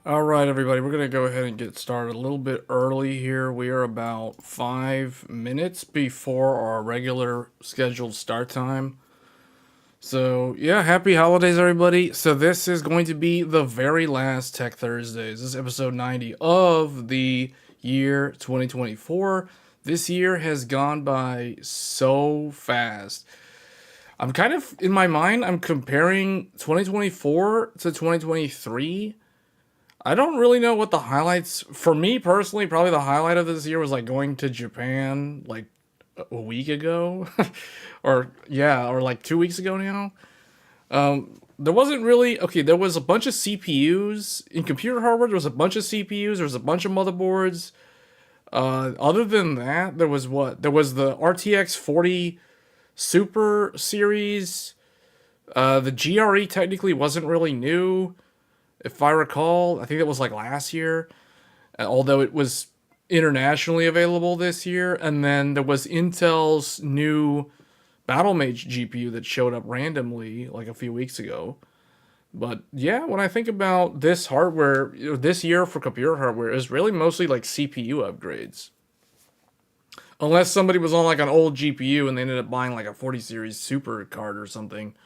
Alright everybody, we're going to go ahead and get started a little bit early here. We are about 5 minutes before our regular scheduled start time. So yeah, happy holidays everybody. So this is going to be the very last Tech Thursdays. This is episode 90 of the year 2024. This year has gone by so fast. I'm kind of, in my mind, I'm comparing 2024 to 2023. I don't really know what the highlights, for me personally, probably the highlight of this year was like going to Japan like a week ago. or like 2 weeks ago now. There wasn't really, okay, there was a bunch of CPUs. In computer hardware, there was a bunch of CPUs, there was a bunch of motherboards. Other than that, there was what? There was the RTX 40 Super series. The GRE technically wasn't really new. If I recall, I think it was like last year, although it was internationally available this year. And then there was Intel's new Battlemage GPU that showed up randomly like a few weeks ago. But yeah, when I think about this hardware, this year for computer hardware is really mostly like CPU upgrades. Unless somebody was on like an old GPU and they ended up buying like a 40 series super card or something.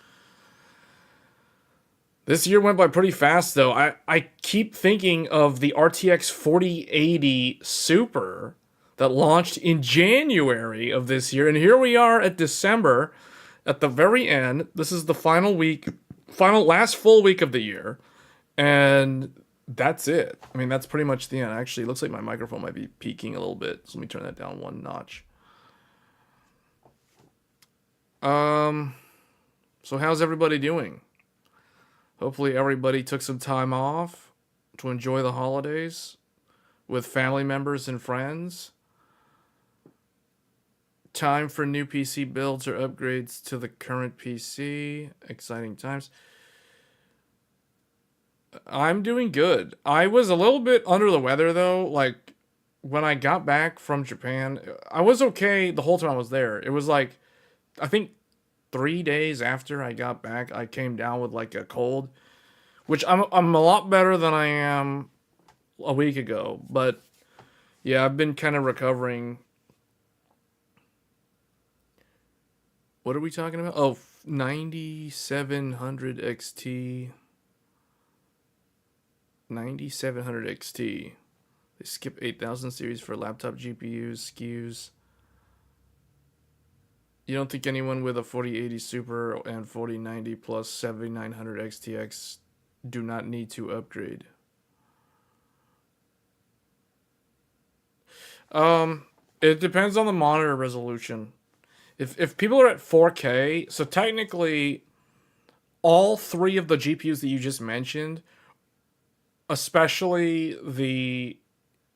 This year went by pretty fast, though. I keep thinking of the RTX 4080 Super that launched in January of this year. And here we are at December, at the very end. This is the last full week of the year. And that's it. I mean, that's pretty much the end. Actually, it looks like my microphone might be peaking a little bit. So let me turn that down one notch. So how's everybody doing? Hopefully everybody took some time off to enjoy the holidays with family members and friends. Time for new PC builds or upgrades to the current PC. Exciting times. I'm doing good. I was a little bit under the weather though. Like when I got back from Japan, I was okay the whole time I was there. It was like, I think 3 days after I got back, I came down with like a cold, which I'm a lot better than I am a week ago. But yeah, I've been kind of recovering. What are we talking about? Oh, 9700 XT. 9700 XT. They skip 8000 series for laptop GPUs, SKUs. You don't think anyone with a 4080 Super and 4090 plus 7900 XTX do not need to upgrade? It depends on the monitor resolution. If people are at 4K, so technically all three of the GPUs that you just mentioned, especially the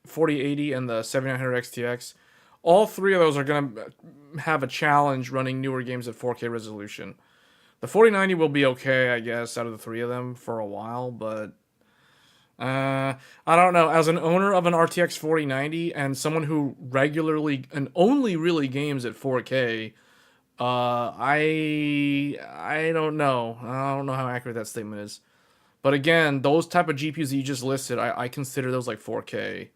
4080 and the 7900 XTX, all three of those are going to have a challenge running newer games at 4K resolution. The 4090 will be okay, I guess, out of the three of them for a while, but I don't know. As an owner of an RTX 4090 and someone who regularly and only really games at 4K, I don't know. I don't know how accurate that statement is. But again, those type of GPUs that you just listed, I consider those like 4K.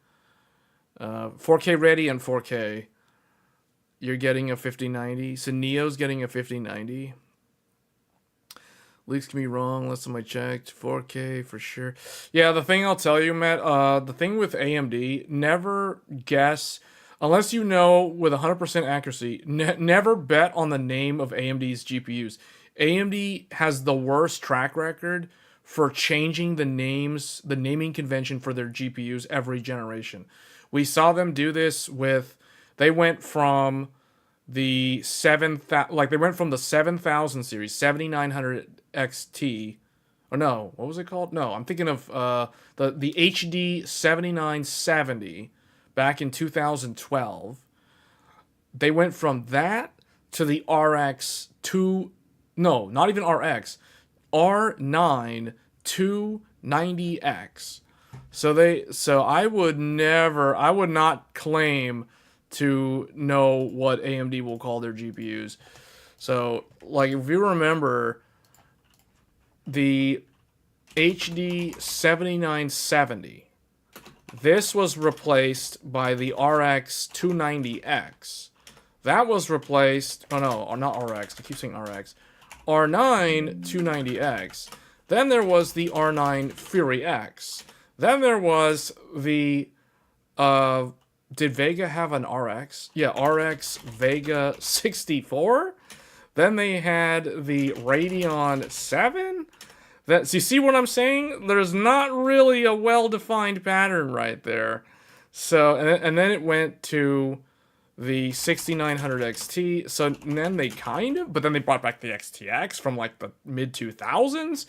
4K ready and 4K. You're getting a 5090. So Neo's getting a 5090. Leaks can be wrong. Last time I checked, 4K for sure. Yeah, the thing I'll tell you, Matt, the thing with AMD, never guess, unless you know with 100% accuracy, never bet on the name of AMD's GPUs. AMD has the worst track record for changing the names, the naming convention for their GPUs every generation. We saw them do this with, they went from the 7,000, like they went from the 7,000 series, 7900 XT, or no, what was it called? No, I'm thinking of the HD 7970 back in 2012. They went from that to the RX 2, no, not even RX, R9 290X. So I would not claim to know what AMD will call their GPUs. So, like, if you remember, the HD 7970, this was replaced by the RX 290X. That was replaced, oh no, or not RX, I keep saying RX. R9 290X. Then there was the R9 Fury X. Then there was the, did Vega have an RX? Yeah, RX Vega 64. Then they had the Radeon 7. So you see what I'm saying? There's not really a well-defined pattern right there. So, and then it went to the 6900 XT. So then they but then they brought back the XTX from like the mid 2000s.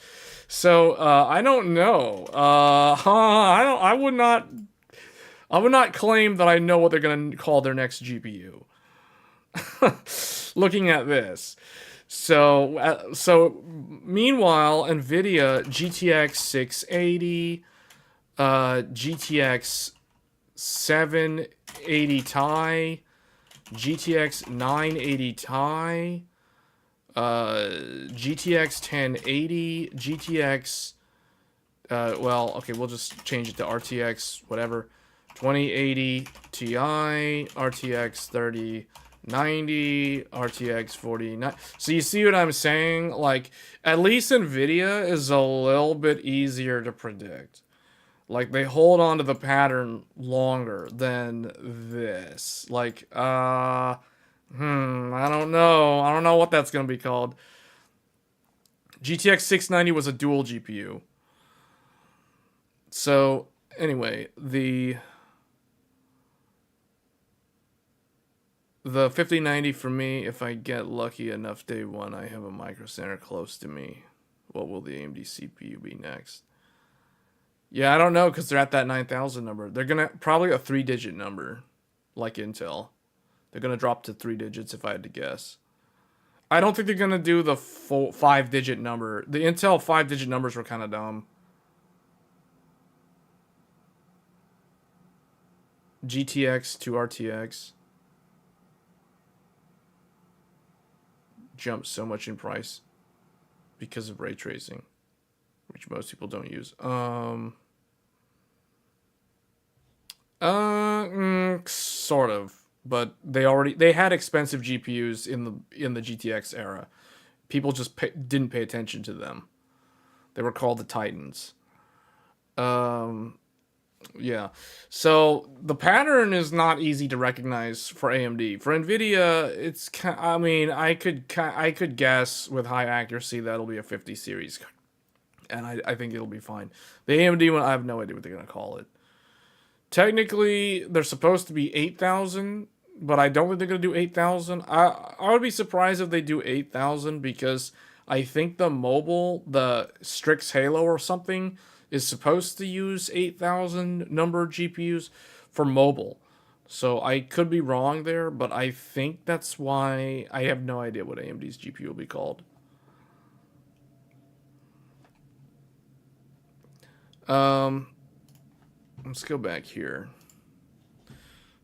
So I don't know. I would not claim that I know what they're gonna call their next GPU. Looking at this. So meanwhile, nvidia GTX 680, GTX 780 Ti, GTX 980 Ti, GTX 1080, GTX, well, okay, we'll just change it to RTX, whatever, 2080 Ti, RTX 3090, RTX 4090. So you see what I'm saying? Like, at least NVIDIA is a little bit easier to predict. Like, they hold on to the pattern longer than this. Like, I don't know. I don't know what that's going to be called. GTX 690 was a dual GPU. So, anyway, the 5090 for me, if I get lucky enough day one, I have a Micro Center close to me. What will the AMD CPU be next? Yeah, I don't know, because they're at that 9,000 number. They're going to probably a 3-digit number, like Intel. They're going to drop to 3 digits if I had to guess. I don't think they're going to do the full 5-digit number. The Intel 5-digit numbers were kind of dumb. GTX to RTX jumped so much in price because of ray tracing, which most people don't use. Sort of, but they had expensive GPUs in the GTX era. People just didn't pay attention to them. They were called the Titans. Yeah. So the pattern is not easy to recognize for AMD. For nvidia, it's I mean, I could guess with high accuracy that'll be a 50 series, and I think it'll be fine. The AMD one, I have no idea what they're gonna call it. Technically, they're supposed to be 8,000, but I don't think they're gonna do 8,000. I would be surprised if they do 8,000, because I think the Strix Halo or something is supposed to use 8,000 number GPUs for mobile. So I could be wrong there, but I think that's why. I have no idea what AMD's GPU will be called. Let's go back here.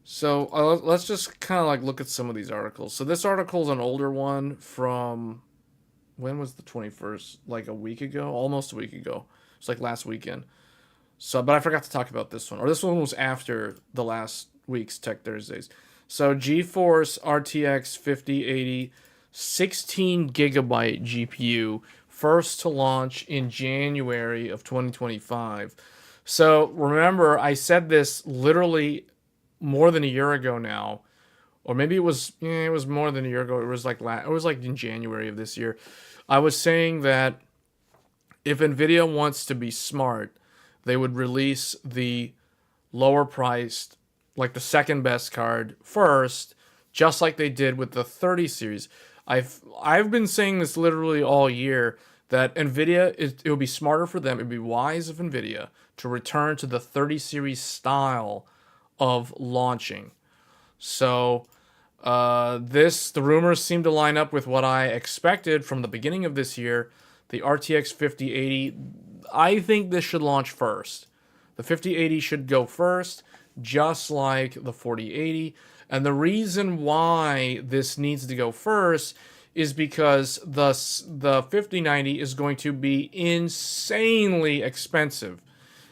So let's just kind of like look at some of these articles. So this article is an older one from, when was the 21st? Like a week ago? Almost a week ago. It's like last weekend. So, but I forgot to talk about this one. Or this one was after the last week's Tech Thursdays. So GeForce RTX 5080 16 gigabyte GPU, first to launch in January of 2025. So remember, I said this literally more than a year ago now, or maybe it was more than a year ago. It was like in January of this year. I was saying that if NVIDIA wants to be smart, they would release the lower priced, like the second best card first, just like they did with the 30 series. I've been saying this literally all year that nvidia it would be smarter for them, it would be wise of nvidia to return to the 30 series style of launching. So the rumors seem to line up with what I expected from the beginning of this year. The RTX 5080, I think this should launch first. The 5080 should go first, just like the 4080. And the reason why this needs to go first is because the 5090 is going to be insanely expensive.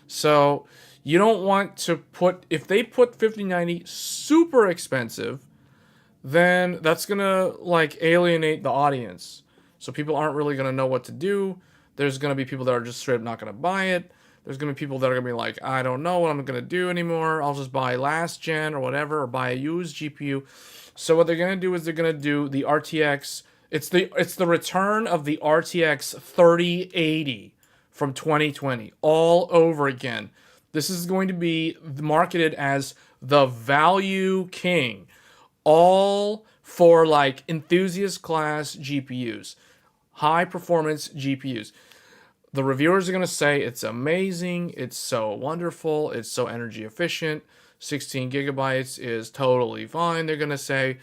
So you don't want to put, if they put 5090 super expensive, then that's gonna like alienate the audience. So people aren't really gonna know what to do. There's gonna be people that are just straight up not gonna buy it. There's gonna be people that are gonna be like, I don't know what I'm gonna do anymore. I'll just buy last gen or whatever, or buy a used GPU. So what they're gonna do is they're gonna do the RTX. It's the return of the RTX 3080 from 2020 all over again. This is going to be marketed as the value king, all for like enthusiast class GPUs, high performance GPUs. The reviewers are going to say it's amazing, it's so wonderful, it's so energy efficient. 16 gigabytes is totally fine, they're going to say.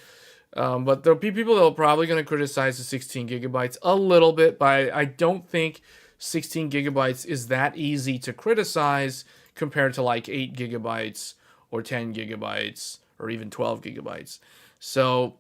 But there'll be people that are probably going to criticize the 16 gigabytes a little bit, but I don't think 16 gigabytes is that easy to criticize compared to like 8 gigabytes or 10 gigabytes or even 12 gigabytes. So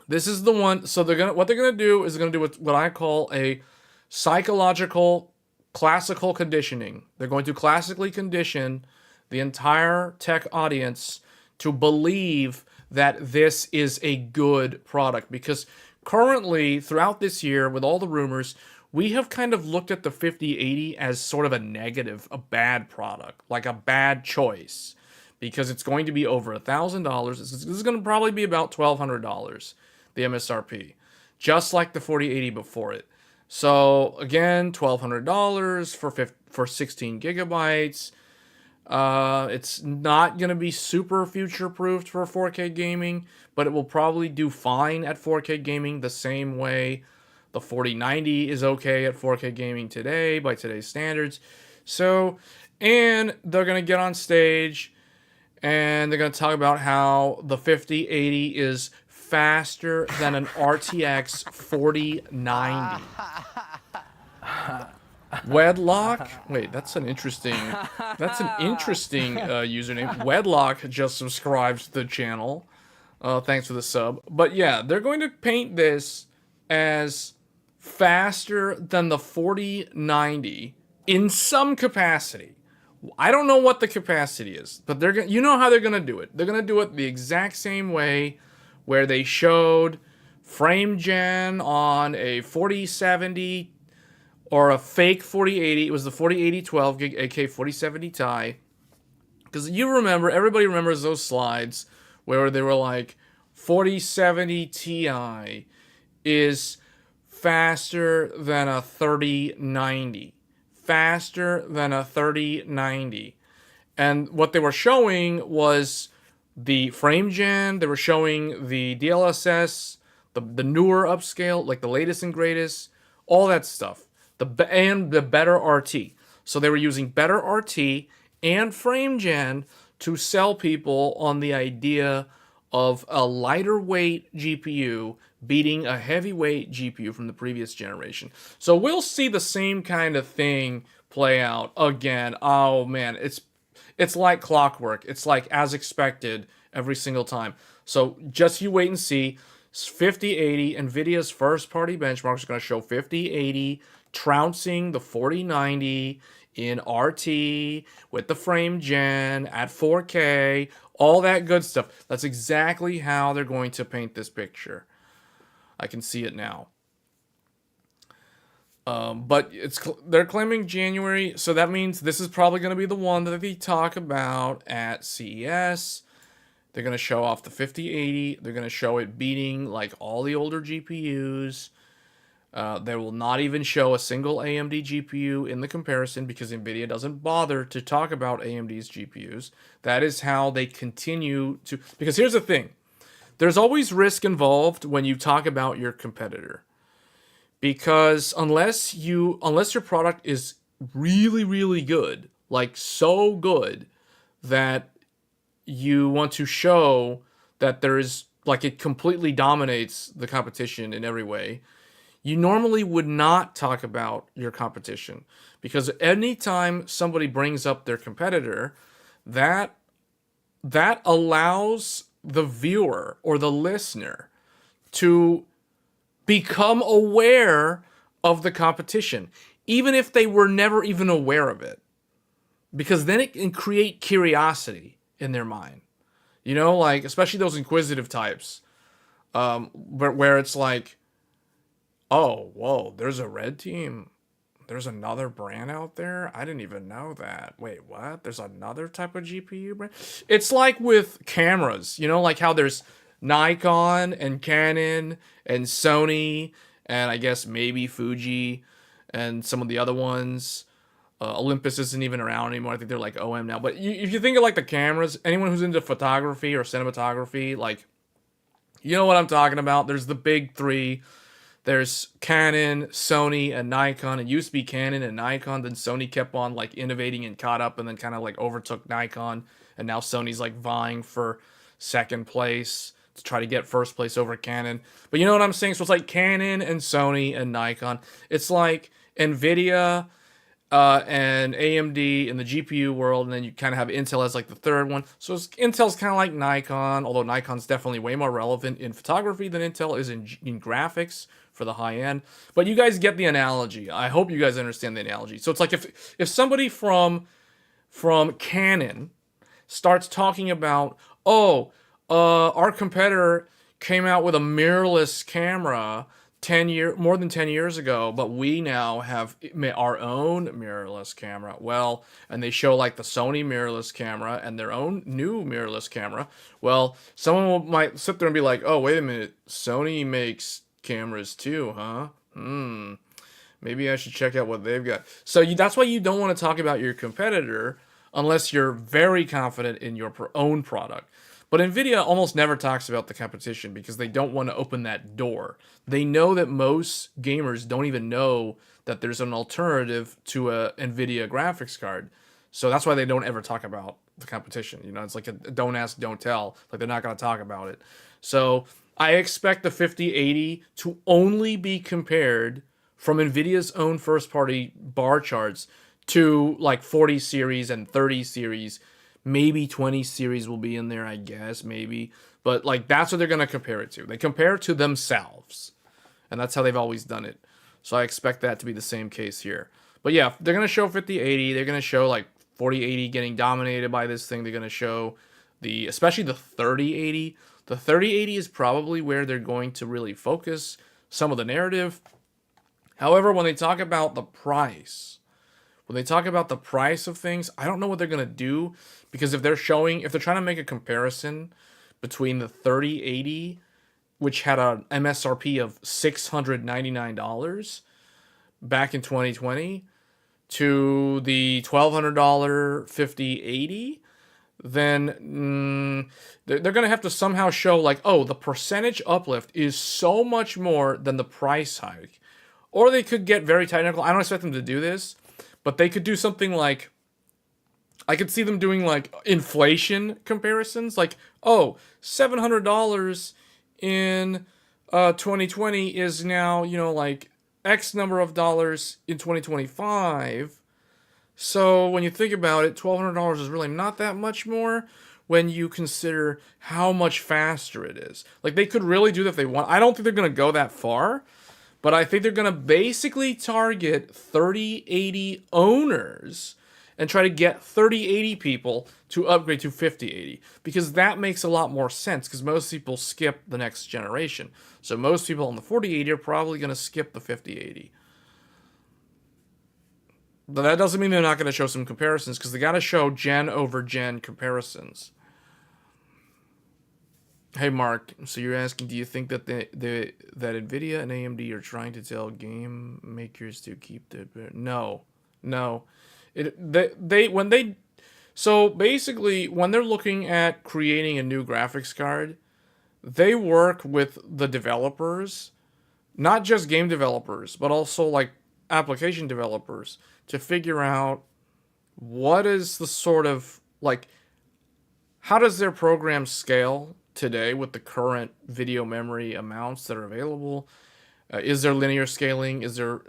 this is the one. So what they're gonna do is they're gonna do what I call a psychological classical conditioning. They're going to classically condition the entire tech audience to believe that this is a good product, because currently throughout this year with all the rumors, we have kind of looked at the 5080 as sort of a negative, a bad product, like a bad choice, because it's going to be over $1,000. This is going to probably be about $1,200, the MSRP, just like the 4080 before it. So again, $1,200 for 16 gigabytes. It's not going to be super future-proofed for 4K gaming, but it will probably do fine at 4K gaming the same way the 4090 is okay at 4K gaming today by today's standards. So, and they're going to get on stage and they're going to talk about how the 5080 is faster than an RTX 4090. Wedlock? Wait, that's an interesting username. Wedlock just subscribed to the channel. Thanks for the sub. But yeah, they're going to paint this as faster than the 4090 in some capacity. I don't know what the capacity is, but you know how they're going to do it. They're going to do it the exact same way where they showed frame gen on a 4070 or a fake 4080. It was the 4080 12 gig, aka 4070 Ti. Because everybody remembers those slides where they were like 4070 Ti is faster than a 3090. Faster than a 3090. And what they were showing was the frame gen, they were showing the DLSS, the newer upscale, like the latest and greatest, all that stuff. And the better RT. So they were using better RT and frame gen to sell people on the idea of a lighter weight GPU beating a heavyweight GPU from the previous generation. So we'll see the same kind of thing play out again. Oh man, it's like clockwork. It's like as expected every single time. So just you wait and see. 5080, NVIDIA's first party benchmark is going to show 5080 trouncing the 4090 in RT with the frame gen at 4K, all that good stuff. That's exactly how they're going to paint this picture. I can see it now. But they're claiming January, so that means this is probably going to be the one that they talk about at CES. They're going to show off the 5080. They're going to show it beating like all the older GPUs. They will not even show a single AMD GPU in the comparison because NVIDIA doesn't bother to talk about AMD's GPUs. That is how they continue to... Because here's the thing. there's always risk involved when you talk about your competitor. Because unless your product is really, really good, like so good that you want to show that there is, like, it completely dominates the competition in every way, you normally would not talk about your competition. Because anytime somebody brings up their competitor, that allows the viewer or the listener to become aware of the competition, even if they were never even aware of it. Because then it can create curiosity in their mind. You know, like, especially those inquisitive types, where it's like, oh, whoa, there's a red team. There's another brand out there? I didn't even know that. Wait, what? There's another type of GPU brand? It's like with cameras, you know, like how there's Nikon and Canon and Sony and I guess maybe Fuji and some of the other ones. Olympus isn't even around anymore. I think they're like OM now. But if you think of like the cameras, anyone who's into photography or cinematography, like, you know what I'm talking about. There's the big three. There's Canon, Sony, and Nikon. It used to be Canon and Nikon. Then Sony kept on like innovating and caught up and then kind of like overtook Nikon. And now Sony's like vying for second place to try to get first place over Canon. But you know what I'm saying? So it's like Canon and Sony and Nikon. It's like nvidia and AMD in the GPU world, and then you kind of have Intel as like the third one. So Intel's kind of like Nikon, although Nikon's definitely way more relevant in photography than Intel is in graphics for the high end. But you guys get the analogy. I hope you guys understand the analogy. So it's like if somebody from Canon starts talking about, oh, our competitor came out with a mirrorless camera more than 10 years ago, but we now have our own mirrorless camera. Well, and they show like the Sony mirrorless camera and their own new mirrorless camera. Well, someone might sit there and be like, oh, wait a minute, Sony makes cameras too, huh? Maybe I should check out what they've got. So that's why you don't want to talk about your competitor unless you're very confident in your own product. But nvidia almost never talks about the competition because they don't want to open that door. They know that most gamers don't even know that there's an alternative to a nvidia graphics card. So that's why they don't ever talk about the competition. You know, it's like a don't ask, don't tell. Like, they're not going to talk about it. So I expect the 5080 to only be compared from nvidia's own first-party bar charts to like 40 series and 30 series. Maybe 20 series will be in there, I guess, maybe. But, like, that's what they're going to compare it to. They compare it to themselves. And that's how they've always done it. So I expect that to be the same case here. But, yeah, they're going to show 5080. They're going to show, like, 4080 getting dominated by this thing. They're going to show especially the 3080. The 3080 is probably where they're going to really focus some of the narrative. However, when they talk about the price... When they talk about the price of things, I don't know what they're going to do, because if they're trying to make a comparison between the 3080, which had an MSRP of $699 back in 2020, to the $1,200 5080, then they're going to have to somehow show like, oh, the percentage uplift is so much more than the price hike. Or they could get very technical. I don't expect them to do this. But they could do something like, I could see them doing like inflation comparisons. Like, oh, $700 in 2020 is now, you know, like X number of dollars in 2025. So when you think about it, $1,200 is really not that much more when you consider how much faster it is. Like, they could really do that if they want. I don't think they're going to go that far. But I think they're going to basically target 3080 owners and try to get 3080 people to upgrade to 5080. Because that makes a lot more sense, because most people skip the next generation. So most people on the 4080 are probably going to skip the 5080. But that doesn't mean they're not going to show some comparisons, because they got to show gen over gen comparisons. Hey Mark, so you're asking, do you think that that nvidia and AMD are trying to tell game makers to keep their... No. So basically, when they're looking at creating a new graphics card, they work with the developers, not just game developers, but also like application developers to figure out what is the sort of like how does their program scale today with the current video memory amounts that are available? Is there linear scaling? Is there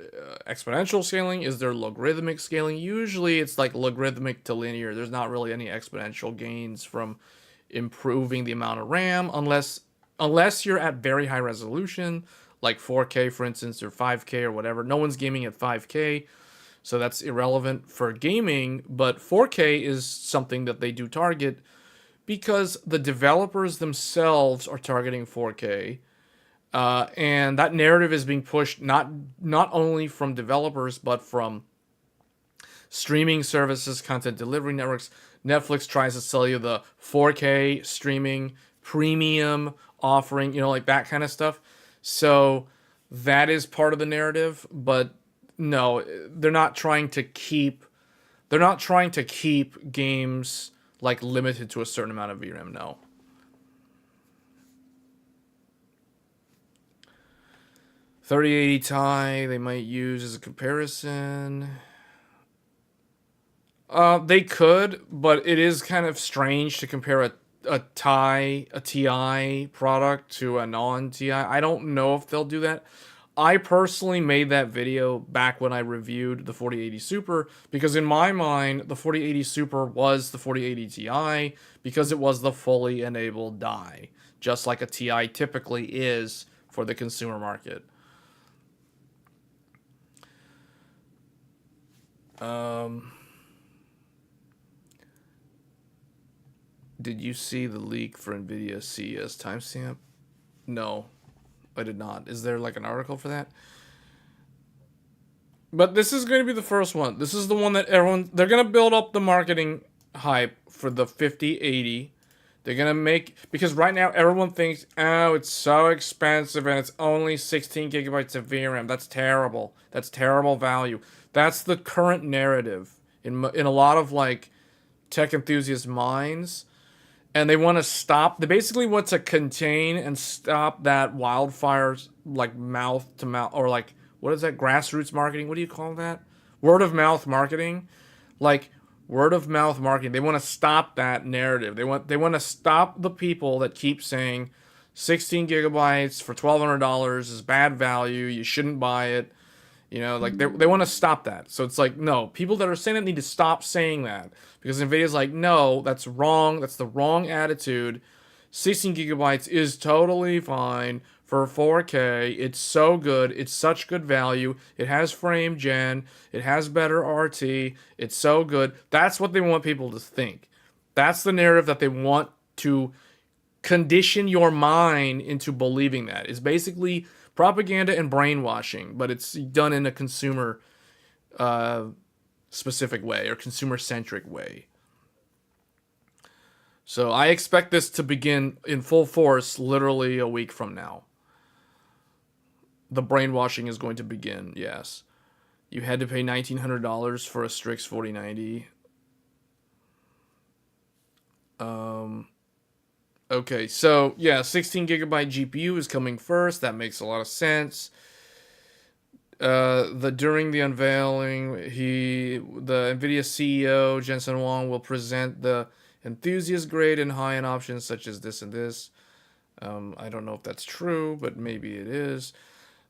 exponential scaling? Is there logarithmic scaling? Usually it's like logarithmic to linear. There's not really any exponential gains from improving the amount of RAM unless you're at very high resolution, like 4K for instance, or 5K or whatever. No one's gaming at 5K, so that's irrelevant for gaming, but 4K is something that they do target because the developers themselves are targeting 4K. And that narrative is being pushed not only from developers but from streaming services, content delivery networks. Netflix tries to sell you the 4K streaming premium offering, like that kind of stuff. So that is part of the narrative, but no, they're not trying to keep games like limited to a certain amount of VRAM. No. 3080 Ti they might use as a comparison. They could, but it is kind of strange to compare a TI product to a non-TI. I don't know if they'll do that. I personally made that video back when I reviewed the 4080 Super because in my mind, the 4080 Super was the 4080 Ti because it was the fully enabled die, just like a Ti typically is for the consumer market. Did you see the leak for nvidia CES timestamp? No, I did not. Is there like an article for that? But this is going to be the first one. This is the one that they're going to build up the marketing hype for the 5080. They're going to because right now everyone thinks, oh, it's so expensive and it's only 16 gigabytes of VRAM. That's terrible. That's terrible value. That's the current narrative in a lot of like tech enthusiast minds. And they want to stop, they basically want to contain and stop that wildfire, like mouth to mouth, or like, what is that, grassroots marketing? What do you call that? Word of mouth marketing? Like, word of mouth marketing. They want to stop that narrative. They want to stop the people that keep saying 16 gigabytes for $1,200 is bad value, you shouldn't buy it. Like they want to stop that. So it's like, no, people that are saying it need to stop saying that. Because NVIDIA's like, no, that's wrong. That's the wrong attitude. 16 gigabytes is totally fine for 4K. It's so good. It's such good value. It has frame gen. It has better RT. It's so good. That's what they want people to think. That's the narrative that they want to condition your mind into believing that. It's basically propaganda and brainwashing, but it's done in a consumer specific way or consumer centric way. So I expect this to begin in full force literally a week from now. The brainwashing is going to begin, yes. You had to pay $1,900 for a Strix 4090. Okay, so yeah, 16 gigabyte GPU is coming first. That makes a lot of sense. During the unveiling, the NVIDIA CEO Jensen Huang will present the enthusiast grade and high-end options such as this and this. I don't know if that's true, but maybe it is.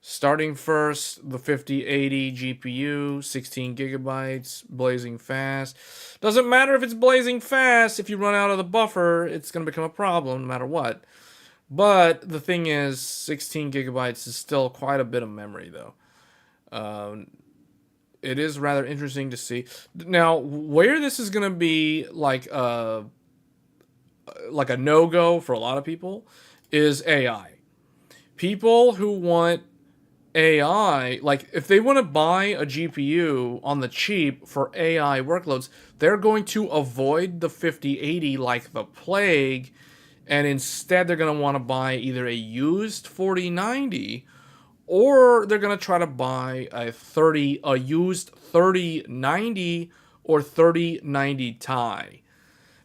Starting first, the 5080 GPU, 16 gigabytes, blazing fast. Doesn't matter if it's blazing fast. If you run out of the buffer, it's going to become a problem no matter what. But the thing is, 16 gigabytes is still quite a bit of memory, though. It is rather interesting to see. Now, where this is going to be like a no-go for a lot of people is AI. People who want AI, like if they want to buy a GPU on the cheap for AI workloads, they're going to avoid the 5080 like the plague, and instead they're going to want to buy either a used 4090 or they're going to try to buy a used 3090 or 3090 Ti.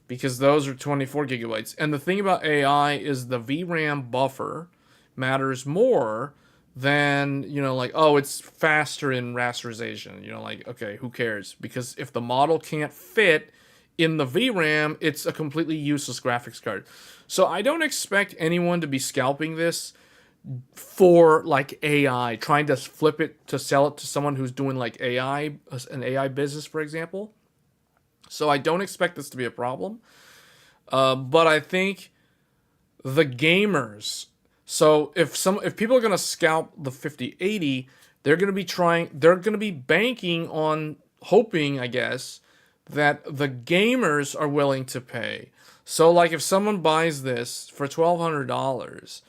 because those are 24 gigabytes. And the thing about AI is the VRAM buffer matters more than, like, oh, it's faster in rasterization. Like, okay, who cares? Because if the model can't fit in the VRAM, it's a completely useless graphics card. So I don't expect anyone to be scalping this for like AI, trying to flip it to sell it to someone who's doing like an AI business, for example. So I don't expect this to be a problem. But I think the gamers. So if people are gonna scalp the 5080, they're gonna be banking on hoping, I guess, that the gamers are willing to pay. So like if someone buys this for $1,200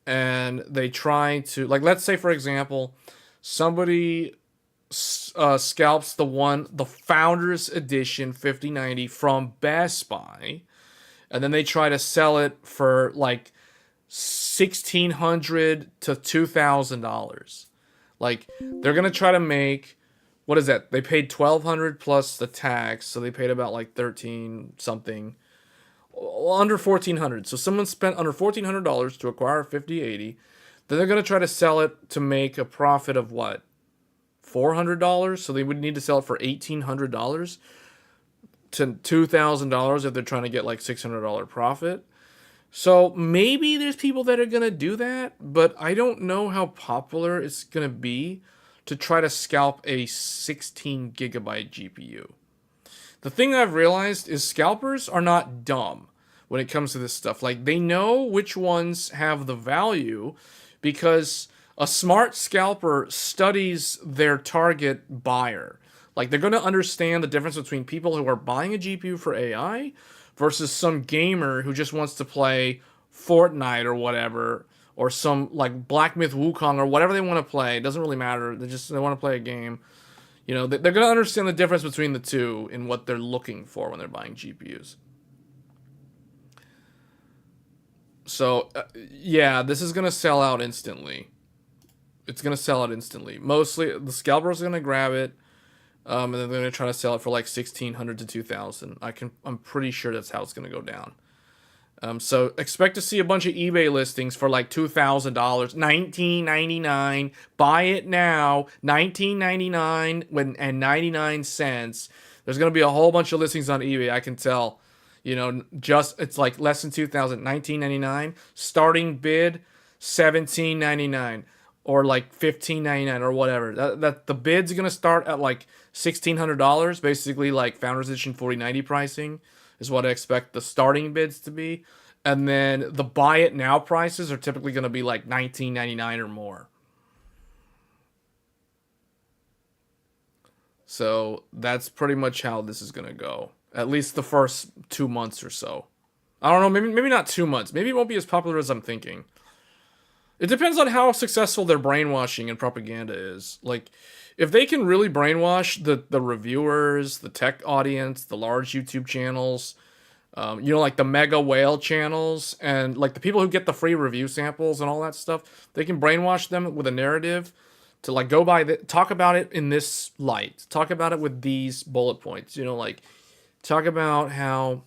and they try to, like, let's say for example, somebody scalps the Founders Edition 5090 from Best Buy, and then they try to sell it for like $1,600 to $2,000. Like, they're gonna try to make, what is that? They paid $1,200 plus the tax, so they paid about like 13 something, under $1,400. So someone spent under $1,400 to acquire a 5080. Then they're gonna try to sell it to make a profit of what? $400. So they would need to sell it for $1,800 to $2,000 if they're trying to get like $600 profit. So maybe there's people that are gonna do that, but I don't know how popular it's gonna be to try to scalp a 16 gigabyte GPU. The thing I've realized is scalpers are not dumb when it comes to this stuff. Like, they know which ones have the value because a smart scalper studies their target buyer. Like, they're going to understand the difference between people who are buying a GPU for AI versus some gamer who just wants to play Fortnite or whatever, or some like Black Myth Wukong or whatever they want to play. It doesn't really matter. They want to play a game. They're going to understand the difference between the two in what they're looking for when they're buying GPUs. So, yeah, this is going to sell out instantly. It's going to sell out instantly. Mostly, the scalpers are going to grab it, and then they're going to try to sell it for like $1,600 to $2,000. I'm pretty sure that's how it's going to go down. So expect to see a bunch of eBay listings for like $2,000, $19.99. Buy it now, $19.99 and 99 cents. There's gonna be a whole bunch of listings on eBay. I can tell. Just it's like less than $2,000, $19.99. Starting bid, $17.99 or like $15.99 or whatever. That the bid's gonna start at like $1,600, basically like Founders Edition 4090 pricing. Is what I expect the starting bids to be. And then the buy it now prices are typically going to be like $19.99 or more. So that's pretty much how this is going to go. At least the first 2 months or so. I don't know, maybe not 2 months. Maybe it won't be as popular as I'm thinking. It depends on how successful their brainwashing and propaganda is. Like, if they can really brainwash the reviewers, the tech audience, the large YouTube channels, like the mega whale channels, and like the people who get the free review samples and all that stuff, they can brainwash them with a narrative to like go by talk about it in this light, talk about it with these bullet points, like talk about how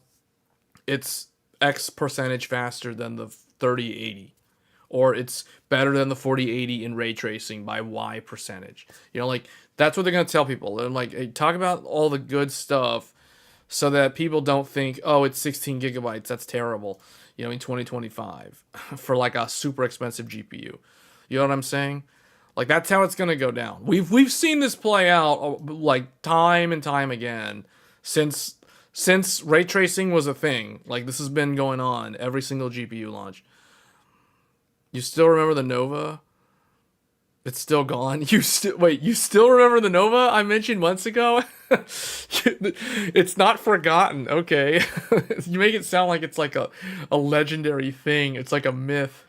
it's X percentage faster than the 3080. Or it's better than the 4080 in ray tracing by Y percentage. Like, that's what they're going to tell people. They're like, hey, talk about all the good stuff so that people don't think, oh, it's 16 gigabytes. That's terrible, in 2025 for like a super expensive GPU. You know what I'm saying? Like, that's how it's going to go down. We've seen this play out like time and time again since ray tracing was a thing. Like, this has been going on every single GPU launch. You still remember the Nova? It's still gone. You still remember the Nova I mentioned months ago? It's not forgotten. Okay. You make it sound like it's like a legendary thing. It's like a myth.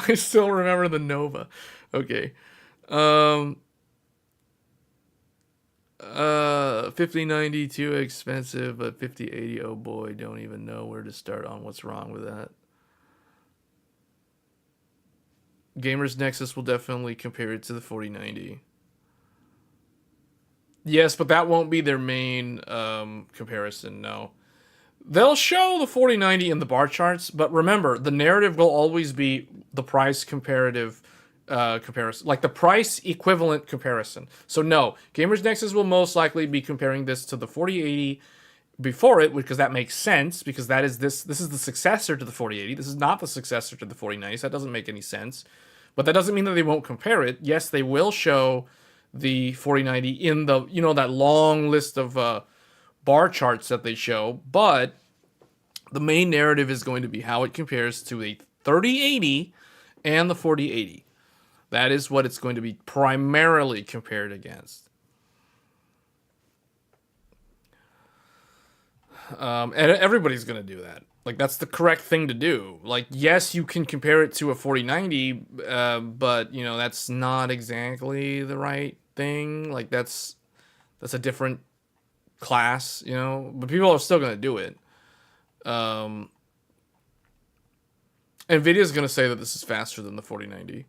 I still remember the Nova. Okay. 5090 too expensive, but 5080, oh boy, don't even know where to start on what's wrong with that. Gamers Nexus will definitely compare it to the 4090. Yes, but that won't be their main comparison, no. They'll show the 4090 in the bar charts, but remember, the narrative will always be the price comparative comparison, like the price equivalent comparison. So no, Gamers Nexus will most likely be comparing this to the 4080 before it, because that makes sense, because that is this is the successor to the 4080. This is not the successor to the 4090. So that doesn't make any sense. But that doesn't mean that they won't compare it. Yes, they will show the 4090 in the, that long list of bar charts that they show, but the main narrative is going to be how it compares to a 3080 and the 4080. That is what it's going to be primarily compared against. And everybody's going to do that. Like, that's the correct thing to do. Like, yes, you can compare it to a 4090, but, that's not exactly the right thing. Like, that's a different class, but people are still going to do it. nvidia is going to say that this is faster than the 4090,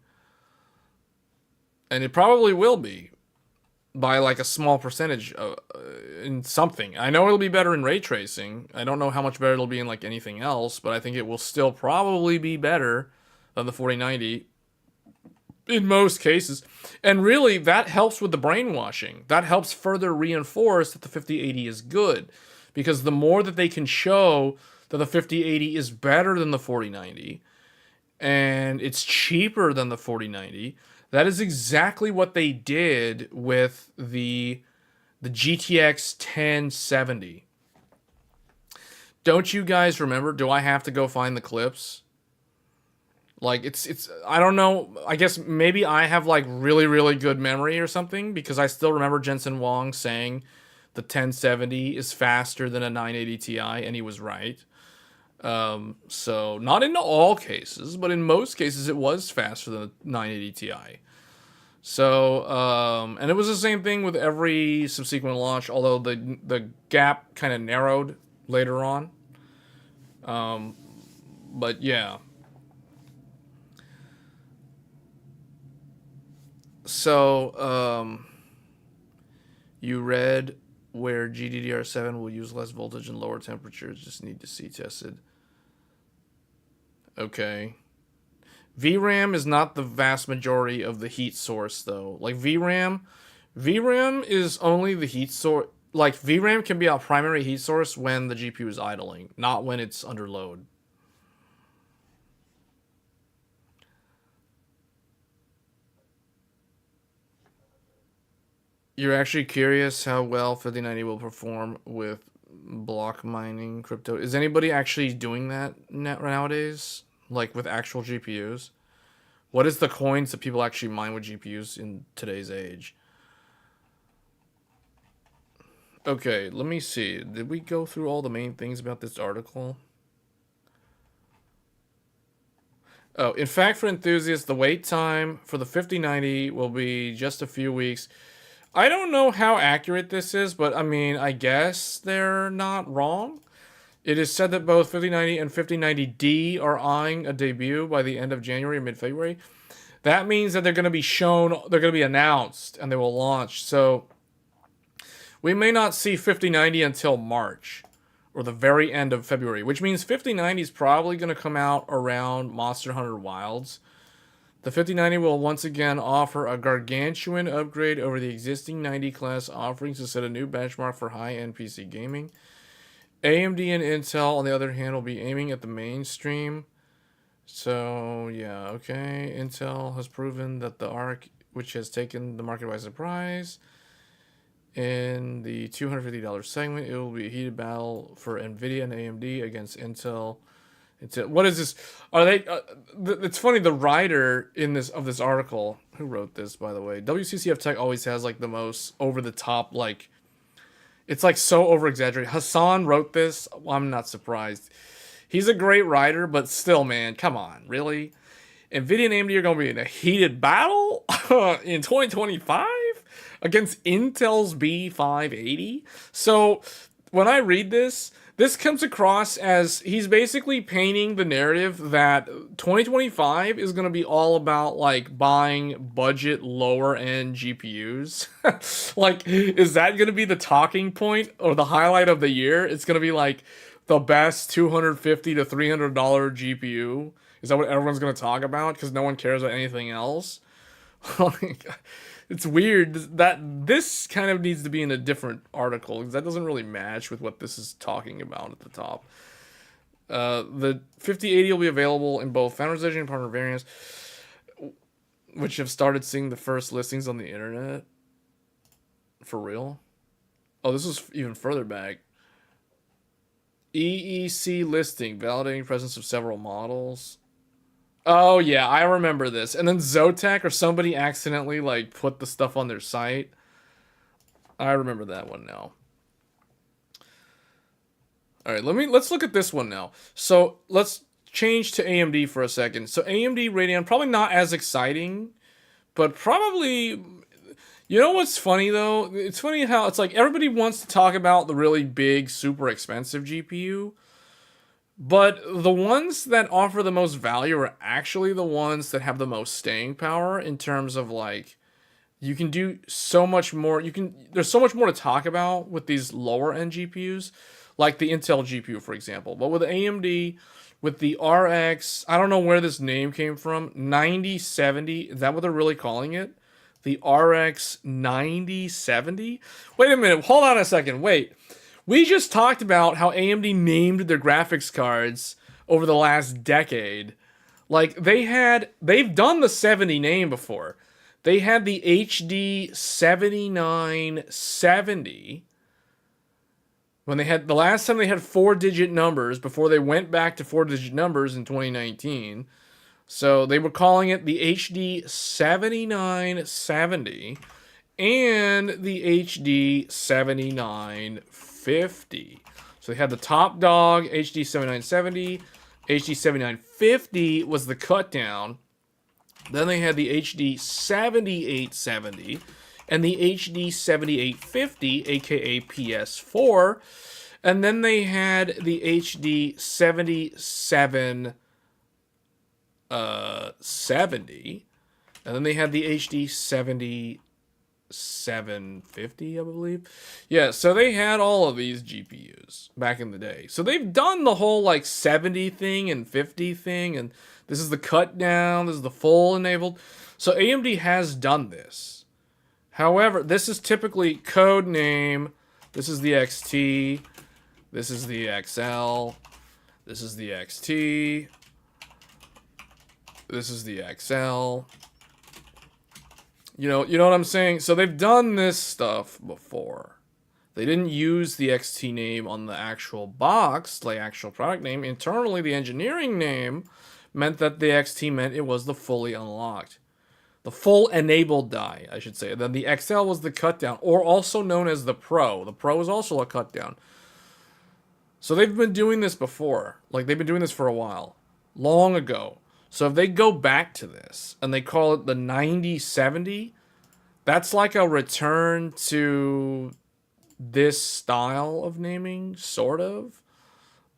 and it probably will be by like a small percentage in something. I know it'll be better in ray tracing. I don't know how much better it'll be in like anything else, but I think it will still probably be better than the 4090 in most cases. And really, that helps with the brainwashing. That helps further reinforce that the 5080 is good, because the more that they can show that the 5080 is better than the 4090 and it's cheaper than the 4090, that is exactly what they did with the GTX 1070. Don't you guys remember? Do I have to go find the clips? Like, it's I don't know. I guess maybe I have like really, really good memory or something, because I still remember Jensen Huang saying the 1070 is faster than a 980 Ti, and he was right. So not in all cases, but in most cases it was faster than a 980 Ti. So, and it was the same thing with every subsequent launch, although the gap kind of narrowed later on. But yeah. So, you read where GDDR7 will use less voltage and lower temperatures, just need to see tested. Okay. VRAM is not the vast majority of the heat source, though. Like, VRAM is only the heat source. Like, VRAM can be a primary heat source when the GPU is idling, not when it's under load. You're actually curious how well 5090 will perform with block mining crypto. Is anybody actually doing that nowadays? Like, with actual GPUs? What is the coins that people actually mine with GPUs in today's age? Okay, let me see. Did we go through all the main things about this article? Oh, in fact, for enthusiasts, the wait time for the 5090 will be just a few weeks. I don't know how accurate this is, but I mean, I guess they're not wrong. It is said that both 5090 and 5090D are eyeing a debut by the end of January or mid-February. That means that they're going to be shown, they're going to be announced, and they will launch. So we may not see 5090 until March or the very end of February, which means 5090 is probably going to come out around Monster Hunter Wilds. The 5090 will once again offer a gargantuan upgrade over the existing 90 class offerings to set a new benchmark for high-end PC gaming. AMD and Intel, on the other hand, will be aiming at the mainstream. So, yeah, okay. Intel has proven that the ARC, which has taken the market by surprise, in the $250 segment, it will be a heated battle for nvidia and AMD against Intel. What is this? Are they? It's funny. The writer in this article, who wrote this, by the way, WCCF Tech always has like the most over the top, like, it's like so over exaggerated. Hassan wrote this. I'm not surprised. He's a great writer, but still, man, come on, really? Nvidia and AMD are going to be in a heated battle in 2025 against Intel's B580. So when I read this, this comes across as he's basically painting the narrative that 2025 is going to be all about like buying budget lower end GPUs. Like, is that going to be the talking point or the highlight of the year? It's going to be like the best $250 to $300 GPU? Is that what everyone's going to talk about? Because no one cares about anything else? It's weird that this kind of needs to be in a different article because that doesn't really match with what this is talking about at the top. The 5080 will be available in both Founders Edition and partner variants, which have started seeing the first listings on the internet. For real? Oh, this was even further back. EEC listing, validating presence of several models. Oh yeah, I remember this. And then Zotac or somebody accidentally like put the stuff on their site. I remember that one now. All right, let's look at this one now. So let's change to AMD for a second. So AMD Radeon, probably not as exciting, but probably. You know what's funny though? It's funny how it's like everybody wants to talk about the really big, super expensive GPU. But the ones that offer the most value are actually the ones that have the most staying power in terms of like you can do so much more. There's so much more to talk about with these lower end GPUs, like the Intel GPU, for example. But with AMD, with the RX, I don't know where this name came from. 9070, is that what they're really calling it? The RX 9070? Wait a minute, hold on a second. Wait. We just talked about how AMD named their graphics cards over the last decade. Like they've done the 70 name before. They had the HD 7970 when they had the last time they had 4-digit numbers before they went back to 4-digit numbers in 2019. So they were calling it the HD 7970 and the HD 7950. So they had the top dog HD 7970, HD 7950 was the cut down. Then they had the HD 7870 and the HD 7850, aka PS4. And then they had the HD 7770. And then they had the HD 7750, I believe. Yeah, so they had all of these GPUs back in the day. So they've done the whole like 70 thing and 50 thing, and this is the cut down, this is the full enabled. So AMD has done this. However, this is typically code name. This is the XT. This is the XL. This is the XT. This is the XL. You know what I'm saying? So they've done this stuff before. They didn't use the XT name on the actual box, like actual product name. Internally, the engineering name meant that the XT meant it was the fully unlocked. The full enabled die, I should say. Then the XL was the cut down, or also known as the Pro. The Pro is also a cut down. So they've been doing this before. Like, they've been doing this for a while. Long ago. So if they go back to this and they call it the 9070, that's like a return to this style of naming, sort of.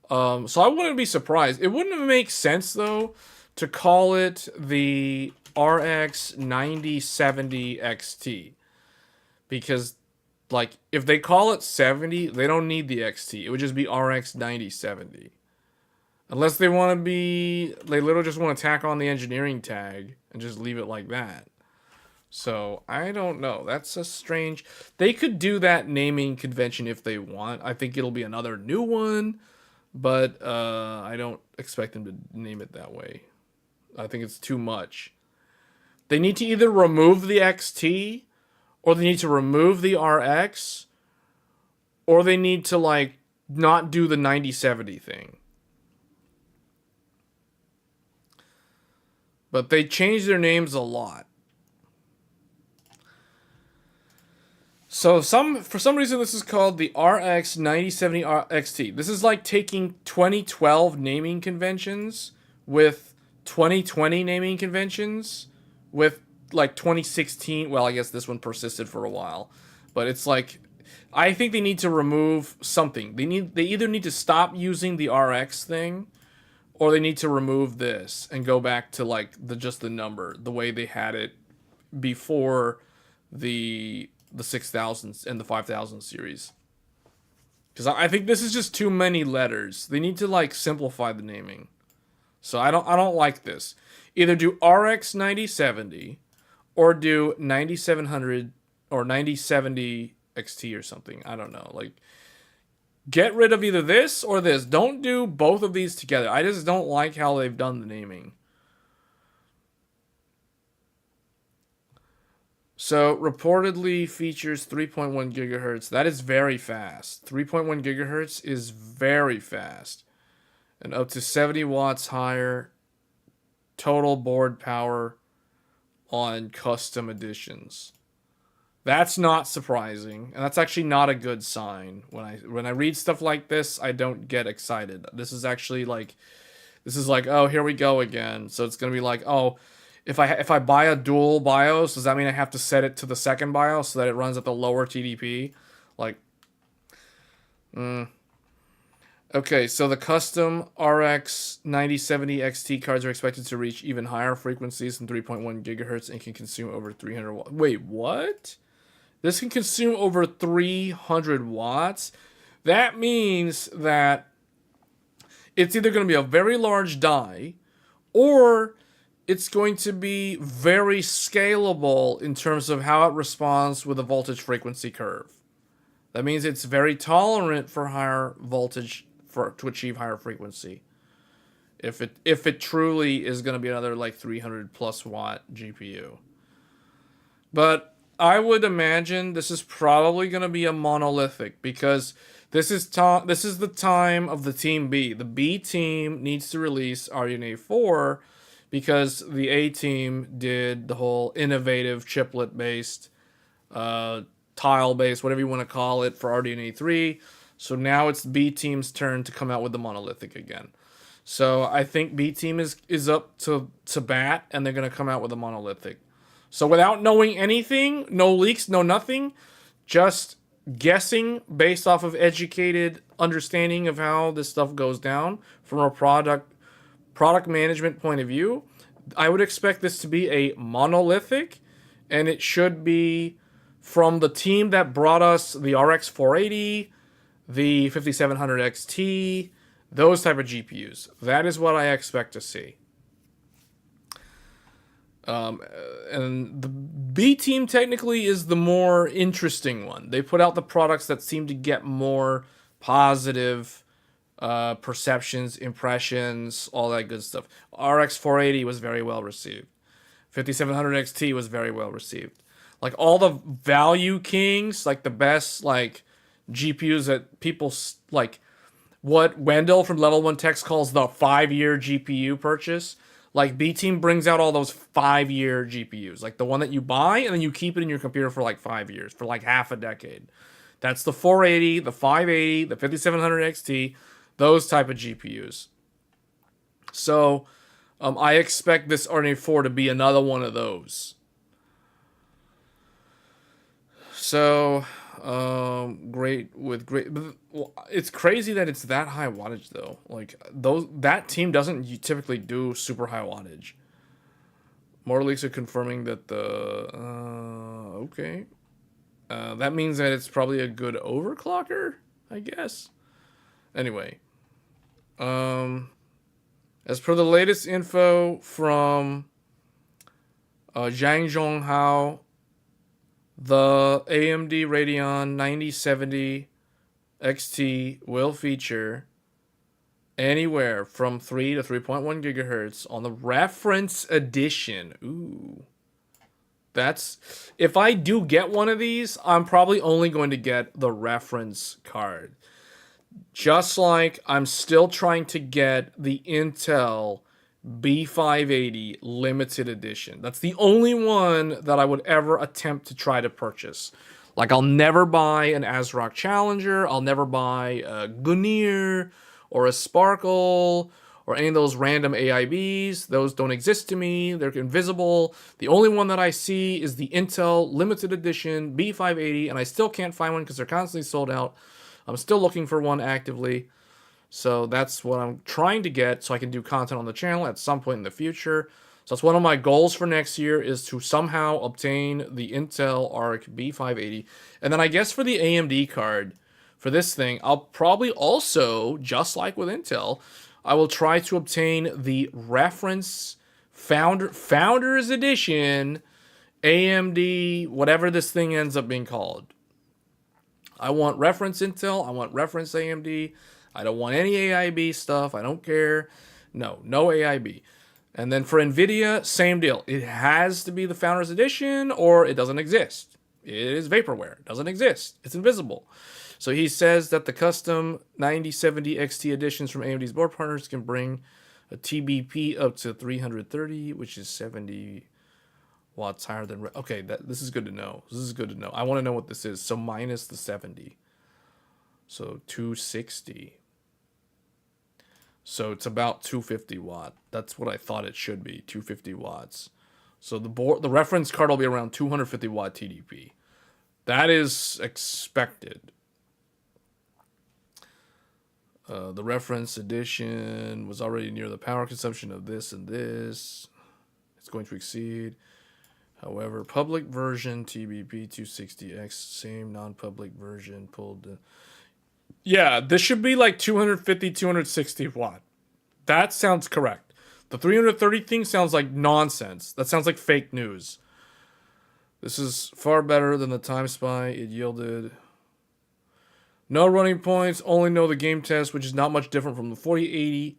So I wouldn't be surprised. It wouldn't make sense, though, to call it the RX 9070 XT. Because, like, if they call it 70, they don't need the XT. It would just be RX 9070. Unless they want to be, they literally just want to tack on the engineering tag and just leave it like that. So, I don't know. That's a strange, they could do that naming convention if they want. I think it'll be another new one, but I don't expect them to name it that way. I think it's too much. They need to either remove the XT, or they need to remove the RX, or they need to, like, not do the 9070 thing. But they changed their names a lot. So for some reason this is called the RX 9070 XT. This is like taking 2012 naming conventions with 2020 naming conventions with like 2016. Well, I guess this one persisted for a while. But it's like, I think they need to remove something. They either need to stop using the RX thing, or they need to remove this and go back to like just the number, the way they had it before the 6000s and the 5000 series. Because I think this is just too many letters. They need to like simplify the naming. So I don't like this. Either do RX 9070 or do 9700 or 9070 XT or something. I don't know. Like, get rid of either this or this. Don't do both of these together. I just don't like how they've done the naming. So, reportedly features 3.1 gigahertz. That is very fast. 3.1 gigahertz is very fast. And up to 70 watts higher total board power on custom editions. That's not surprising, and that's actually not a good sign. When I read stuff like this, I don't get excited. This is actually like, oh, here we go again. So it's gonna be like, oh, if I buy a dual BIOS, does that mean I have to set it to the second BIOS so that it runs at the lower TDP? Like, okay, so the custom RX 9070 XT cards are expected to reach even higher frequencies than 3.1 gigahertz and can consume over 300 watts. Wait, what? This can consume over 300 watts? That means that it's either going to be a very large die or it's going to be very scalable in terms of how it responds with a voltage frequency curve. That means it's very tolerant for higher voltage to achieve higher frequency. If it truly is going to be another like 300 plus watt GPU. But I would imagine this is probably going to be a monolithic because this is the time of the Team B. The B team needs to release RDNA 4 because the A team did the whole innovative chiplet-based, tile-based, whatever you want to call it, for RDNA 3. So now it's B team's turn to come out with the monolithic again. So I think B team is up to bat, and they're going to come out with a monolithic. So without knowing anything, no leaks, no nothing, just guessing based off of educated understanding of how this stuff goes down from a product management point of view, I would expect this to be a monolithic, and it should be from the team that brought us the RX 480, the 5700 XT, those type of GPUs. That is what I expect to see. And the B team technically is the more interesting one. They put out the products that seem to get more positive perceptions, impressions, all that good stuff. RX 480 was very well received. 5700 XT was very well received. Like all the value kings, like the best like GPUs that people like, what Wendell from Level 1 Techs calls the 5-year GPU purchase. Like, B Team brings out all those 5-year GPUs. Like, the one that you buy, and then you keep it in your computer for, like, 5 years. For, like, half a decade. That's the 480, the 580, the 5700 XT. Those type of GPUs. So, I expect this RDNA 4 to be another one of those. So, great. It's crazy that it's that high wattage though. Like that team doesn't typically do super high wattage. More leaks are confirming that okay. That means that it's probably a good overclocker, I guess. Anyway, as per the latest info from Zhang Zhonghao, the AMD Radeon 9070 XT will feature anywhere from 3 to 3.1 gigahertz on the reference edition. Ooh. That's, if I do get one of these, I'm probably only going to get the reference card. Just like I'm still trying to get the Intel B580 limited edition. That's the only one that I would ever attempt to try to purchase. Like, I'll never buy an ASRock Challenger. I'll never buy a Gunir or a Sparkle or any of those random AIBs. Those don't exist to me. They're invisible. The only one that I see is the Intel limited edition B580, and I still can't find one because they're constantly sold out. I'm still looking for one actively. So that's what I'm trying to get so I can do content on the channel at some point in the future. So that's one of my goals for next year, is to somehow obtain the Intel Arc B580. And then I guess for the AMD card, for this thing. I'll probably also, just like with Intel, I will try to obtain the reference Founders Edition AMD, whatever this thing ends up being called. I want reference Intel. I want reference AMD. I don't want any AIB stuff. I don't care. No AIB. And then for NVIDIA, same deal. It has to be the Founders Edition or it doesn't exist. It is vaporware. It doesn't exist. It's invisible. So he says that the custom 9070 XT editions from AMD's board partners can bring a TBP up to 330, which is 70 watts higher than... Okay, this is good to know. This is good to know. I want to know what this is. So minus the 70. So 260. So it's about 250 watt. That's what I thought it should be, 250 watts. So the reference card will be around 250 watt TDP. That is expected. The reference edition was already near the power consumption of this and this. It's going to exceed. However, public version TBP 260X, same non-public version pulled. Yeah, this should be like 250, 260 watt. That sounds correct. The 330 thing sounds like nonsense. That sounds like fake news. This is far better than the Time Spy it yielded. No running points, only know the game test, which is not much different from the 4080.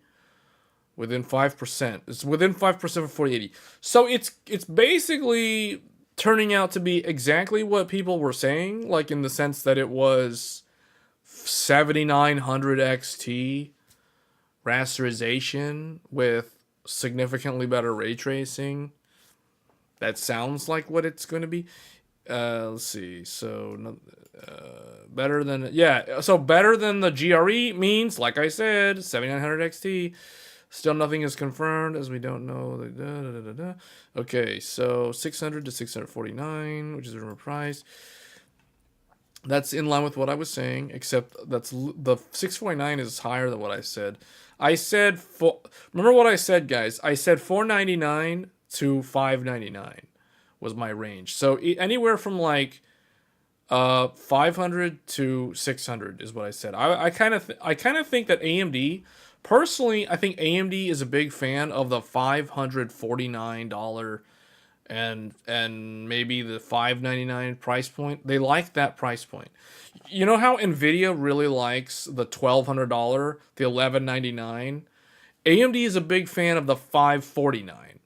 Within 5%. It's within 5% for 4080. So it's basically turning out to be exactly what people were saying, like in the sense that it was 7900 XT rasterization with significantly better ray tracing. That sounds like what it's going to be. Let's see. So better than... Yeah, so better than the GRE means, like I said, 7900 XT. Still nothing is confirmed, as we don't know. Okay, so 600 to 649, which is a price. That's in line with what I was saying, except that's the 649 is higher than what I said. Remember what I said, guys? I said 499 to 599 was my range. So anywhere from like 500 to 600 is what I said. I kind of think that AMD... Personally, I think AMD is a big fan of the $549 and maybe the $599 price point. They like that price point. You know how NVIDIA really likes the $1,200, the $1,199? AMD is a big fan of the $549.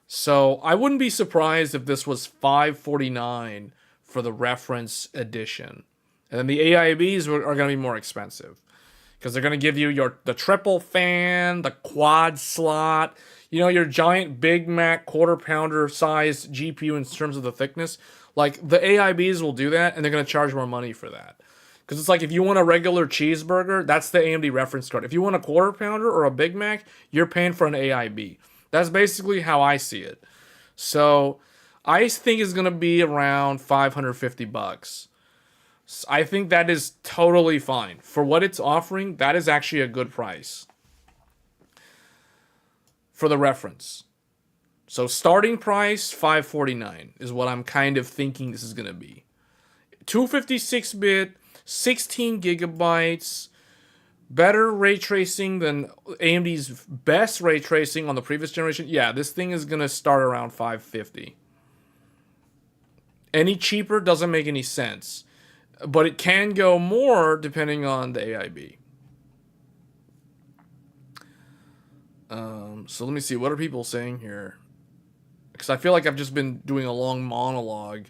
So I wouldn't be surprised if this was $549 for the reference edition. And then the AIBs are going to be more expensive. Because they're going to give you the triple fan, the quad slot, your giant Big Mac quarter pounder size GPU in terms of the thickness. Like the AIBs will do that and they're going to charge more money for that. Because it's like if you want a regular cheeseburger, that's the AMD reference card. If you want a quarter pounder or a Big Mac, you're paying for an AIB. That's basically how I see it. So I think it's going to be around $550. I think that is totally fine. For what it's offering, that is actually a good price. For the reference. So starting price, $549 is what I'm kind of thinking this is going to be. 256-bit, 16 gigabytes, better ray tracing than AMD's best ray tracing on the previous generation. Yeah, this thing is going to start around $550. Any cheaper doesn't make any sense. But it can go more depending on the AIB. So let me see. What are people saying here? Because I feel like I've just been doing a long monologue.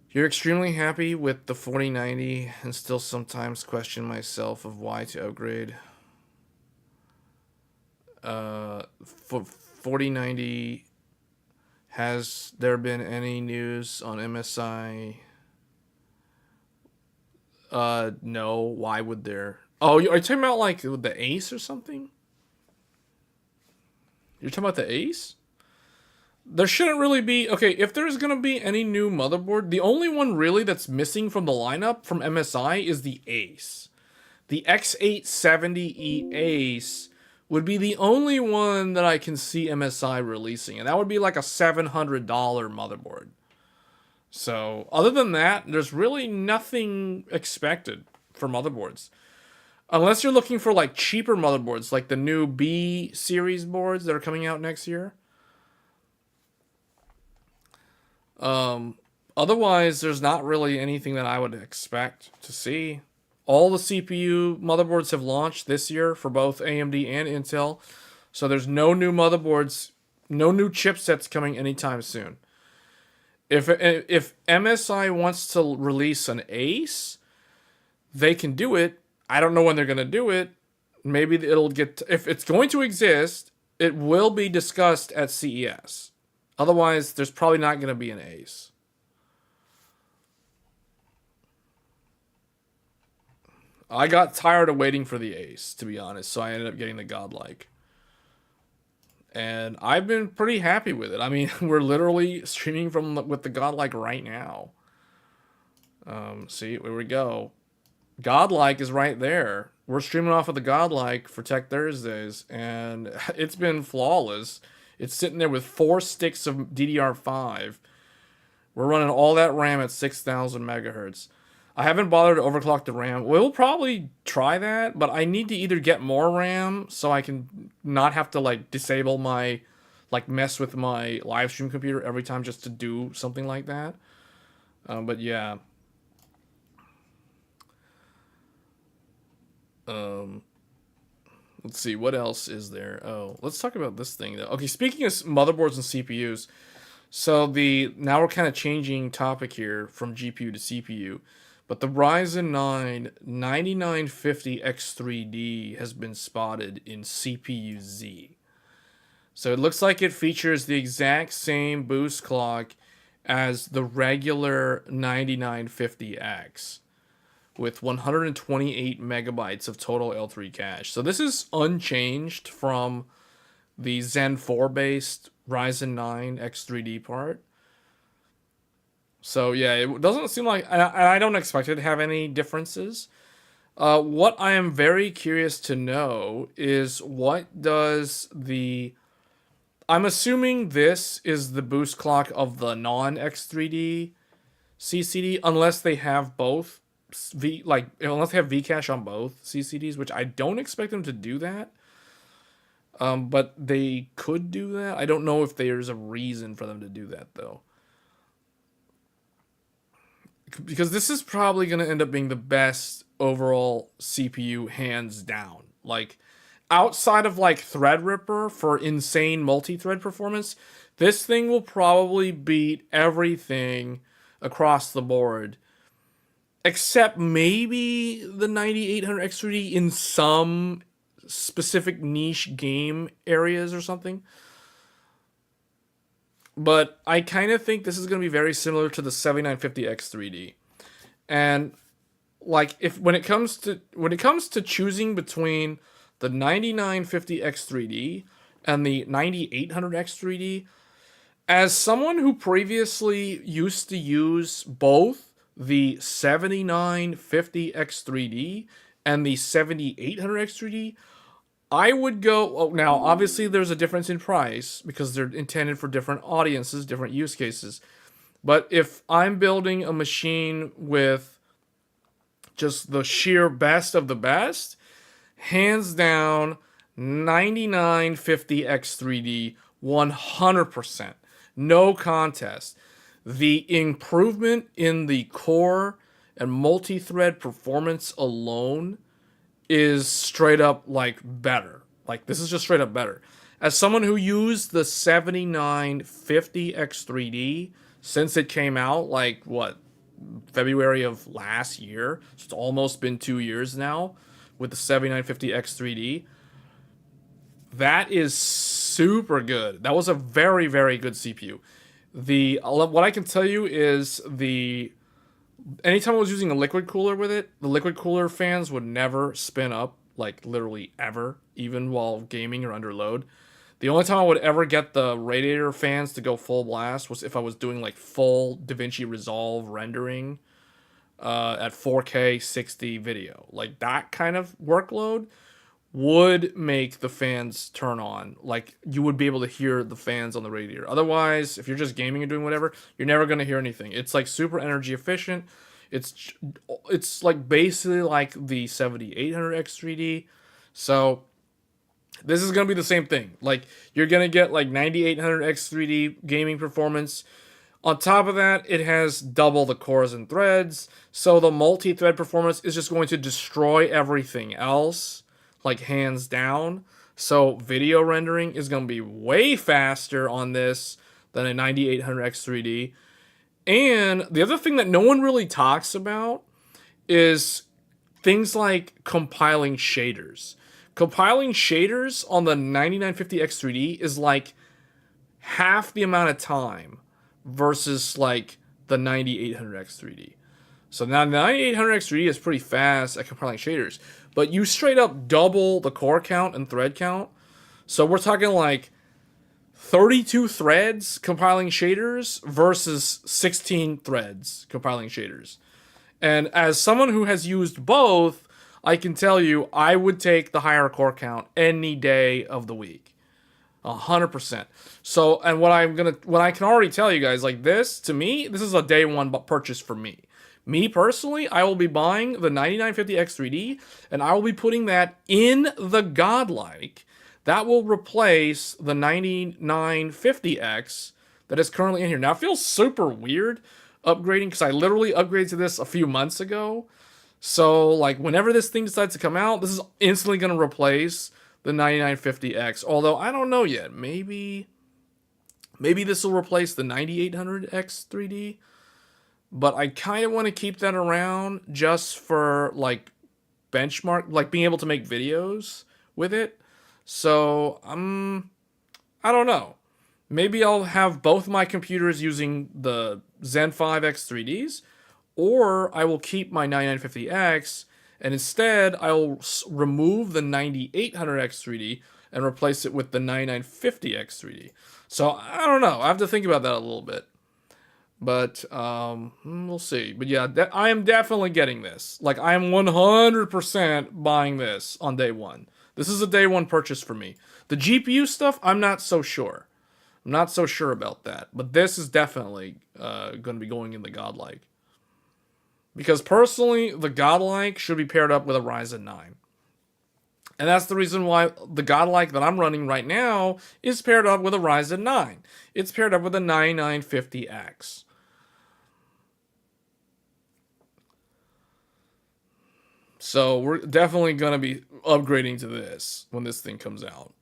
You're extremely happy with the 4090 and still sometimes question myself of why to upgrade. For 4090, has there been any news on MSI? No. Why would there? Oh, are you talking about like the Ace or something? You're talking about the Ace? There shouldn't really be... Okay, if there's going to be any new motherboard, the only one really that's missing from the lineup from MSI is the Ace. The X870E Ace would be the only one that I can see MSI releasing, and that would be like a $700 motherboard. So other than that, there's really nothing expected for motherboards. Unless you're looking for like cheaper motherboards, like the new B series boards that are coming out next year. Otherwise, there's not really anything that I would expect to see. All the CPU motherboards have launched this year for both AMD and Intel. So there's no new motherboards, no new chipsets coming anytime soon. If MSI wants to release an Ace, they can do it. I don't know when they're going to do it. Maybe it'll get, if it's going to exist, it will be discussed at CES. Otherwise, there's probably not going to be an Ace. I got tired of waiting for the Ace, to be honest, so I ended up getting the Godlike. And I've been pretty happy with it. I mean, we're literally streaming with the Godlike right now. See, here we go. Godlike is right there. We're streaming off of the Godlike for Tech Thursdays, and it's been flawless. It's sitting there with 4 sticks of DDR5. We're running all that RAM at 6,000 megahertz. I haven't bothered to overclock the RAM. We'll probably try that, but I need to either get more RAM so I can not have to like disable my, like mess with my live stream computer every time just to do something like that. But yeah. Let's see, what else is there? Oh, let's talk about this thing though. Okay, speaking of motherboards and CPUs, so now we're kind of changing topic here from GPU to CPU. But the Ryzen 9 9950X3D has been spotted in CPU Z. So it looks like it features the exact same boost clock as the regular 9950X with 128 megabytes of total L3 cache. So this is unchanged from the Zen 4 based Ryzen 9 X3D part. So yeah, it doesn't seem like, and I don't expect it to have any differences. What I am very curious to know is what does I'm assuming this is the boost clock of the non-X3D CCD, unless they have both unless they have Vcache on both CCDs, which I don't expect them to do that. But they could do that. I don't know if there's a reason for them to do that though. Because this is probably going to end up being the best overall CPU hands down. Like, outside of like Threadripper for insane multi-thread performance, this thing will probably beat everything across the board. Except maybe the 9800X3D in some specific niche game areas or something. But I kind of think this is going to be very similar to the 7950X3D. And like when it comes to choosing between the 9950X3D and the 9800X3D, as someone who previously used to use both the 7950X3D and the 7800X3D, I would go. Oh, now, obviously, there's a difference in price because they're intended for different audiences, different use cases. But if I'm building a machine with just the sheer best of the best, hands down, 9950X3D, 100%. No contest. The improvement in the core and multi-thread performance alone is straight up like better. Like this is just straight up better. As someone who used the 7950X3D since it came out, like what, February of last year, so it's almost been 2 years now with the 7950X3D. That is super good. That was a very, very good CPU. What I can tell you is anytime I was using a liquid cooler with it, the liquid cooler fans would never spin up, like literally ever, even while gaming or under load. The only time I would ever get the radiator fans to go full blast was if I was doing like full DaVinci Resolve rendering at 4K 60 video. Like that kind of workload would make the fans turn on. Like, you would be able to hear the fans on the radiator. Otherwise, if you're just gaming and doing whatever, you're never going to hear anything. It's like super energy efficient. It's it's like basically like the 7800X 3D. So this is going to be the same thing. Like, you're going to get like 9800X 3D gaming performance. On top of that, it has double the cores and threads, so the multi-thread performance is just going to destroy everything else, like hands down. So video rendering is going to be way faster on this than a 9800X 3D. And the other thing that no one really talks about is things like compiling shaders. Compiling shaders on the 9950X 3D is like half the amount of time versus like the 9800X 3D. So now the 9800X 3D is pretty fast at compiling shaders, but you straight up double the core count and thread count. So we're talking like 32 threads compiling shaders versus 16 threads compiling shaders. And as someone who has used both, I can tell you I would take the higher core count any day of the week. 100%. So, and what I can already tell you guys, like this, to me, this is a day one purchase for me. Me personally, I will be buying the 9950X 3D, and I will be putting that in the Godlike. That will replace the 9950X that is currently in here. Now, it feels super weird upgrading, because I literally upgraded to this a few months ago. So, like, whenever this thing decides to come out, this is instantly going to replace the 9950X. Although, I don't know yet. Maybe this will replace the 9800X 3D. But I kind of want to keep that around just for, like, benchmark, like, being able to make videos with it. So, I don't know. Maybe I'll have both my computers using the Zen 5X 3Ds, or I will keep my 9950X, and instead I'll remove the 9800X 3D and replace it with the 9950X 3D. So I don't know. I have to think about that a little bit. But we'll see. But yeah, I am definitely getting this. Like, I am 100% buying this on day one. This is a day one purchase for me. The GPU stuff, I'm not so sure. I'm not so sure about that. But this is definitely going to be going in the Godlike. Because personally, the Godlike should be paired up with a Ryzen 9. And that's the reason why the Godlike that I'm running right now is paired up with a Ryzen 9. It's paired up with a 9950X. So we're definitely going to be upgrading to this when this thing comes out.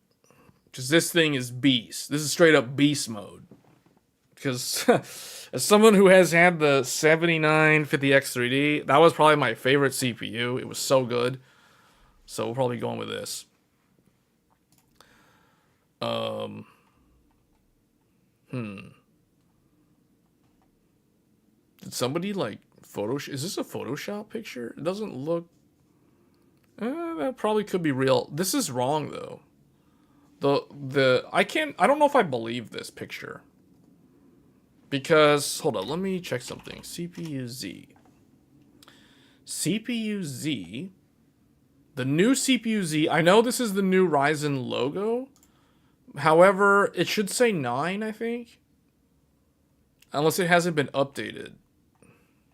Because this thing is beast. This is straight up beast mode. Because as someone who has had the 7950X 3D, that was probably my favorite CPU. It was so good. So we'll probably be going with this. Did somebody like Photoshop? Is this a Photoshop picture? It doesn't look. That probably could be real. This is wrong though. I don't know if I believe this picture. Because hold on, let me check something. CPU-Z. CPU-Z. The new CPU-Z. I know this is the new Ryzen logo. However, it should say 9, I think. Unless it hasn't been updated.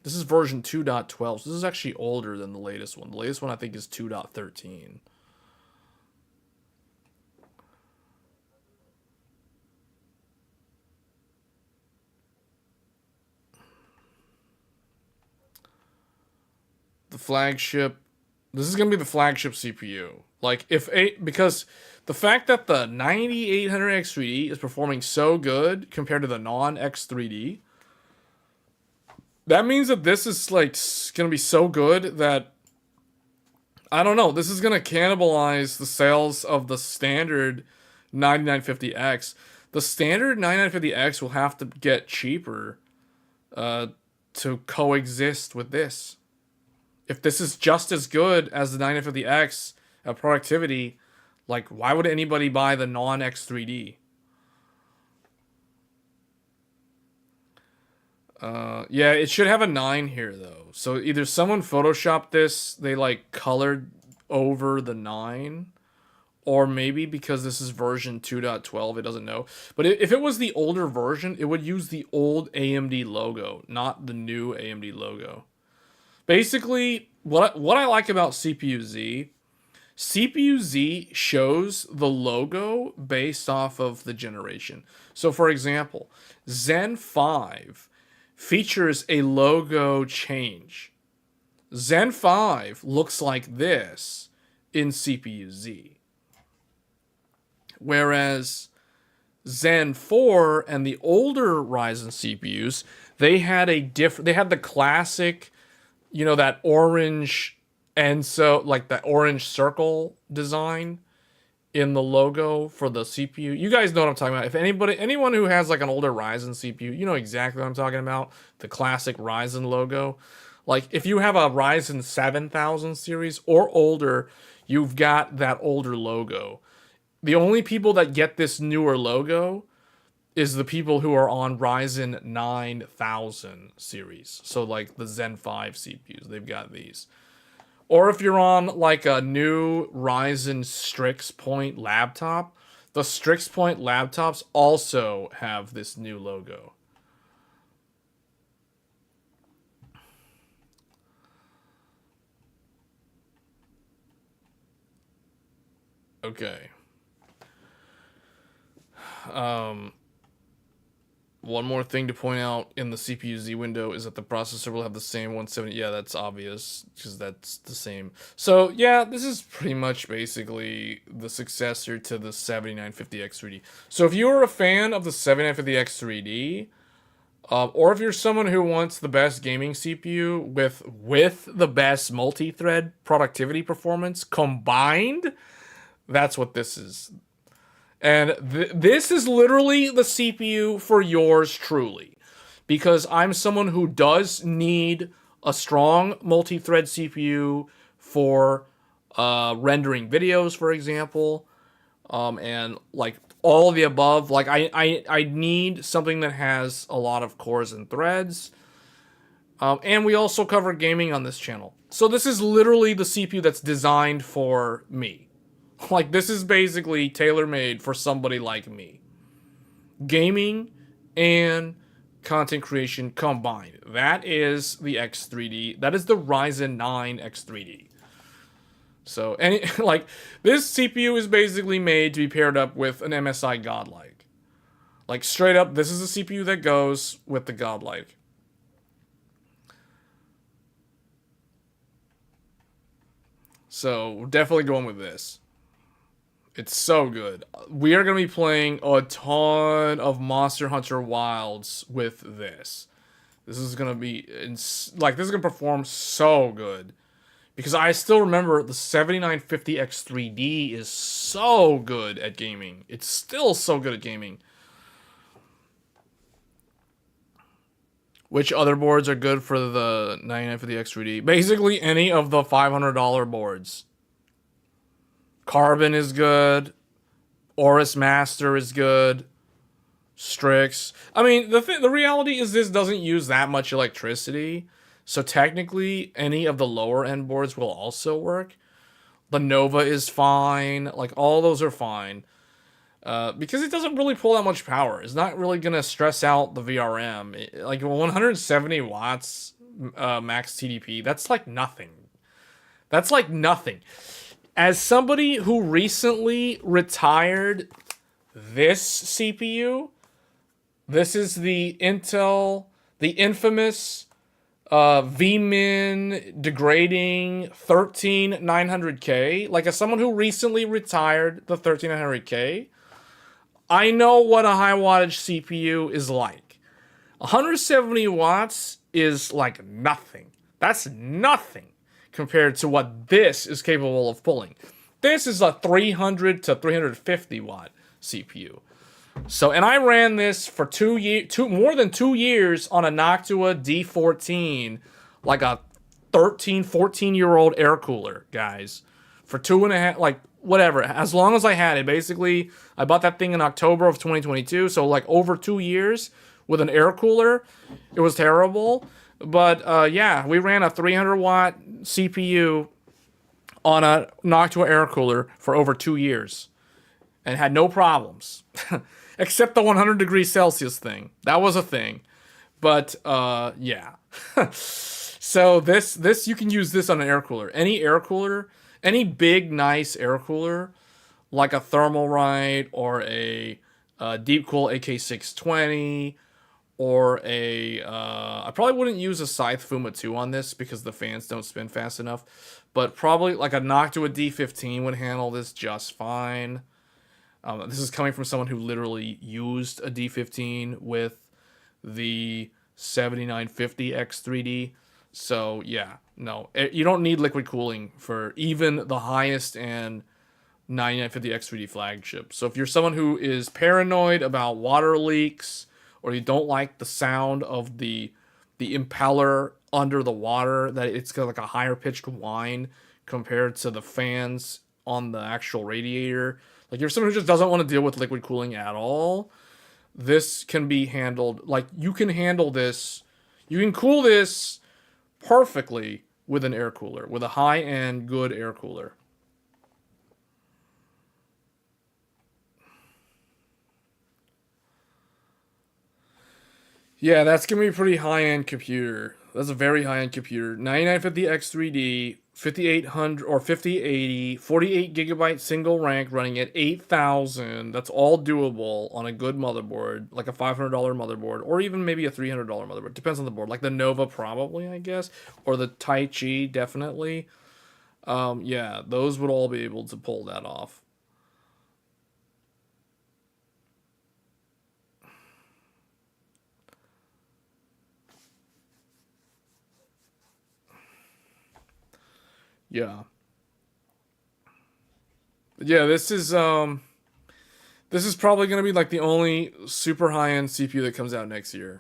This is version 2.12. So this is actually older than the latest one. The latest one I think is 2.13. The flagship. This is going to be the flagship CPU. Like, because the fact that the 9800X 3D is performing so good compared to the non-X3D, that means that this is, like, going to be so good that, I don't know, this is going to cannibalize the sales of the standard 9950X. The standard 9950X will have to get cheaper to coexist with this. If this is just as good as the 9950X at productivity, like, why would anybody buy the non-X3D? Yeah, it should have a 9 here, though. So either someone photoshopped this, they, like, colored over the 9, or maybe because this is version 2.12, it doesn't know. But if it was the older version, it would use the old AMD logo, not the new AMD logo. Basically, what I like about CPU-Z shows the logo based off of the generation. So for example, Zen 5 features a logo change. Zen 5 looks like this in CPU-Z. Whereas Zen 4 and the older Ryzen CPUs, they had the classic, that orange, and so like that orange circle design in the logo for the CPU. You guys know what I'm talking about. If anyone who has like an older Ryzen CPU, you know exactly what I'm talking about. The classic Ryzen logo. Like if you have a Ryzen 7000 series or older, you've got that older logo. The only people that get this newer logo is the people who are on Ryzen 9000 series. So like the Zen 5 CPUs, they've got these. Or if you're on like a new Ryzen Strix Point laptop, the Strix Point laptops also have this new logo. Okay. One more thing to point out in the CPU-Z window is that the processor will have the same 170. Yeah, that's obvious because that's the same. So yeah, this is pretty much basically the successor to the 7950X3D. So if you are a fan of the 7950X3D, or if you're someone who wants the best gaming CPU with the best multi-thread productivity performance combined, that's what this is. And this is literally the CPU for yours truly. Because I'm someone who does need a strong multi-thread CPU for rendering videos, for example. And like all of the above. Like I need something that has a lot of cores and threads. And we also cover gaming on this channel. So this is literally the CPU that's designed for me. Like, this is basically tailor-made for somebody like me. Gaming and content creation combined. That is the X3D. That is the Ryzen 9 X3D. So, this CPU is basically made to be paired up with an MSI Godlike. Like, straight up, this is a CPU that goes with the Godlike. So, we're definitely going with this. It's so good. We are going to be playing a ton of Monster Hunter Wilds with this. This is going to be, this is going to perform so good. Because I still remember the 7950X3D is so good at gaming. It's still so good at gaming. Which other boards are good for the 9950X3D? Basically any of the $500 boards. Carbon is good. Aorus Master is good. Strix. I mean, the reality is this doesn't use that much electricity. So technically, any of the lower end boards will also work. The Nova is fine. Like, all those are fine. Because it doesn't really pull that much power. It's not really going to stress out the VRM. Like, 170 watts max TDP, that's like nothing. That's like nothing. As somebody who recently retired this CPU, this is the Intel, the infamous VMin degrading 13900K. Like, as someone who recently retired the 13900K, I know what a high wattage CPU is like. 170 watts is like nothing. That's nothing compared to what this is capable of pulling. This is a 300 to 350 watt CPU. So, and I ran this for more than 2 years on a Noctua D14, like a 13, 14-year-old air cooler, guys. For 2.5, like, whatever, as long as I had it. Basically, I bought that thing in October of 2022, so like over 2 years with an air cooler. It was terrible. But yeah, we ran a 300 watt CPU on a Noctua air cooler for over 2 years and had no problems. Except the 100 degrees Celsius thing. That was a thing. But yeah. So this you can use this on an air cooler. Any air cooler, any big nice air cooler like a Thermalright or a Deepcool AK620 or a I probably wouldn't use a Scythe Fuma 2 on this because the fans don't spin fast enough, but probably like a Noctua D15 would handle this just fine. This is coming from someone who literally used a D15 with the 7950 X3D. So yeah, no, you don't need liquid cooling for even the highest and 9950 X3D flagship. So if you're someone who is paranoid about water leaks, or you don't like the sound of the impeller under the water, that it's got like a higher pitched whine compared to the fans on the actual radiator, like you're someone who just doesn't want to deal with liquid cooling at all, this can be handled. Like you can handle this, you can cool this perfectly with an air cooler, with a high-end good air cooler. Yeah, that's going to be a pretty high-end computer. That's a very high-end computer. 9950 X3D, 5800 or 5080, 48 gigabyte single rank running at 8,000. That's all doable on a good motherboard, like a $500 motherboard, or even maybe a $300 motherboard. Depends on the board. Like the Nova probably, I guess, or the Tai Chi definitely. Yeah, those would all be able to pull that off. Yeah. Yeah, this is probably going to be like the only super high-end CPU that comes out next year.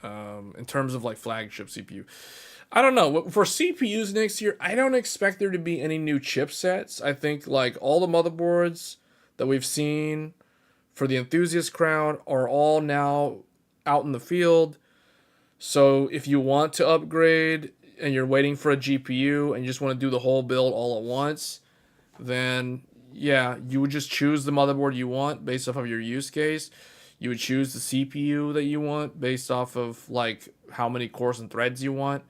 In terms of like flagship CPU. I don't know. For CPUs next year, I don't expect there to be any new chipsets. I think like all the motherboards that we've seen for the enthusiast crowd are all now out in the field. So if you want to upgrade and you're waiting for a GPU and you just want to do the whole build all at once, then yeah, you would just choose the motherboard you want based off of your use case. You would choose the CPU that you want based off of like how many cores and threads you want.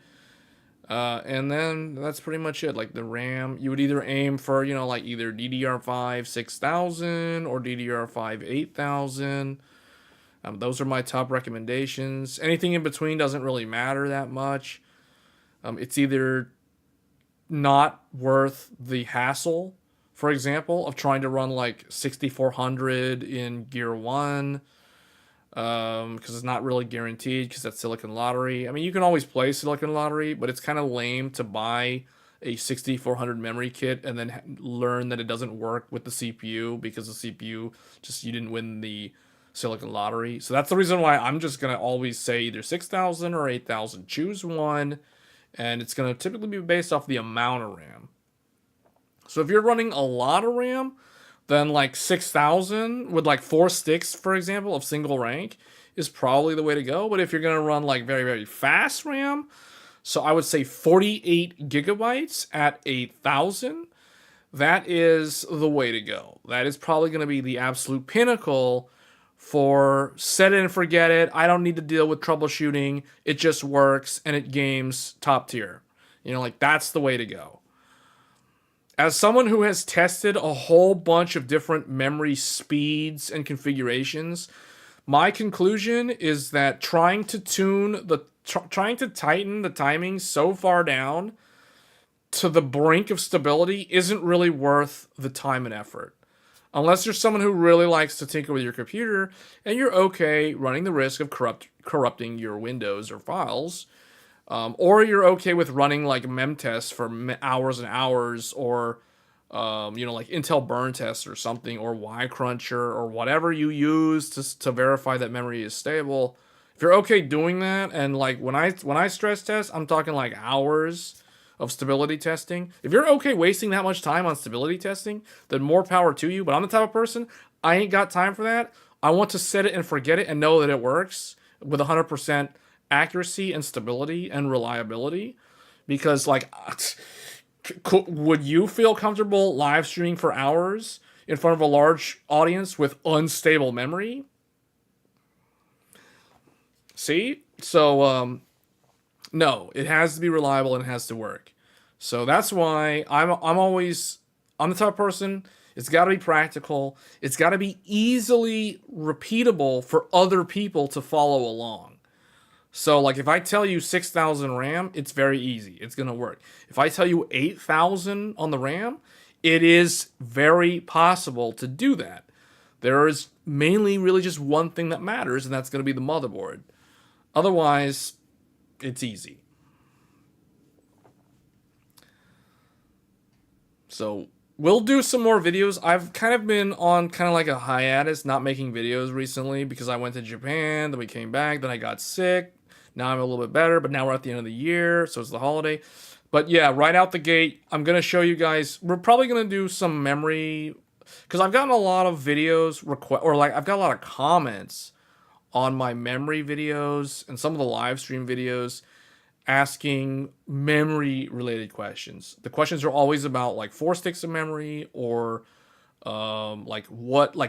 And then that's pretty much it. Like the RAM, you would either aim for, like either DDR5 6000 or DDR5 8000. Those are my top recommendations. Anything in between doesn't really matter that much. It's either not worth the hassle, for example, of trying to run like 6400 in Gear 1, because it's not really guaranteed because that's Silicon Lottery. I mean, you can always play Silicon Lottery, but it's kind of lame to buy a 6400 memory kit and then learn that it doesn't work with the CPU because the CPU just, you didn't win the Silicon Lottery. So that's the reason why I'm just going to always say either 6000 or 8000. Choose one, and it's going to typically be based off the amount of RAM. So if you're running a lot of RAM, then like 6000 with like 4 sticks, for example, of single rank is probably the way to go. But if you're going to run like very, very fast RAM, so I would say 48 gigabytes at 8000, that is the way to go. That is probably going to be the absolute pinnacle for set it and forget it. I don't need to deal with troubleshooting. It just works and it games top tier. Like that's the way to go. As someone who has tested a whole bunch of different memory speeds and configurations, my conclusion is that trying to tighten the timing so far down to the brink of stability isn't really worth the time and effort. Unless you're someone who really likes to tinker with your computer and you're okay running the risk of corrupting your Windows or files, or you're okay with running like mem tests for hours and hours, or like Intel burn tests or something, or Y Cruncher or whatever you use to verify that memory is stable. If you're okay doing that, and like when I stress test, I'm talking like hours of stability testing. If you're okay wasting that much time on stability testing, then more power to you. But I'm the type of person, I ain't got time for that. I want to set it and forget it and know that it works with 100% accuracy and stability and reliability. Because like Would you feel comfortable live streaming for hours in front of a large audience with unstable memory? See? So, no, it has to be reliable and it has to work. So that's why I'm the type of person. It's got to be practical. It's got to be easily repeatable for other people to follow along. So, like, if I tell you 6,000 RAM, it's very easy. It's going to work. If I tell you 8,000 on the RAM, it is very possible to do that. There is mainly really just one thing that matters, and that's going to be the motherboard. Otherwise, it's easy. So, we'll do some more videos. I've kind of been on kind of like a hiatus, not making videos recently because I went to Japan, then we came back, then I got sick. Now I'm a little bit better, but now we're at the end of the year, so it's the holiday. But yeah, right out the gate, I'm going to show you guys. We're probably going to do some memory, because I've gotten a lot of videos, I've got a lot of comments on my memory videos and some of the live stream videos asking memory related questions. The questions are always about like 4 sticks of memory, or like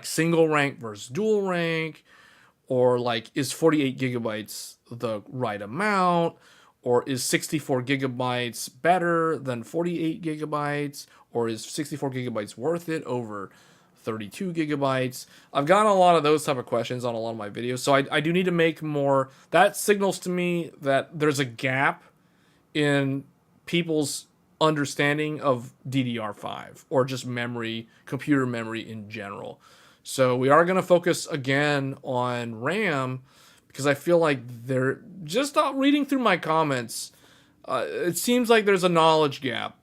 single rank versus dual rank, or like is 48 gigabytes the right amount, or is 64 gigabytes better than 48 gigabytes, or is 64 gigabytes worth it over 32 gigabytes. I've gotten a lot of those type of questions on a lot of my videos, so I do need to make more. That signals to me that there's a gap in people's understanding of DDR5 or just memory, computer memory in general. So we are going to focus again on RAM, because I feel like they're just reading through my comments. It seems like there's a knowledge gap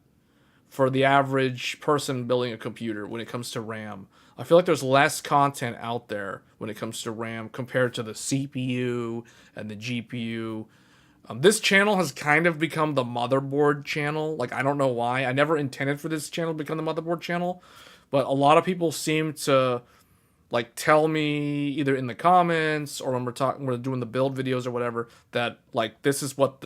for the average person building a computer when it comes to RAM. I feel like there's less content out there when it comes to RAM compared to the CPU and the GPU. This channel has kind of become the motherboard channel. Like, I don't know why. I never intended for this channel to become the motherboard channel, but a lot of people seem to like tell me either in the comments or when we're doing the build videos or whatever, that like this is what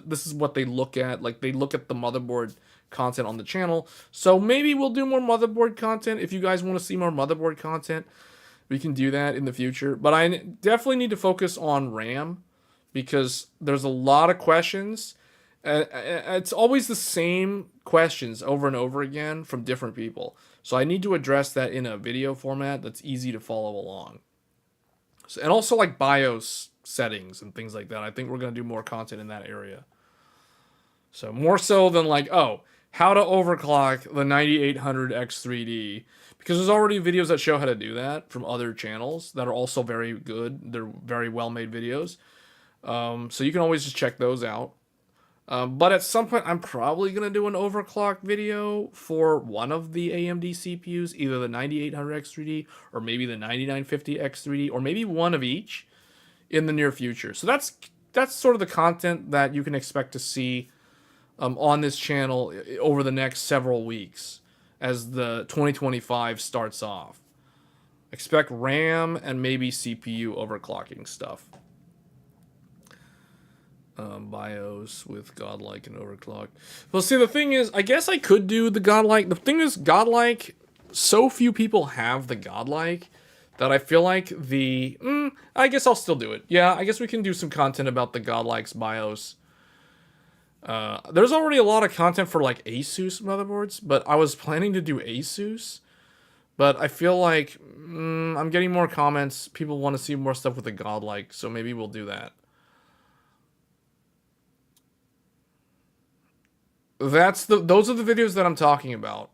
they look at. Like, they look at the motherboard content on the channel. So maybe we'll do more motherboard content. If you guys want to see more motherboard content, we can do that in the future. But I definitely need to focus on RAM, because there's a lot of questions. It's always the same questions over and over again from different people. So I need to address that in a video format that's easy to follow along. So, and also like BIOS settings and things like that. I think we're going to do more content in that area. So more so than like, oh, how to overclock the 9800 X3D. Because there's already videos that show how to do that from other channels that are also very good. They're very well-made videos. So you can always just check those out. But at some point, I'm probably going to do an overclock video for one of the AMD CPUs, either the 9800 X3D or maybe the 9950 X3D, or maybe one of each in the near future. So that's sort of the content that you can expect to see on this channel over the next several weeks as the 2025 starts off. Expect RAM and maybe CPU overclocking stuff. BIOS with godlike and overclock. Well, see, the thing is, I guess I could do the godlike. The thing is, godlike, so few people have the godlike that I feel like I guess I'll still do it. Yeah, I guess we can do some content about the godlike's BIOS. There's already a lot of content for like Asus motherboards, but I was planning to do Asus. But I feel like I'm getting more comments. People want to see more stuff with the godlike, so maybe we'll do that. Those are the videos that I'm talking about.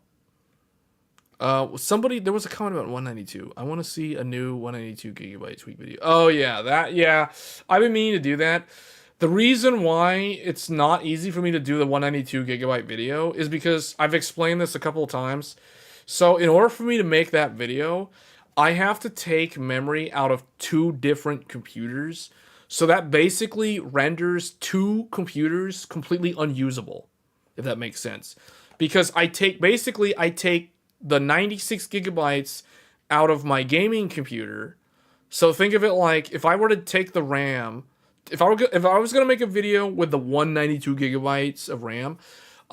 There was a comment about 192. I want to see a new 192 gigabyte tweak video. Oh yeah, I've been meaning to do that. The reason why it's not easy for me to do the 192 gigabyte video is because I've explained this a couple of times. So in order for me to make that video, I have to take memory out of 2 different computers. So that basically renders 2 computers completely unusable, if that makes sense. Because I take the 96 gigabytes out of my gaming computer. So think of it like, if I were to take the RAM, if I was going to make a video with the 192 gigabytes of RAM,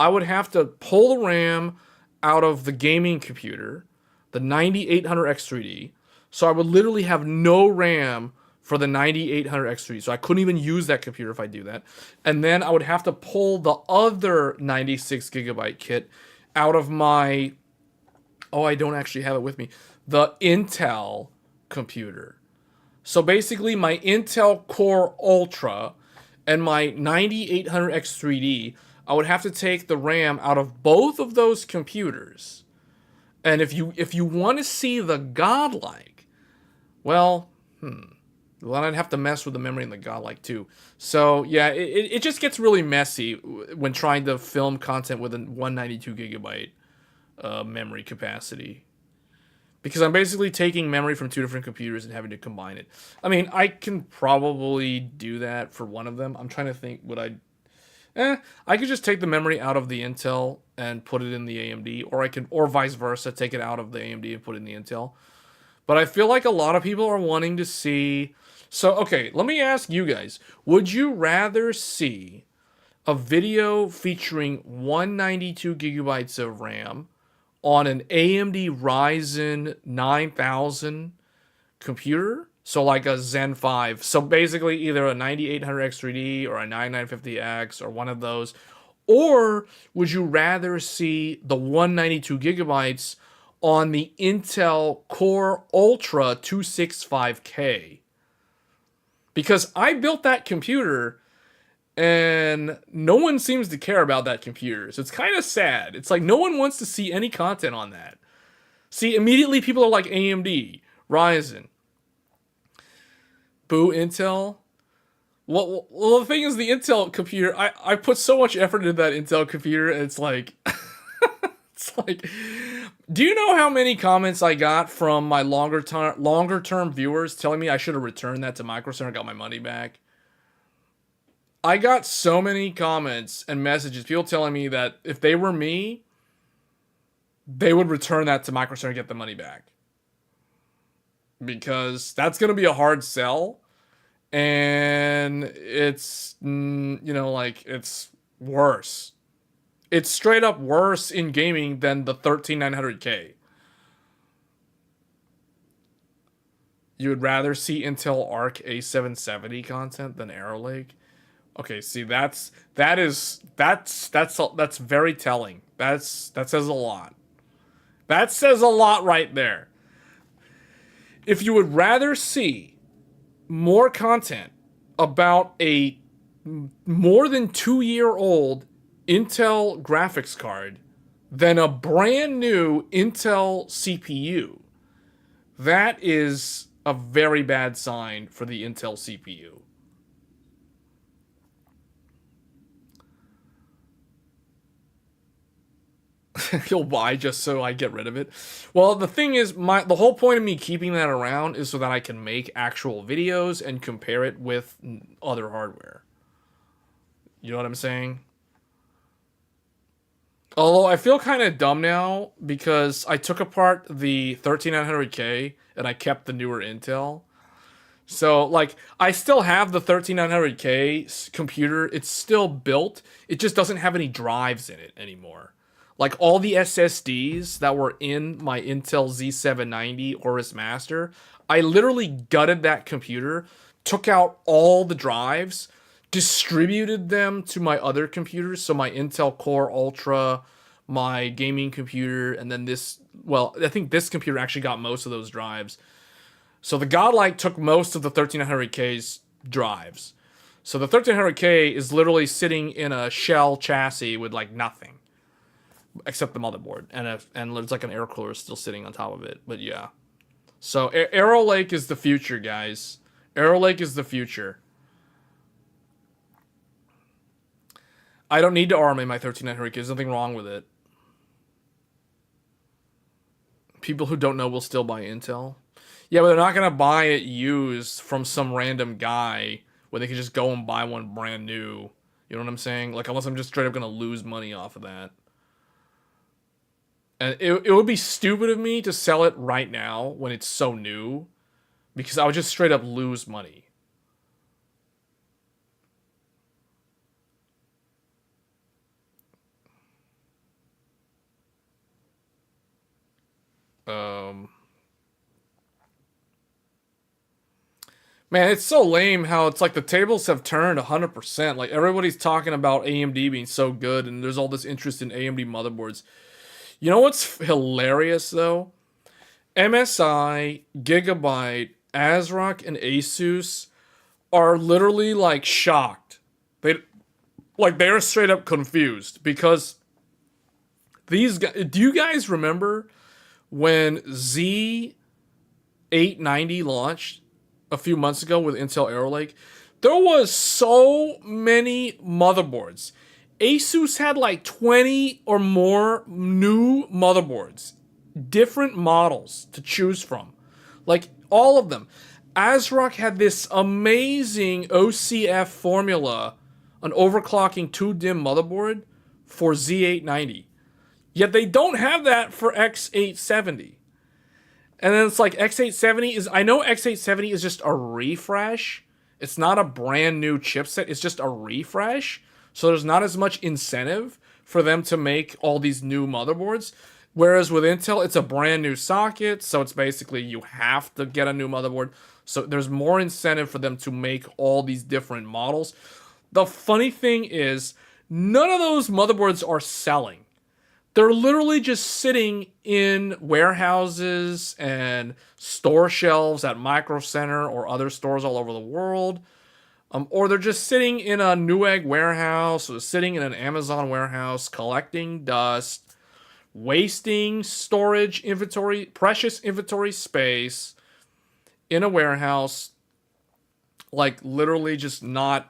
I would have to pull the RAM out of the gaming computer, the 9800X3D. So I would literally have no RAM for the 9800X3D. So I couldn't even use that computer if I do that. And then I would have to pull the other 96 gigabyte kit out of my, oh, I don't actually have it with me, the Intel computer. So basically my Intel Core Ultra and my 9800X3D, I would have to take the RAM out of both of those computers. And if you want to see the godlike, well, then I'd have to mess with the memory in the godlike too. So yeah, it just gets really messy when trying to film content with a 192 gigabyte memory capacity. Because I'm basically taking memory from two different computers and having to combine it. I mean, I can probably do that for one of them. I'm trying to think, I could just take the memory out of the Intel and put it in the AMD, or vice versa, take it out of the AMD and put it in the Intel. But I feel like a lot of people are wanting to see. So, okay, let me ask you guys. Would you rather see a video featuring 192 gigabytes of RAM on an AMD Ryzen 9000 computer? So like a Zen 5. So basically either a 9800X3D or a 9950X or one of those. Or would you rather see the 192 gigabytes on the Intel Core Ultra 265K? Because I built that computer and no one seems to care about that computer. So it's kind of sad. It's like no one wants to see any content on that. See, immediately people are like AMD, Ryzen, boo Intel. Well, the thing is, the Intel computer, I put so much effort into that Intel computer, and it's like, it's like, do you know how many comments I got from my longer term viewers telling me I should have returned that to Microsoft and got my money back? I got so many comments and messages, people telling me that if they were me, they would return that to Microsoft and get the money back. Because that's going to be a hard sell. And it's, like, it's worse. It's straight up worse in gaming than the 13900K. You would rather see Intel Arc A770 content than Arrow Lake? Okay, see, that's very telling. That says a lot. That says a lot right there. If you would rather see more content about a more than 2-year-old Intel graphics card than a brand new Intel CPU, that is a very bad sign for the Intel CPU. You'll buy just so I get rid of it. Well, the thing is, the whole point of me keeping that around is so that I can make actual videos and compare it with other hardware. You know what I'm saying? Although I feel kind of dumb now because I took apart the 13900K and I kept the newer Intel. So, like, I still have the 13900K computer. It's still built. It just doesn't have any drives in it anymore. Like, all the SSDs that were in my Intel Z790 Aorus Master, I literally gutted that computer, took out all the drives, distributed them to my other computers. So my Intel Core Ultra, my gaming computer, and then I think this computer actually got most of those drives. So the Godlike took most of the 13900K's drives. So the 1300K is literally sitting in a shell chassis with like nothing except the motherboard, and there's like an air cooler still sitting on top of it. But yeah, so Arrow Lake is the future, guys. Arrow Lake is the future. I don't need to arm in my 13900K. There's nothing wrong with it. People who don't know will still buy Intel. Yeah, but they're not gonna buy it used from some random guy when they can just go and buy one brand new. You know what I'm saying? Like, unless I'm just straight up gonna lose money off of that. And it would be stupid of me to sell it right now when it's so new, because I would just straight up lose money. Man, it's so lame how it's like the tables have turned 100%. Like everybody's talking about AMD being so good, and there's all this interest in AMD motherboards. You know what's hilarious though? MSI, Gigabyte, ASRock, and Asus are literally like shocked. They're straight up confused because these guys. Do you guys remember when Z890 launched a few months ago with Intel Arrow Lake? There was so many motherboards. Asus had like 20 or more new motherboards, different models to choose from. Like all of them. ASRock had this amazing OCF formula, an overclocking 2-DIMM motherboard for Z890. Yet they don't have that for X870. And then it's like X870 is, I know X870 is just a refresh. It's not a brand new chipset. It's just a refresh. So there's not as much incentive for them to make all these new motherboards. Whereas with Intel, it's a brand new socket. So it's basically you have to get a new motherboard. So there's more incentive for them to make all these different models. The funny thing is, none of those motherboards are selling. They're literally just sitting in warehouses and store shelves at Micro Center or other stores all over the world. Or they're just sitting in a Newegg warehouse or sitting in an Amazon warehouse collecting dust, wasting storage inventory, precious inventory space in a warehouse, like literally just not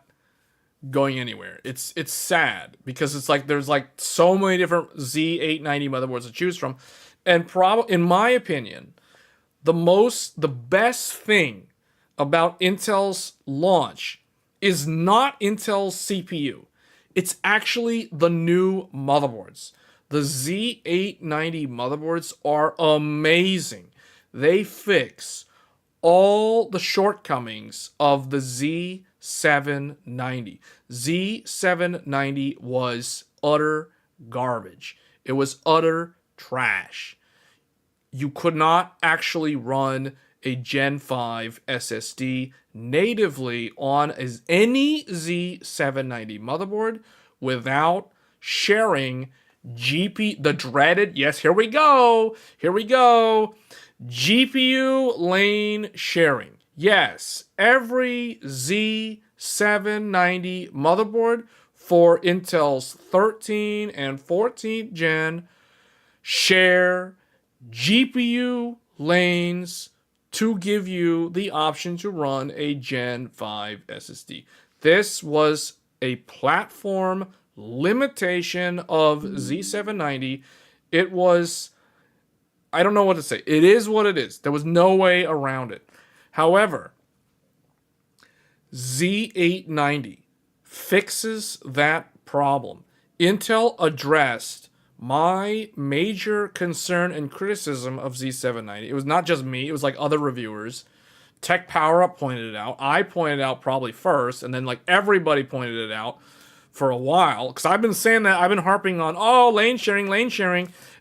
going anywhere. It's sad because it's like there's like so many different Z890 motherboards to choose from, and in my opinion, the best thing about Intel's launch is not Intel's CPU. It's actually the new motherboards. The Z890 motherboards are amazing. They fix all the shortcomings of the Z790. Z790 was utter garbage. It was utter trash. You could not actually run a Gen 5 SSD natively on any Z790 motherboard without sharing the dreaded, yes, here we go, GPU lane sharing. Yes, every Z790 motherboard for Intel's 13 and 14th gen share GPU lanes to give you the option to run a Gen 5 SSD. This was a platform limitation of Z790. It was, I don't know what to say. It is what it is. There was no way around it. However, Z890 fixes that problem. Intel addressed my major concern and criticism of Z790. It was not just me. It was like other reviewers. Tech Power Up pointed it out. I pointed it out probably first. And then like everybody pointed it out for a while. Because I've been saying that. I've been harping on, oh, lane sharing.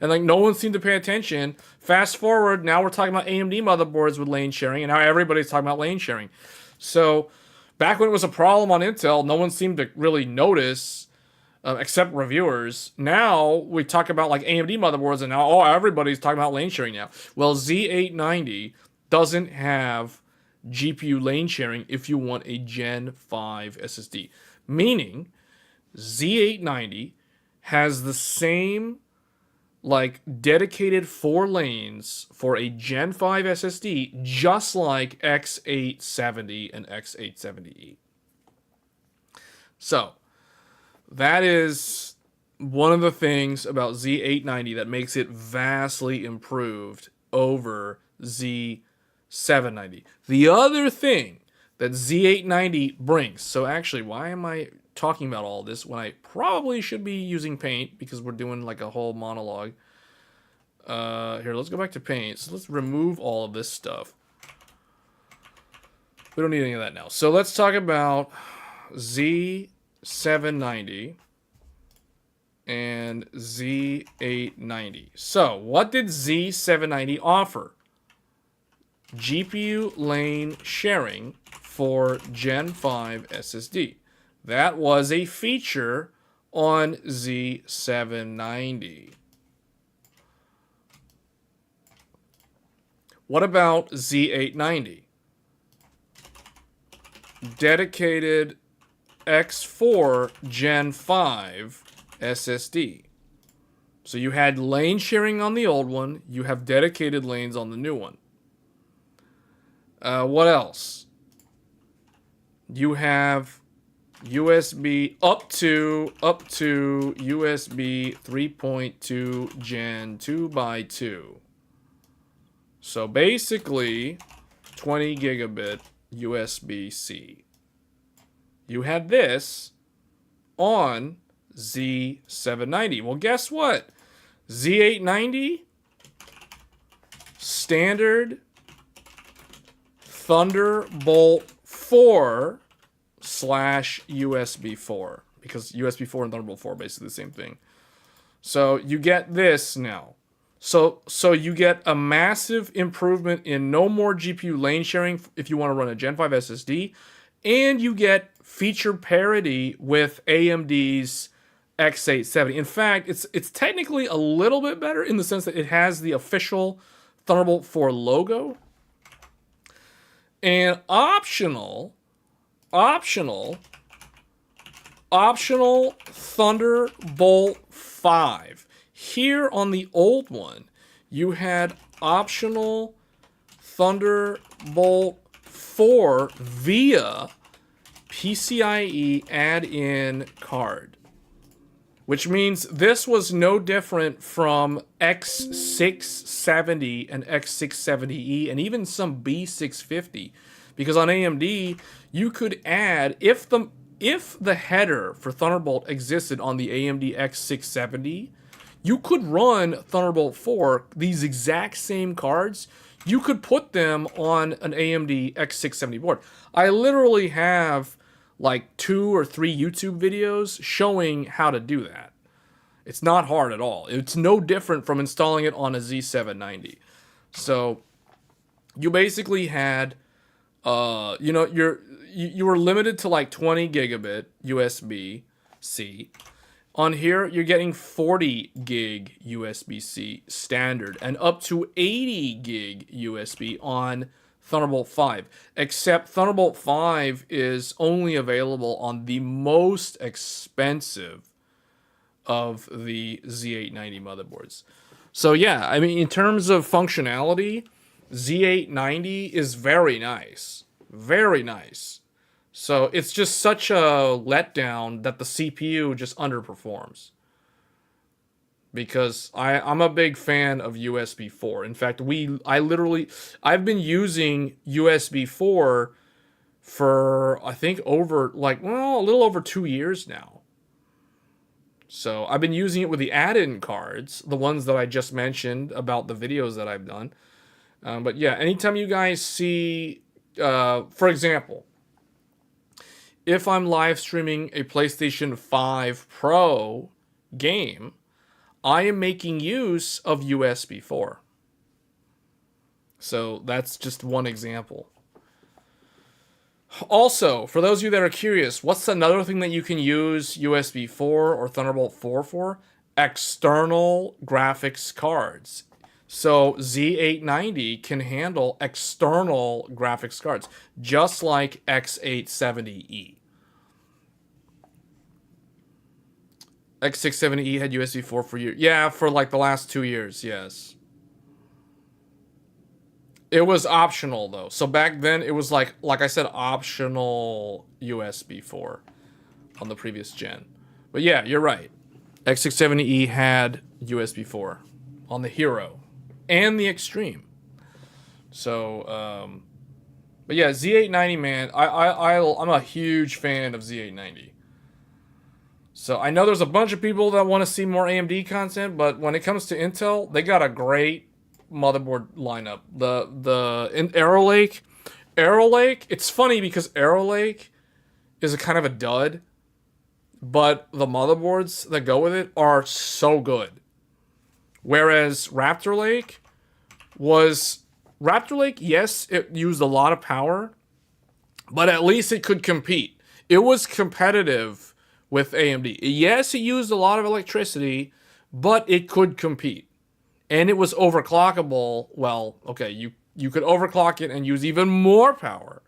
And like no one seemed to pay attention. Fast forward, now we're talking about AMD motherboards with lane sharing. And now everybody's talking about lane sharing. So back when it was a problem on Intel, no one seemed to really notice. Except reviewers. Now we talk about like AMD motherboards, and now everybody's talking about lane sharing now. Well, Z890 doesn't have GPU lane sharing if you want a Gen 5 SSD. Meaning, Z890 has the same like dedicated 4 lanes for a Gen 5 SSD, just like X870 and X870E. So that is one of the things about Z890 that makes it vastly improved over Z790. The other thing that Z890 brings, so actually, why am I talking about all this when I probably should be using Paint because we're doing like a whole monologue. Here, let's go back to Paint. So let's remove all of this stuff. We don't need any of that now. So let's talk about Z790 and Z890. So, what did Z790 offer? GPU lane sharing for Gen 5 SSD. That was a feature on Z790. What about Z890? Dedicated X4 Gen 5 SSD. So you had lane sharing on the old one. You have dedicated lanes on the new one. What else? You have USB up to USB 3.2 Gen 2x2. So basically 20 gigabit USB-C. You had this on Z790. Well, guess what? Z890 standard Thunderbolt 4 / USB 4, because USB 4 and Thunderbolt 4 are basically the same thing. So you get this now. So you get a massive improvement in no more GPU lane sharing if you want to run a Gen 5 SSD, and you get feature parity with AMD's X870. In fact, it's technically a little bit better in the sense that it has the official Thunderbolt 4 logo. And optional Thunderbolt 5. Here on the old one, you had optional Thunderbolt 4 via PCIe add-in card. Which means this was no different from X670 and X670E and even some B650. Because on AMD, you could add, if the header for Thunderbolt existed on the AMD X670, you could run Thunderbolt 4, these exact same cards, you could put them on an AMD X670 board. I literally have like 2 or 3 YouTube videos showing how to do that. It's not hard at all. It's no different from installing it on a Z790. So you basically had, you were limited to like 20 gigabit USB-C. On here, you're getting 40 gig USB-C standard and up to 80 gig USB on Thunderbolt 5. Except Thunderbolt 5 is only available on the most expensive of the Z890 motherboards. So yeah, I mean, in terms of functionality, Z890 is very nice. Very nice. So it's just such a letdown that the CPU just underperforms. Because I'm a big fan of USB 4. In fact, I've been using USB 4 for, I think, a little over 2 years now. So I've been using it with the add-in cards, the ones that I just mentioned about the videos that I've done. But yeah, anytime you guys see, for example, if I'm live streaming a PlayStation 5 Pro game, I am making use of USB 4. So that's just one example. Also, for those of you that are curious, what's another thing that you can use USB 4 or Thunderbolt 4 for? External graphics cards. So Z890 can handle external graphics cards, just like X870E. X670E had USB 4 for years. Yeah, for like the last 2 years, yes. It was optional though. So back then it was like I said, optional USB 4 on the previous gen. But yeah, you're right. X670E had USB 4 on the Hero and the Extreme. So, but yeah, Z890, man, I'm a huge fan of Z890. So I know there's a bunch of people that want to see more AMD content, but when it comes to Intel, they got a great motherboard lineup. In Arrow Lake, it's funny because Arrow Lake is a kind of a dud. but the motherboards that go with it are so good. Whereas Raptor Lake, yes, it used a lot of power, but at least it could compete. It was competitive with AMD. Yes, it used a lot of electricity, but it could compete. And it was overclockable. Well, okay, you could overclock it and use even more power.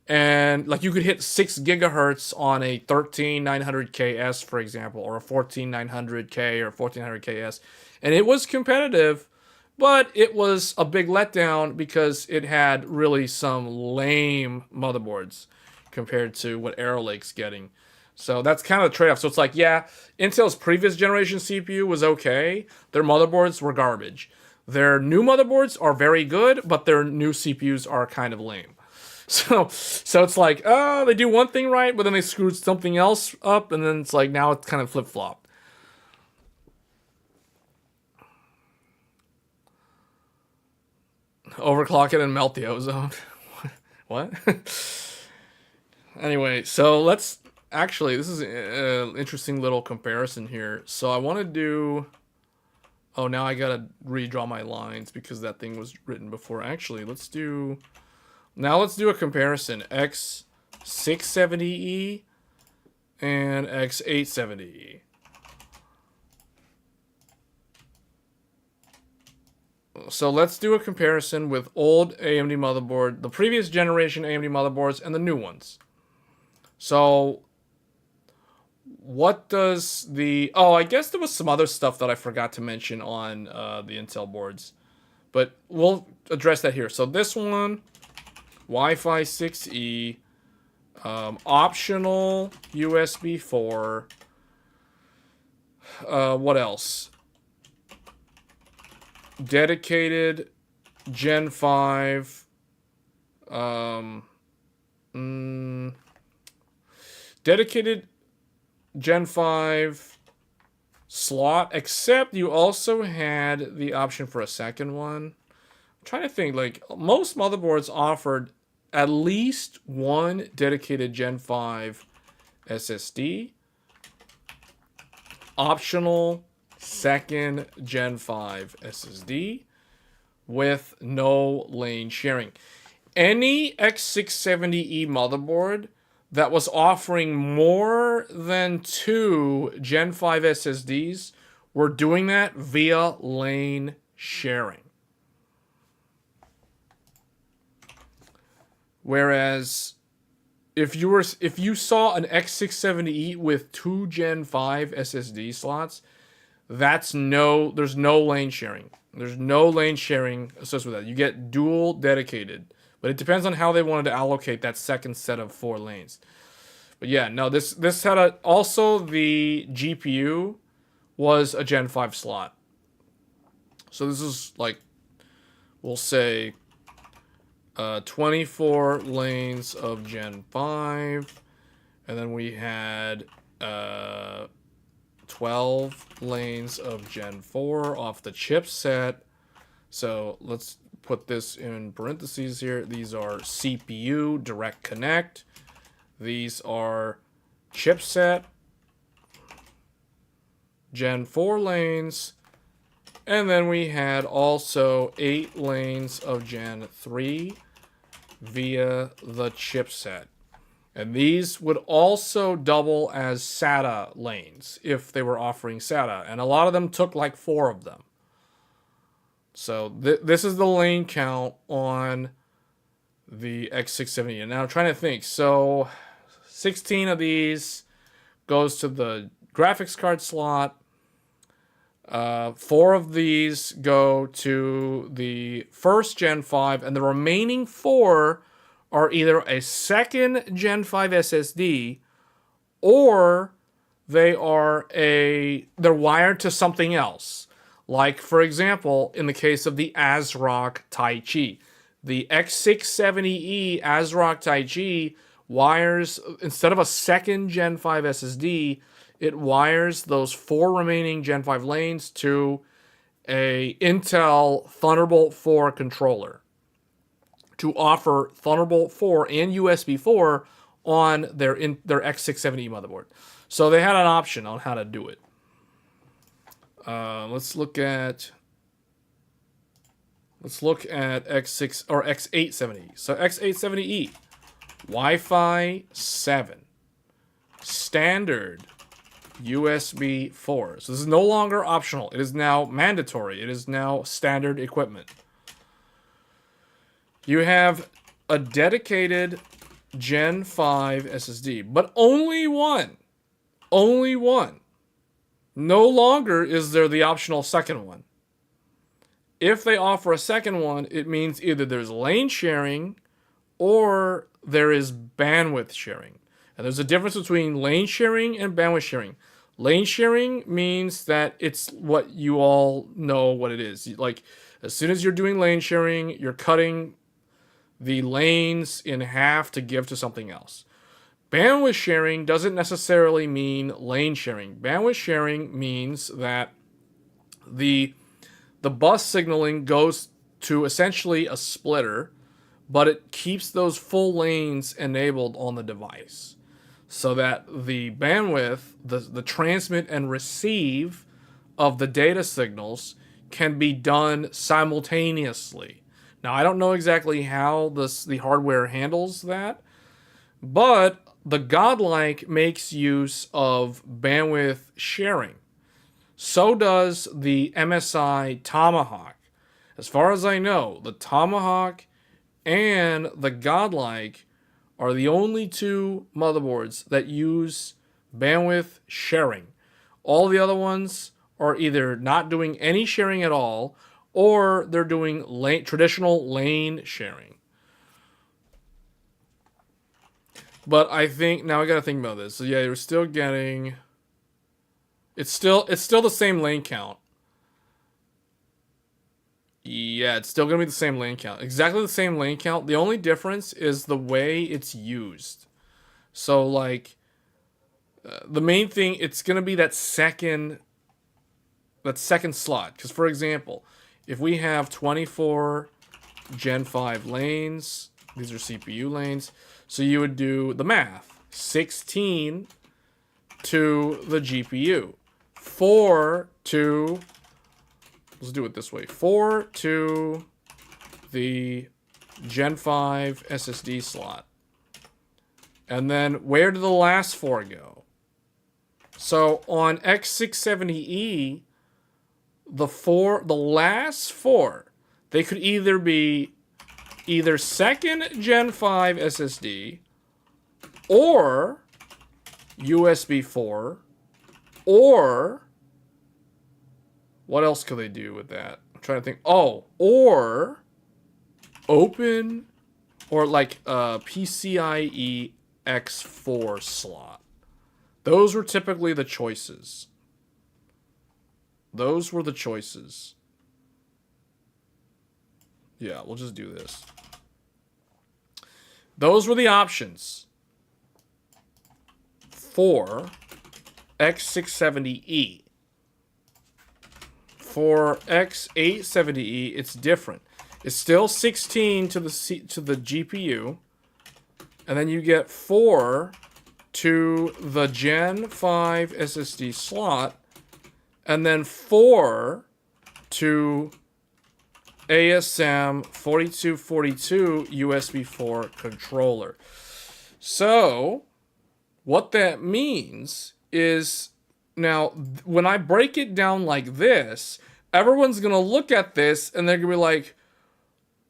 And like you could hit 6 gigahertz on a 13900KS, for example, or a 14900K or 1400KS. And it was competitive, but it was a big letdown because it had really some lame motherboards compared to what Arrow Lake's getting. So that's kind of the trade-off. So it's like, yeah, Intel's previous generation CPU was okay. Their motherboards were garbage. Their new motherboards are very good, but their new CPUs are kind of lame. So it's like, oh, they do one thing right, but then they screwed something else up, and then it's like now it's kind of flip-flop. Overclock it and melt the ozone. What? Anyway, so let's actually, this is an interesting little comparison here. So I want to do. Oh, now I gotta redraw my lines because that thing was written before. Actually, let's do a comparison. X670E and X870E. So let's do a comparison with old AMD motherboard, the previous generation AMD motherboards, and the new ones. So what does the... Oh, I guess there was some other stuff that I forgot to mention on the Intel boards. But we'll address that here. So this one, Wi-Fi 6E, optional USB 4. What else? Dedicated Gen 5. Dedicated Gen 5 slot, except you also had the option for a second one. I'm trying to think, like, most motherboards offered at least one dedicated Gen 5 SSD. Optional second Gen 5 SSD with no lane sharing. Any X670E motherboard that was offering more than 2 Gen 5 SSDs were doing that via lane sharing. Whereas if you saw an X670E with 2 Gen 5 SSD slots, there's no lane sharing. There's no lane sharing associated with that. You get dual dedicated. But it depends on how they wanted to allocate that second set of 4 lanes. But yeah, no, this had also the GPU was a Gen 5 slot. So this is like, we'll say 24 lanes of Gen 5. And then we had 12 lanes of Gen 4 off the chipset. So let's put this in parentheses here. These are CPU direct connect. These are chipset Gen 4 lanes. And then we had also 8 lanes of Gen 3 via the chipset. And these would also double as SATA lanes if they were offering SATA. And a lot of them took like 4 of them. So this is the lane count on the X670. And now I'm trying to think. So 16 of these goes to the graphics card slot. 4 of these go to the first Gen 5. And the remaining 4 are either a second Gen 5 SSD or they're wired to something else. Like, for example, in the case of the ASRock Taichi. The X670E ASRock Taichi wires, instead of a second Gen 5 SSD, it wires those 4 remaining Gen 5 lanes to a Intel Thunderbolt 4 controller to offer Thunderbolt 4 and USB 4 on their X670E motherboard. So they had an option on how to do it. Let's look at X6 or X870E. So X870E, Wi-Fi 7, standard USB 4. So this is no longer optional. It is now mandatory. It is now standard equipment. You have a dedicated Gen 5 SSD, but only one. Only one. No longer is there the optional second one. If they offer a second one, it means either there's lane sharing or there is bandwidth sharing. And there's a difference between lane sharing and bandwidth sharing. Lane sharing means that it's what you all know what it is. Like, as soon as you're doing lane sharing, you're cutting the lanes in half to give to something else. Bandwidth sharing doesn't necessarily mean lane sharing. Bandwidth sharing means that the bus signaling goes to essentially a splitter, but it keeps those full lanes enabled on the device so that the bandwidth, the transmit and receive of the data signals can be done simultaneously. Now, I don't know exactly how the hardware handles that, but the Godlike makes use of bandwidth sharing. So does the MSI Tomahawk. As far as I know, the Tomahawk and the Godlike are the only two motherboards that use bandwidth sharing. All the other ones are either not doing any sharing at all, or they're doing traditional lane sharing. But I think now I gotta think about this. So yeah, you're still getting. It's still the same lane count. Yeah, it's still gonna be the same lane count. Exactly the same lane count. The only difference is the way it's used. So like, the main thing, it's gonna be that second slot. Because for example, if we have 24 Gen 5 lanes, these are CPU lanes. So you would do the math. 16 to the GPU. 4 to... Let's do it this way. 4 to the Gen 5 SSD slot. And then where do the last 4 go? So on X670E, the last 4, they could either be second Gen 5 SSD or USB 4 or what else could they do with that? I'm trying to think. Oh, or open or like a PCIe X4 slot. Those were typically the choices. Those were the choices. Yeah, we'll just do this. Those were the options for X670E. For X870E, it's different. It's still 16 to the GPU, and then you get 4 to the Gen 5 SSD slot, and then 4 to ASM 4242 USB 4 controller. So, what that means is, now, when I break it down like this, everyone's going to look at this and they're going to be like,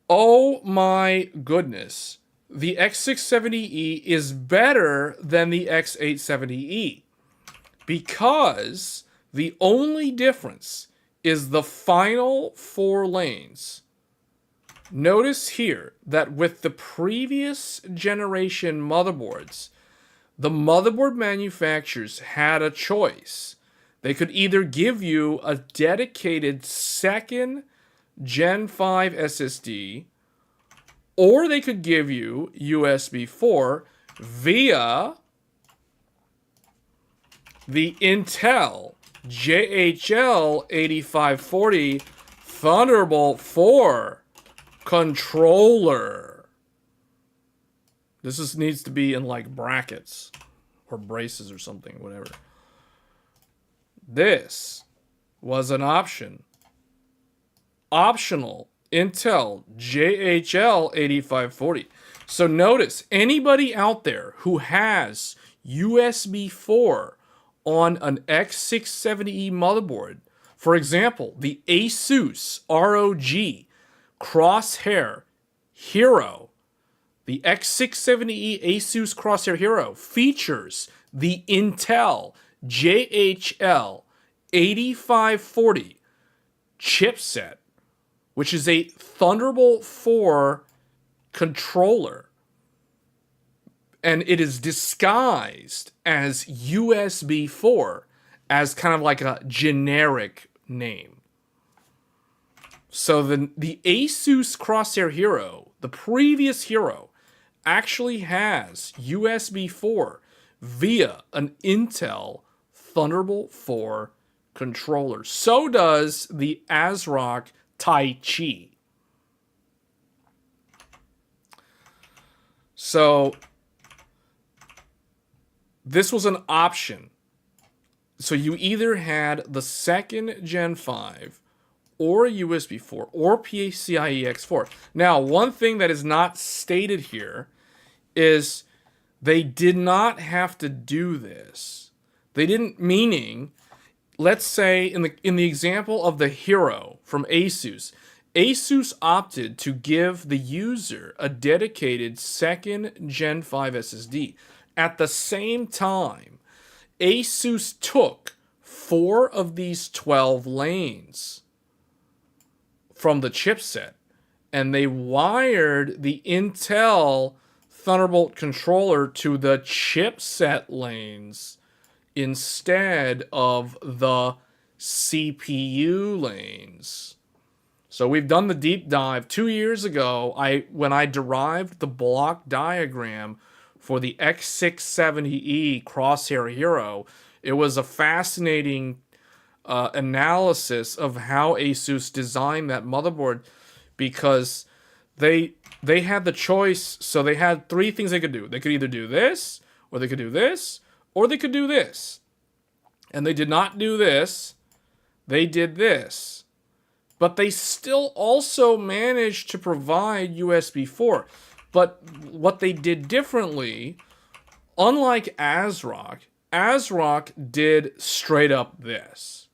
oh my goodness, the X670E is better than the X870E. Because the only difference is the final 4 lanes. Notice here that with the previous generation motherboards, the motherboard manufacturers had a choice. They could either give you a dedicated second Gen 5 SSD, or they could give you USB 4 via the Intel JHL 8540 Thunderbolt 4 controller. This needs to be in like brackets or braces or something, whatever. This was an option. Optional Intel JHL 8540. So notice, anybody out there who has USB 4 on an X670E motherboard, for example, the Asus ROG Crosshair Hero, the X670E Asus Crosshair Hero features the Intel JHL 8540 chipset, which is a Thunderbolt 4 controller. And it is disguised as USB 4 as kind of like a generic name. So the Asus Crosshair Hero, the previous Hero, actually has USB 4 via an Intel Thunderbolt 4 controller. So does the ASRock Tai Chi. So this was an option. So you either had the second Gen 5 or USB 4 or PCIe X4. Now, one thing that is not stated here is they did not have to do this. They didn't, meaning, let's say in the example of the Hero from Asus, Asus opted to give the user a dedicated second Gen 5 SSD. At the same time, Asus took 4 of these 12 lanes from the chipset and they wired the Intel Thunderbolt controller to the chipset lanes instead of the CPU lanes. So we've done the deep dive. 2 years ago, when I derived the block diagram for the X670E Crosshair Hero, it was a fascinating analysis of how Asus designed that motherboard, because they had the choice. So they had 3 things they could do. They could either do this, or they could do this, or they could do this. And they did not do this. They did this. But they still also managed to provide USB 4. But what they did differently, unlike ASRock did straight up this.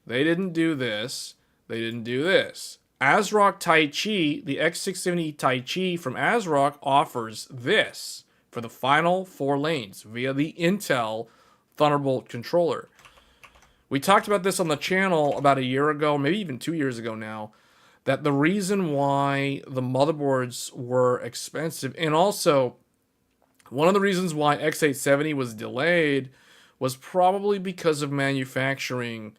They didn't do this. They didn't do this. ASRock Tai Chi, the X670 Tai Chi from ASRock, offers this for the final 4 lanes via the Intel Thunderbolt controller. We talked about this on the channel about a year ago, maybe even 2 years ago now, that the reason why the motherboards were expensive, and also one of the reasons why X870 was delayed, was probably because of manufacturing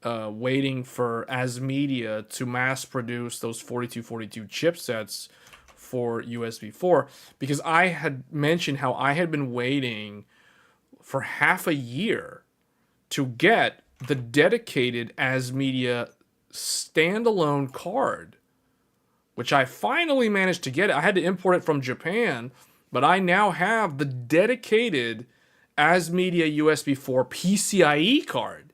waiting for AMD to mass produce those 4242 chipsets for USB 4. Because I had mentioned how I had been waiting for half a year to get the dedicated AMD standalone card, which I finally managed to get. I had to import it from Japan, but I now have the dedicated AMD USB 4 PCIe card.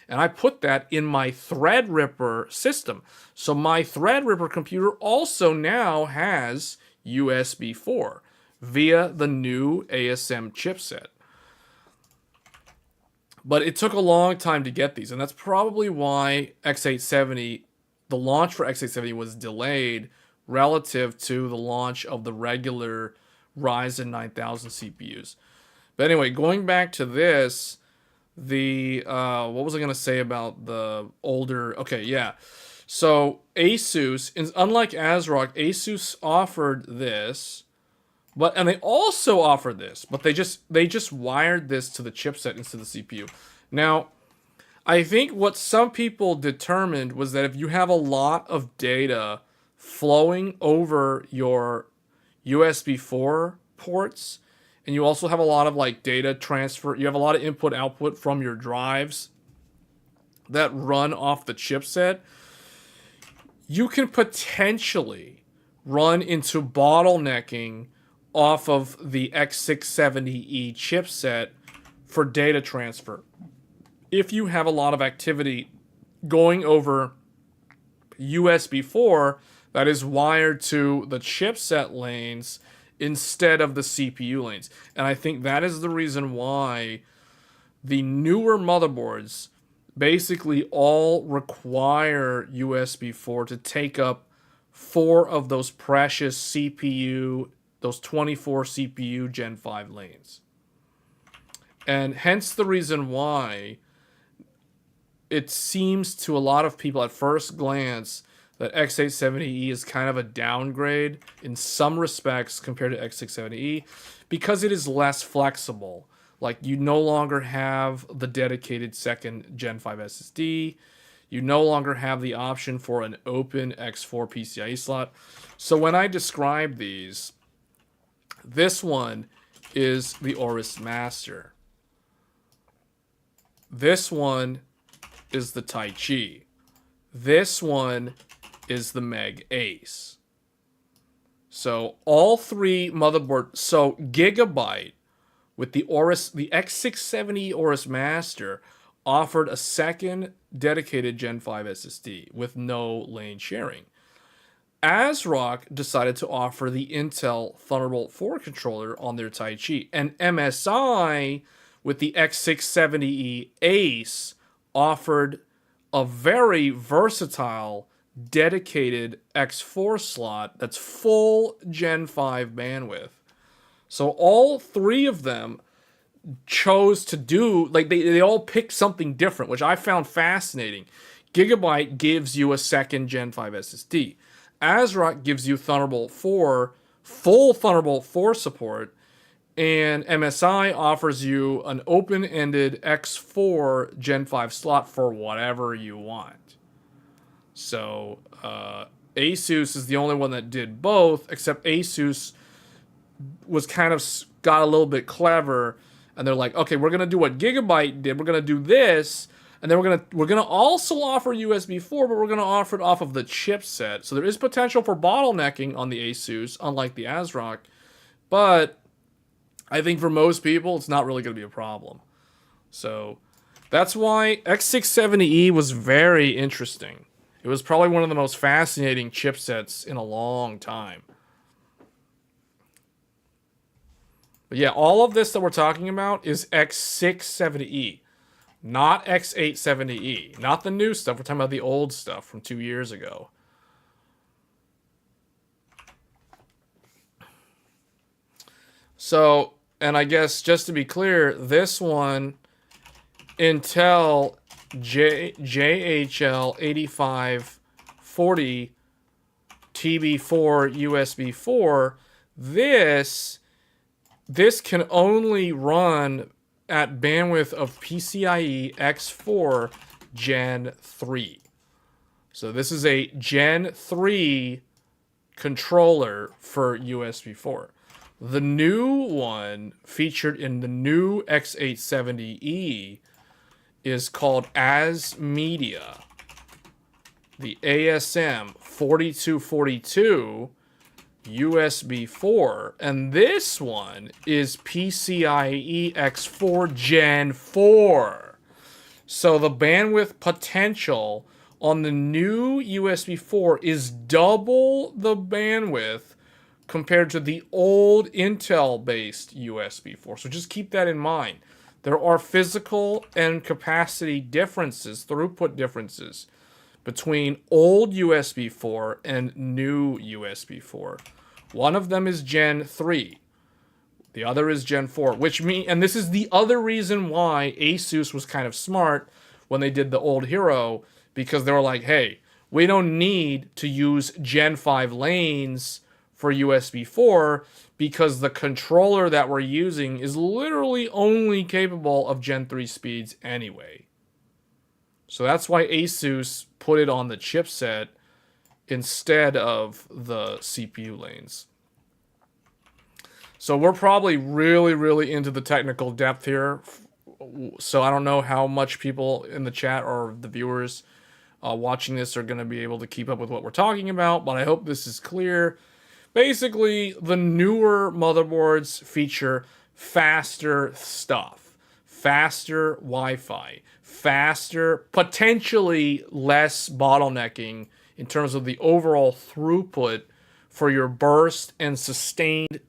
And I put that in my Threadripper system. So my Threadripper computer also now has USB 4 via the new ASM chipset. But it took a long time to get these, and that's probably why X870, the launch for X870 was delayed relative to the launch of the regular Ryzen 9000 CPUs. But anyway, going back to this, what was I going to say about the older... Okay, yeah. So Asus, unlike ASRock, Asus offered this, and they also offered this, but they just wired this to the chipset instead of the CPU. Now, I think what some people determined was that if you have a lot of data flowing over your USB 4 ports, and you also have a lot of like data transfer, you have a lot of input output from your drives that run off the chipset, you can potentially run into bottlenecking off of the X670E chipset for data transfer. If you have a lot of activity going over USB 4 that is wired to the chipset lanes instead of the CPU lanes. And I think that is the reason why the newer motherboards basically all require USB 4 to take up 4 of those precious CPU, those 24 CPU Gen 5 lanes. And hence the reason why it seems to a lot of people at first glance that X870E is kind of a downgrade in some respects compared to X670E because it is less flexible. Like, you no longer have the dedicated second Gen 5 SSD. You no longer have the option for an open X4 PCIe slot. So when I describe these, this one is the Aorus Master. This one is the Tai Chi. This one is the Meg Ace. So all three motherboard. So Gigabyte with the X670 Aorus Master offered a second dedicated Gen 5 SSD with no lane sharing. ASRock decided to offer the Intel Thunderbolt 4 controller on their Tai Chi, and MSI with the X670E Ace offered a very versatile dedicated X4 slot that's full Gen 5 bandwidth. So all three of them chose to do, like, they all picked something different, which I found fascinating. Gigabyte gives you a second Gen 5 SSD. ASRock gives you Thunderbolt 4, full Thunderbolt 4 support, and MSI offers you an open-ended X4 Gen 5 slot for whatever you want. So Asus is the only one that did both, except Asus was kind of got a little bit clever, and they're like, okay, we're gonna do what Gigabyte did. We're gonna do this, and then we're gonna also offer USB 4, but we're gonna offer it off of the chipset. So there is potential for bottlenecking on the Asus, unlike the ASRock, but I think for most people, it's not really gonna be a problem. So that's why X670E was very interesting. It was probably one of the most fascinating chipsets in a long time. But yeah, all of this that we're talking about is X670E, not X870E. Not the new stuff. We're talking about the old stuff from 2 years ago. So, and I guess just to be clear, this one, Intel JHL 8540 TB4 USB 4, this can only run at bandwidth of PCIe X4 Gen 3. So this is a Gen 3 controller for USB 4. The new one featured in the new X870E is called AMD, the ASM 4242 USB 4, and this one is PCIe X4 Gen 4. So the bandwidth potential on the new USB 4 is double the bandwidth compared to the old Intel-based USB 4. So just keep that in mind. There are physical and capacity differences, throughput differences, between old USB 4 and new USB 4. One of them is Gen 3. The other is Gen 4, and this is the other reason why Asus was kind of smart when they did the old Hero, because they were like, hey, we don't need to use Gen 5 lanes for USB 4 because the controller that we're using is literally only capable of Gen 3 speeds anyway. So that's why Asus put it on the chipset instead of the CPU lanes. So we're probably really, really into the technical depth here. So I don't know how much people in the chat or the viewers watching this are going to be able to keep up with what we're talking about, but I hope this is clear. Basically, the newer motherboards feature faster stuff. faster Wi-Fi, faster, potentially less bottlenecking in terms of the overall throughput for your burst and sustained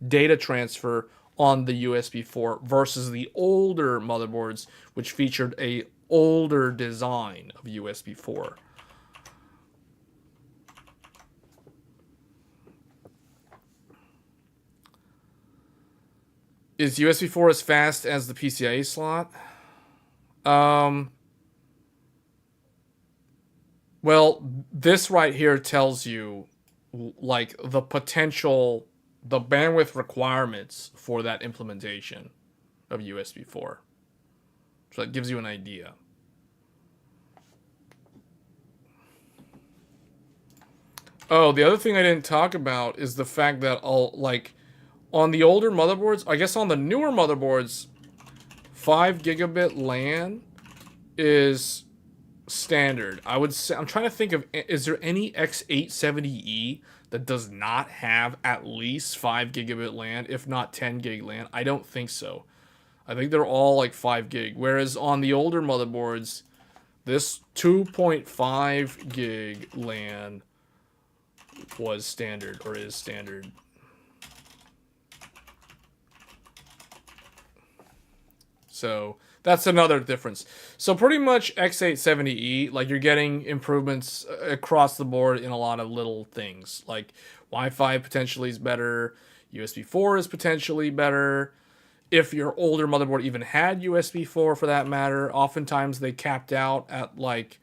data transfer on the USB 4 versus the older motherboards, which featured a older design of USB 4. Is USB 4 as fast as the PCIe slot? Well, this right here tells you like the potential, the bandwidth requirements for that implementation of USB 4. So that gives you an idea. Oh, the other thing I didn't talk about is the fact that on the older motherboards, I guess on the newer motherboards, 5 gigabit LAN is standard. I would say, I'm trying to think of, is there any X870E that does not have at least 5 gigabit LAN, if not 10 gig LAN? I don't think so. I think they're all like 5 gig. Whereas on the older motherboards, this 2.5 gig LAN was standard, or is standard. So that's another difference. So pretty much X870E, like you're getting improvements across the board in a lot of little things. Like Wi-Fi potentially is better. USB 4 is potentially better. If your older motherboard even had USB 4 for that matter, oftentimes they capped out at like,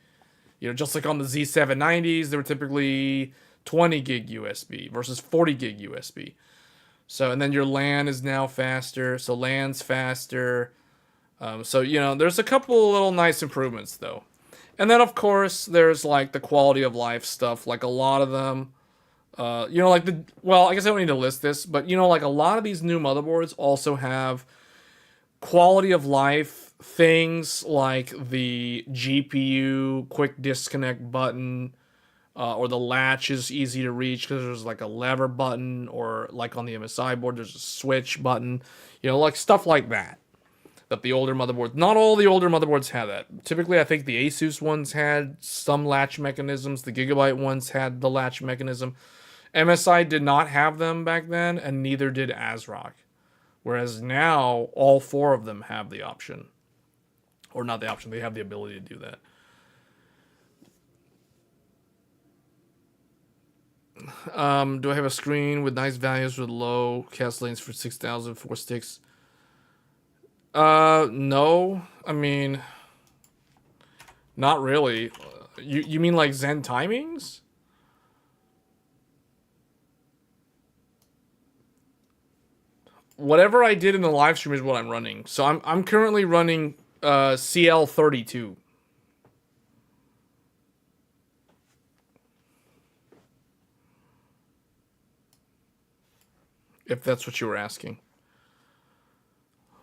you know, just like on the Z790s, they were typically 20 gig USB versus 40 gig USB. So, and then your LAN is now faster. So LAN's faster. So, you know, there's a couple little nice improvements, though. And then, of course, there's, like, the quality of life stuff. Like, a lot of them, you know, like well, I guess I don't need to list this, but, you know, like, a lot of these new motherboards also have quality of life things like the GPU quick disconnect button, or the latch is easy to reach because there's, like, a lever button, or, like, on the MSI board, there's a switch button, you know, like, stuff like that. That the older motherboards, not all the older motherboards had that. Typically, I think the Asus ones had some latch mechanisms. The Gigabyte ones had the latch mechanism. MSI did not have them back then, and neither did ASRock. Whereas now, all 4 of them have the option. Or not the option, they have the ability to do that. Do I have a screen with nice values with low cast lanes for 6,000 4 sticks? No. I mean, not really. You mean like Zen timings? Whatever I did in the live stream is what I'm running. So I'm currently running CL32. If that's what you were asking.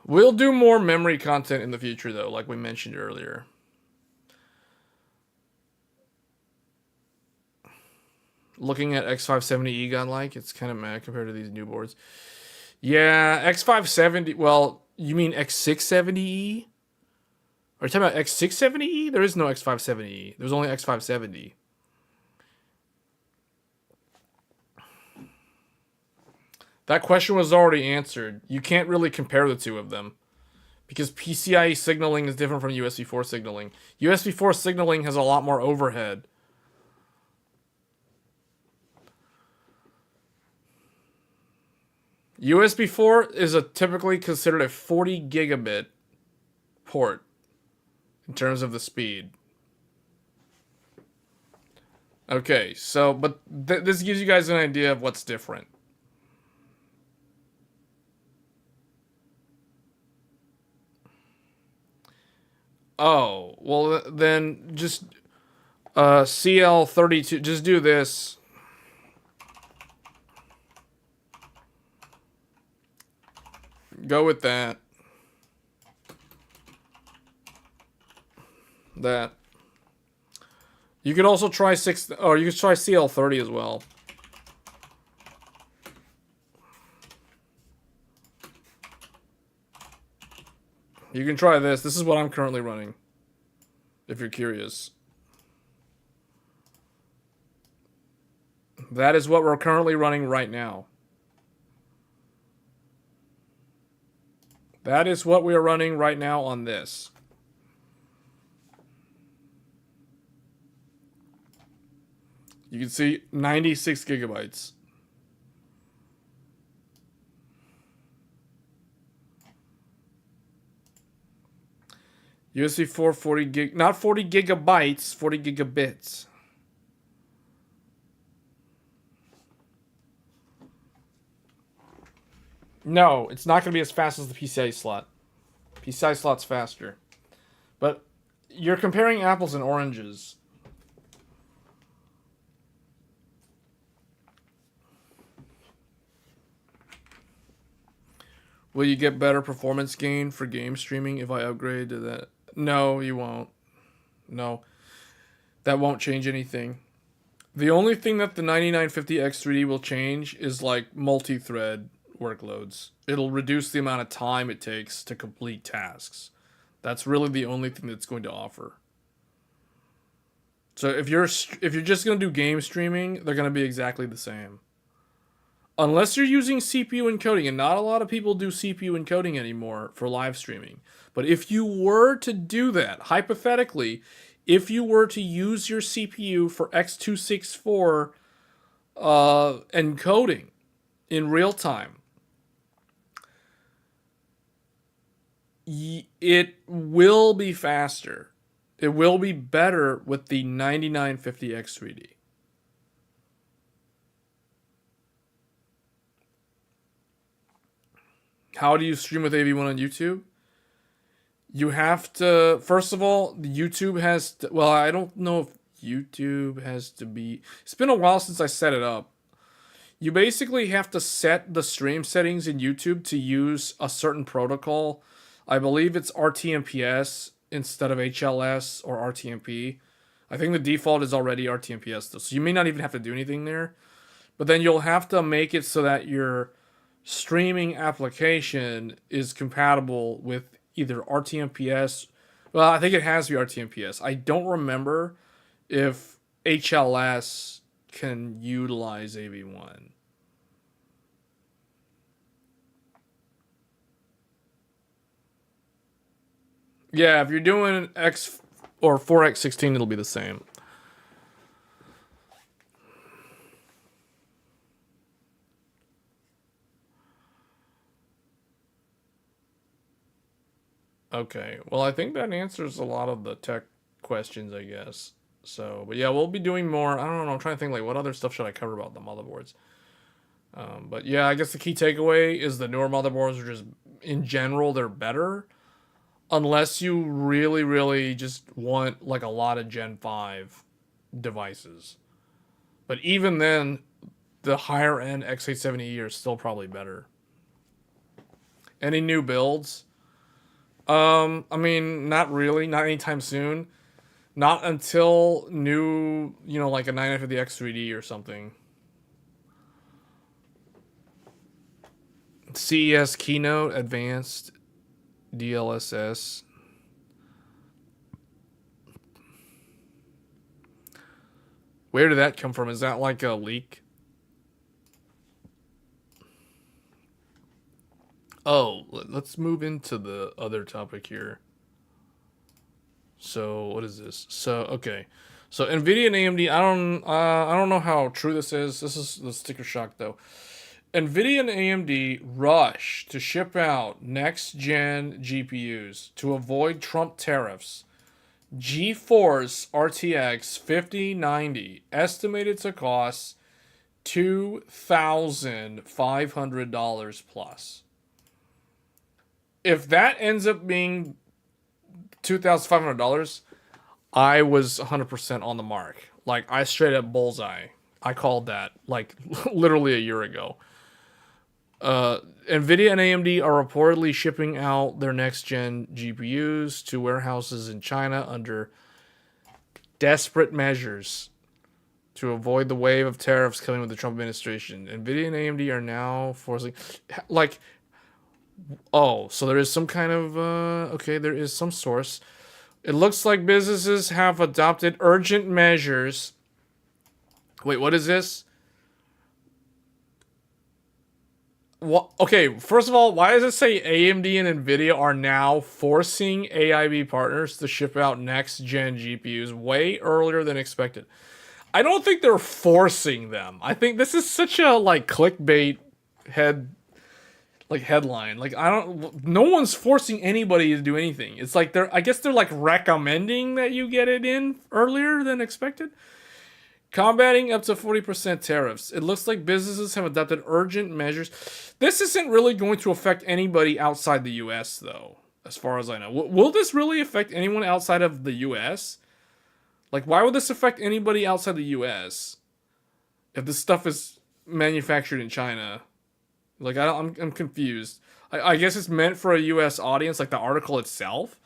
We'll do more memory content in the future, though, like we mentioned earlier. Looking at X570E godlike, it's kind of mad compared to these new boards. Yeah, X570, well, you mean X670E? Are you talking about X670E? There is no X570E. There's only X570. That question was already answered. You can't really compare the two of them. Because PCIe signaling is different from USB 4 signaling. USB 4 signaling has a lot more overhead. USB 4 is typically considered a 40 gigabit port in terms of the speed. Okay, so, but this gives you guys an idea of what's different. Oh, well then just CL32, just do this. Go with that. That. You could also try you could try CL30 as well. You can try this. This is what I'm currently running, if you're curious. That is what we're currently running right now. That is what we are running right now on this. You can see 96 gigabytes. USB 4 40 gig, not 40 gigabytes, 40 gigabits. No, it's not going to be as fast as the PCI slot. PCI slot's faster. But you're comparing apples and oranges. Will you get better performance gain for game streaming if I upgrade to that? No, you won't. No. That won't change anything. The only thing that the 9950X3D will change is like multi-thread workloads. It'll reduce the amount of time it takes to complete tasks. That's really the only thing that's going to offer. So if you're just going to do game streaming, they're going to be exactly the same. Unless you're using CPU encoding, and not a lot of people do CPU encoding anymore for live streaming. But if you were to do that, hypothetically, if you were to use your CPU for x264 encoding in real time, it will be faster. It will be better with the 9950X3D. How do you stream with AV1 on YouTube? You have to, first of all, YouTube has to, well, I don't know if YouTube has to be, it's been a while since I set it up. You basically have to set the stream settings in YouTube to use a certain protocol. I believe it's RTMPS instead of HLS or RTMP. I think the default is already RTMPS though, so you may not even have to do anything there. But then you'll have to make it so that your streaming application is compatible with either RTMPS. Well, I think it has to be RTMPS. I don't remember if HLS can utilize AV1. Yeah, if you're doing X or 4x16, it'll be the same. Okay, well, I think that answers a lot of the tech questions, I guess. So, but yeah, we'll be doing more. I don't know. I'm trying to think, like, what other stuff should I cover about the motherboards? But yeah, I guess the key takeaway is the newer motherboards are just, in general, they're better. Unless you really, really just want, like, a lot of Gen 5 devices. But even then, the higher end X870E are still probably better. Any new builds? I mean, not really, not anytime soon. Not until new, like a 950X3D or something. CES Keynote Advanced DLSS. Where did that come from? Is that like a leak? Oh, let's move into the other topic here. So what is this? So okay, so nvidia and AMD. I don't know how true this is. This is the sticker shock though. nvidia and AMD rush to ship out next gen GPUs to avoid Trump tariffs. GeForce RTX 5090 estimated to cost $2,500 plus. If that ends up being $2,500, I was 100% on the mark. Like, I straight up bullseye. I called that, like, literally a year ago. NVIDIA and AMD are reportedly shipping out their next-gen GPUs to warehouses in China under desperate measures to avoid the wave of tariffs coming with the Trump administration. NVIDIA and AMD are now forcing... Like, Oh, so there is some kind of okay, there is some source. It looks like businesses have adopted urgent measures. Wait, what is this? What? Okay, first of all, why does it say AMD and nvidia are now forcing AIB partners to ship out next gen GPUs way earlier than expected? I don't think they're forcing them. I think this is such a like clickbait head like headline. Like I don't no one's forcing anybody to do anything. It's like they're I guess they're like recommending that you get it in earlier than expected. Combating up to 40% tariffs. It looks like businesses have adopted urgent measures. This isn't really going to affect anybody outside the US though, as far as I know. Will this really affect anyone outside of the US? Like why would this affect anybody outside the US if this stuff is manufactured in China? Like I'm confused. I guess it's meant for a U.S. audience, like the article itself.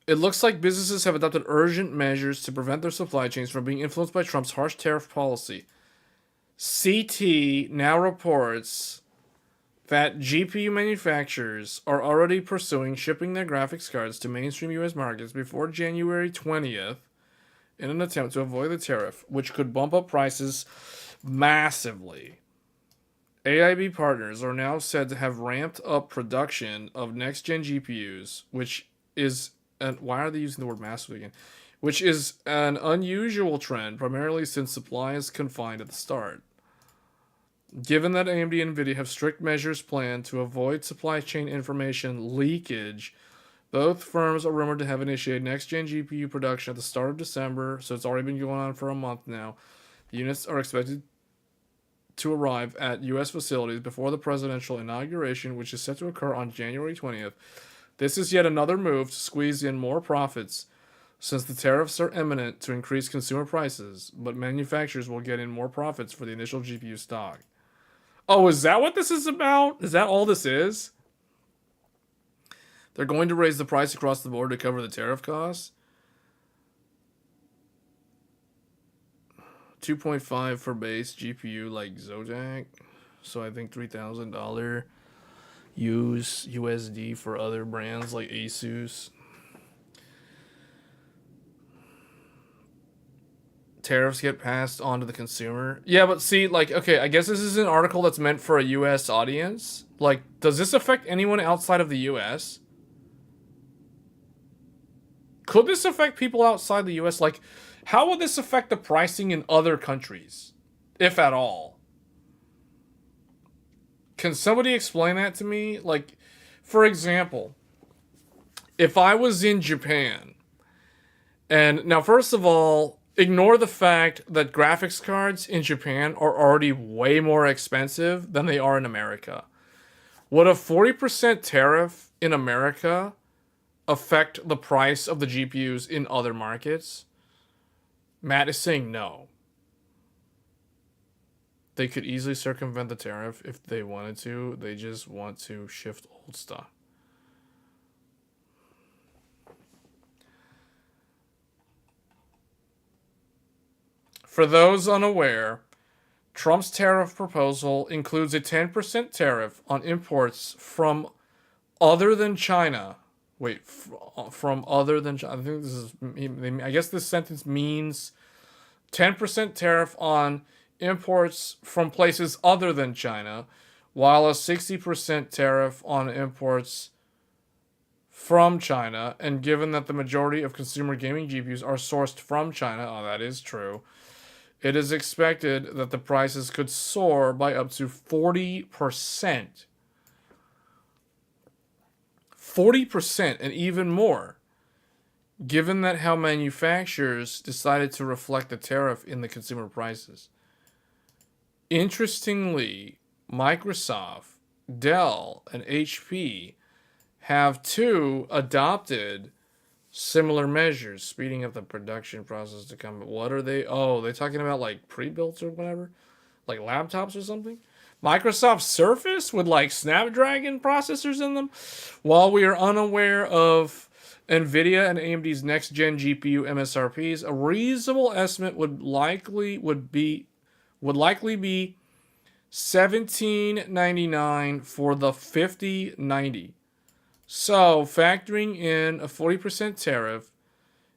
It looks like businesses have adopted urgent measures to prevent their supply chains from being influenced by Trump's harsh tariff policy. CT now reports that GPU manufacturers are already pursuing shipping their graphics cards to mainstream U.S. markets before January 20th in an attempt to avoid the tariff, which could bump up prices massively. AIB partners are now said to have ramped up production of next gen GPUs, which is why are they using the word massively again? Which is an unusual trend, primarily since supply is confined at the start. Given that AMD and nvidia have strict measures planned to avoid supply chain information leakage, both firms are rumored to have initiated next-gen GPU production at the start of December, so it's already been going on for a month now. The units are expected to arrive at U.S. facilities before the presidential inauguration, which is set to occur on January 20th. This is yet another move to squeeze in more profits, since the tariffs are imminent to increase consumer prices, but manufacturers will get in more profits for the initial GPU stock. Oh, is that what this is about? Is that all this is? They're going to raise the price across the board to cover the tariff costs. 2.5 for base GPU like Zotac. So I think $3,000 USD for other brands like Asus. Tariffs get passed on to the consumer. Yeah, but see, like, okay, I guess this is an article that's meant for a US audience. Like, does this affect anyone outside of the US? Could this affect people outside the US? Like, how would this affect the pricing in other countries, if at all? Can somebody explain that to me? Like, for example, if I was in Japan, and now, first of all, ignore the fact that graphics cards in Japan are already way more expensive than they are in America. Would a 40% tariff in America affect the price of the GPUs in other markets? Matt is saying no. They could easily circumvent the tariff if they wanted to. They just want to shift old stuff. For those unaware, Trump's tariff proposal includes a 10% tariff on imports from other than China. Wait, from other than China. I think this is. I guess this sentence means 10% tariff on imports from places other than China, while a 60% tariff on imports from China. And given that the majority of consumer gaming GPUs are sourced from China, oh, that is true. It is expected that the prices could soar by up to 40%. 40% and even more, given that how manufacturers decided to reflect the tariff in the consumer prices. Interestingly, Microsoft, Dell, and HP have too adopted similar measures, speeding up the production process to come. What are they? Oh, they're talking about like pre-built or whatever? Like laptops or something? Microsoft Surface with like Snapdragon processors in them? While we are unaware of nvidia and AMD's next gen GPU MSRPs. A reasonable estimate would likely be 1799 for the 5090. So, factoring in a 40% tariff,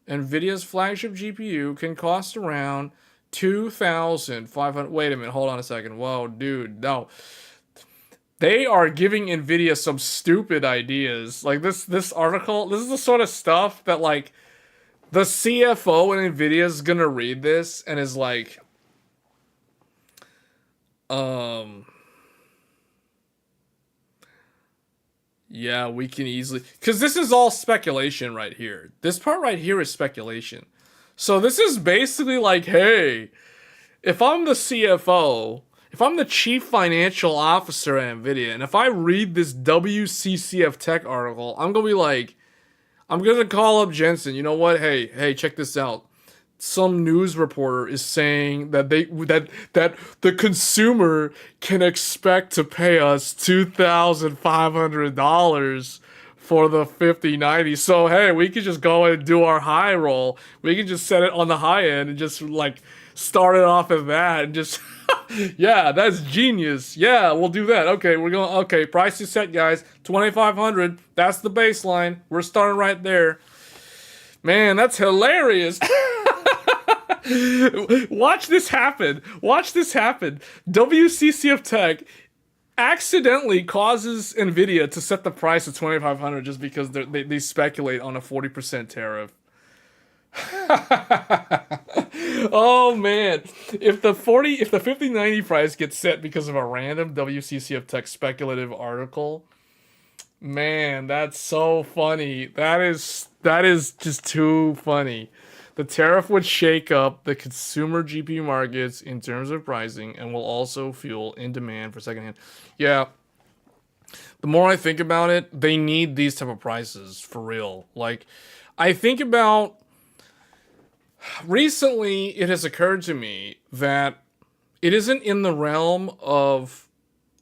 NVIDIA's flagship GPU can cost around 2,500. Wait a minute, hold on a second. Whoa, dude, no. They are giving NVIDIA some stupid ideas. Like this article, this is the sort of stuff that like the CFO in NVIDIA is gonna read this and is like, yeah, we can easily, because this is all speculation right here. This part right here is speculation. So this is basically like, hey, if I'm the CFO, if I'm the chief financial officer at NVIDIA, and if I read this WCCF Tech article, I'm gonna be like, I'm gonna call up Jensen. You know what? Hey, check this out. Some news reporter is saying that that the consumer can expect to pay us $2,500 for the 5090. So hey, we could just go and do our high roll. We can just set it on the high end and just like start it off at that and just yeah, that's genius. Yeah, we'll do that. Okay, okay, price is set, guys. 2,500. That's the baseline. We're starting right there. Man, that's hilarious. Watch this happen. Watch this happen. WCCF Tech accidentally causes NVIDIA to set the price at 2,500 just because they speculate on a 40% tariff. Oh man, if the 5090 price gets set because of a random WCCF Tech speculative article, man, that's so funny. That is just too funny. The tariff would shake up the consumer GPU markets in terms of pricing and will also fuel in demand for secondhand. Yeah. The more I think about it, they need these type of prices for real. Like, I think about recently it has occurred to me that it isn't in the realm of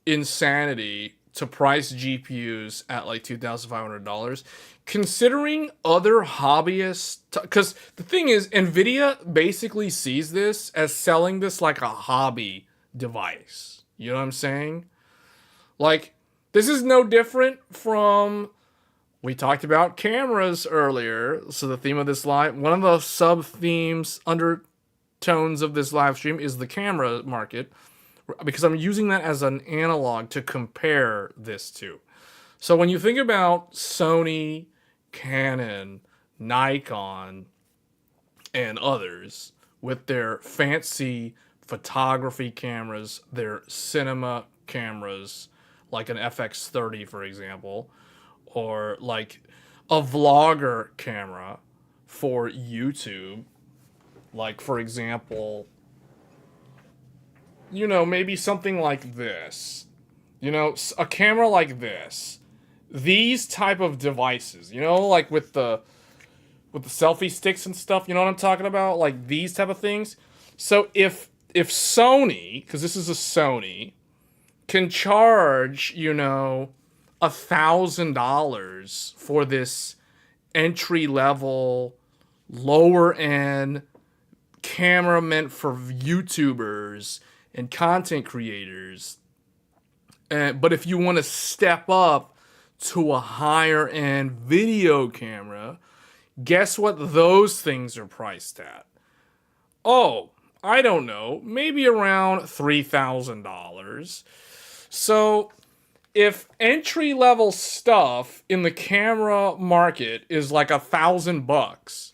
insanity to price GPUs at like $2,500, considering other hobbyists. Because the thing is, NVIDIA basically sees this as selling this like a hobby device. You know what I'm saying? Like, this is no different from, we talked about cameras earlier. So the theme of this live, one of the sub themes, undertones of this live stream is the camera market, because I'm using that as an analog to compare this to. So when you think about Sony, Canon, Nikon, and others with their fancy photography cameras, their cinema cameras, like an FX30, for example, or like a vlogger camera for YouTube, like, for example, you know, maybe something like this, you know, a camera like this, these type of devices, you know, like with the selfie sticks and stuff, you know what I'm talking about? Like these type of things. So if Sony, because this is a Sony, can charge, you know, $1,000 for this entry level, lower end camera meant for YouTubers and content creators, but if you want to step up to a higher end video camera, guess what those things are priced at? Oh, I don't know, maybe around $3,000. So if entry level stuff in the camera market is like $1,000,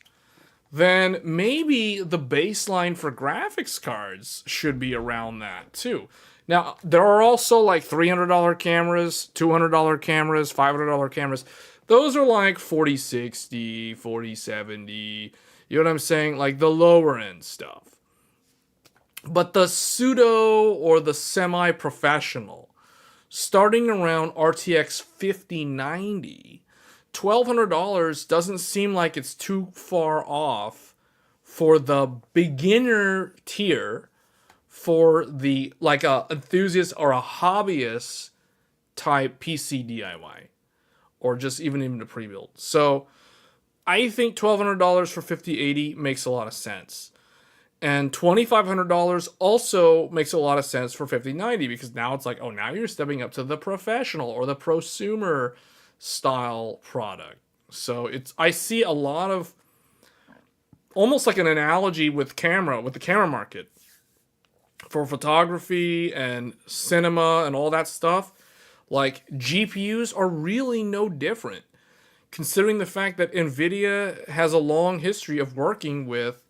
then maybe the baseline for graphics cards should be around that too. Now, there are also like $300 cameras, $200 cameras, $500 cameras. Those are like 4060, 4070, you know what I'm saying? Like the lower end stuff. But the pseudo or the semi-professional, starting around RTX 5090, $1,200 doesn't seem like it's too far off for the beginner tier, for the like a enthusiast or a hobbyist type PC DIY, or just even a pre-build. So I think $1,200 for 5080 makes a lot of sense. And $2,500 also makes a lot of sense for 5090 because now it's like, oh, now you're stepping up to the professional or the prosumer style product. So I see a lot of almost like an analogy with the camera market for photography and cinema and all that stuff. Like GPUs are really no different, considering the fact that nvidia has a long history of working with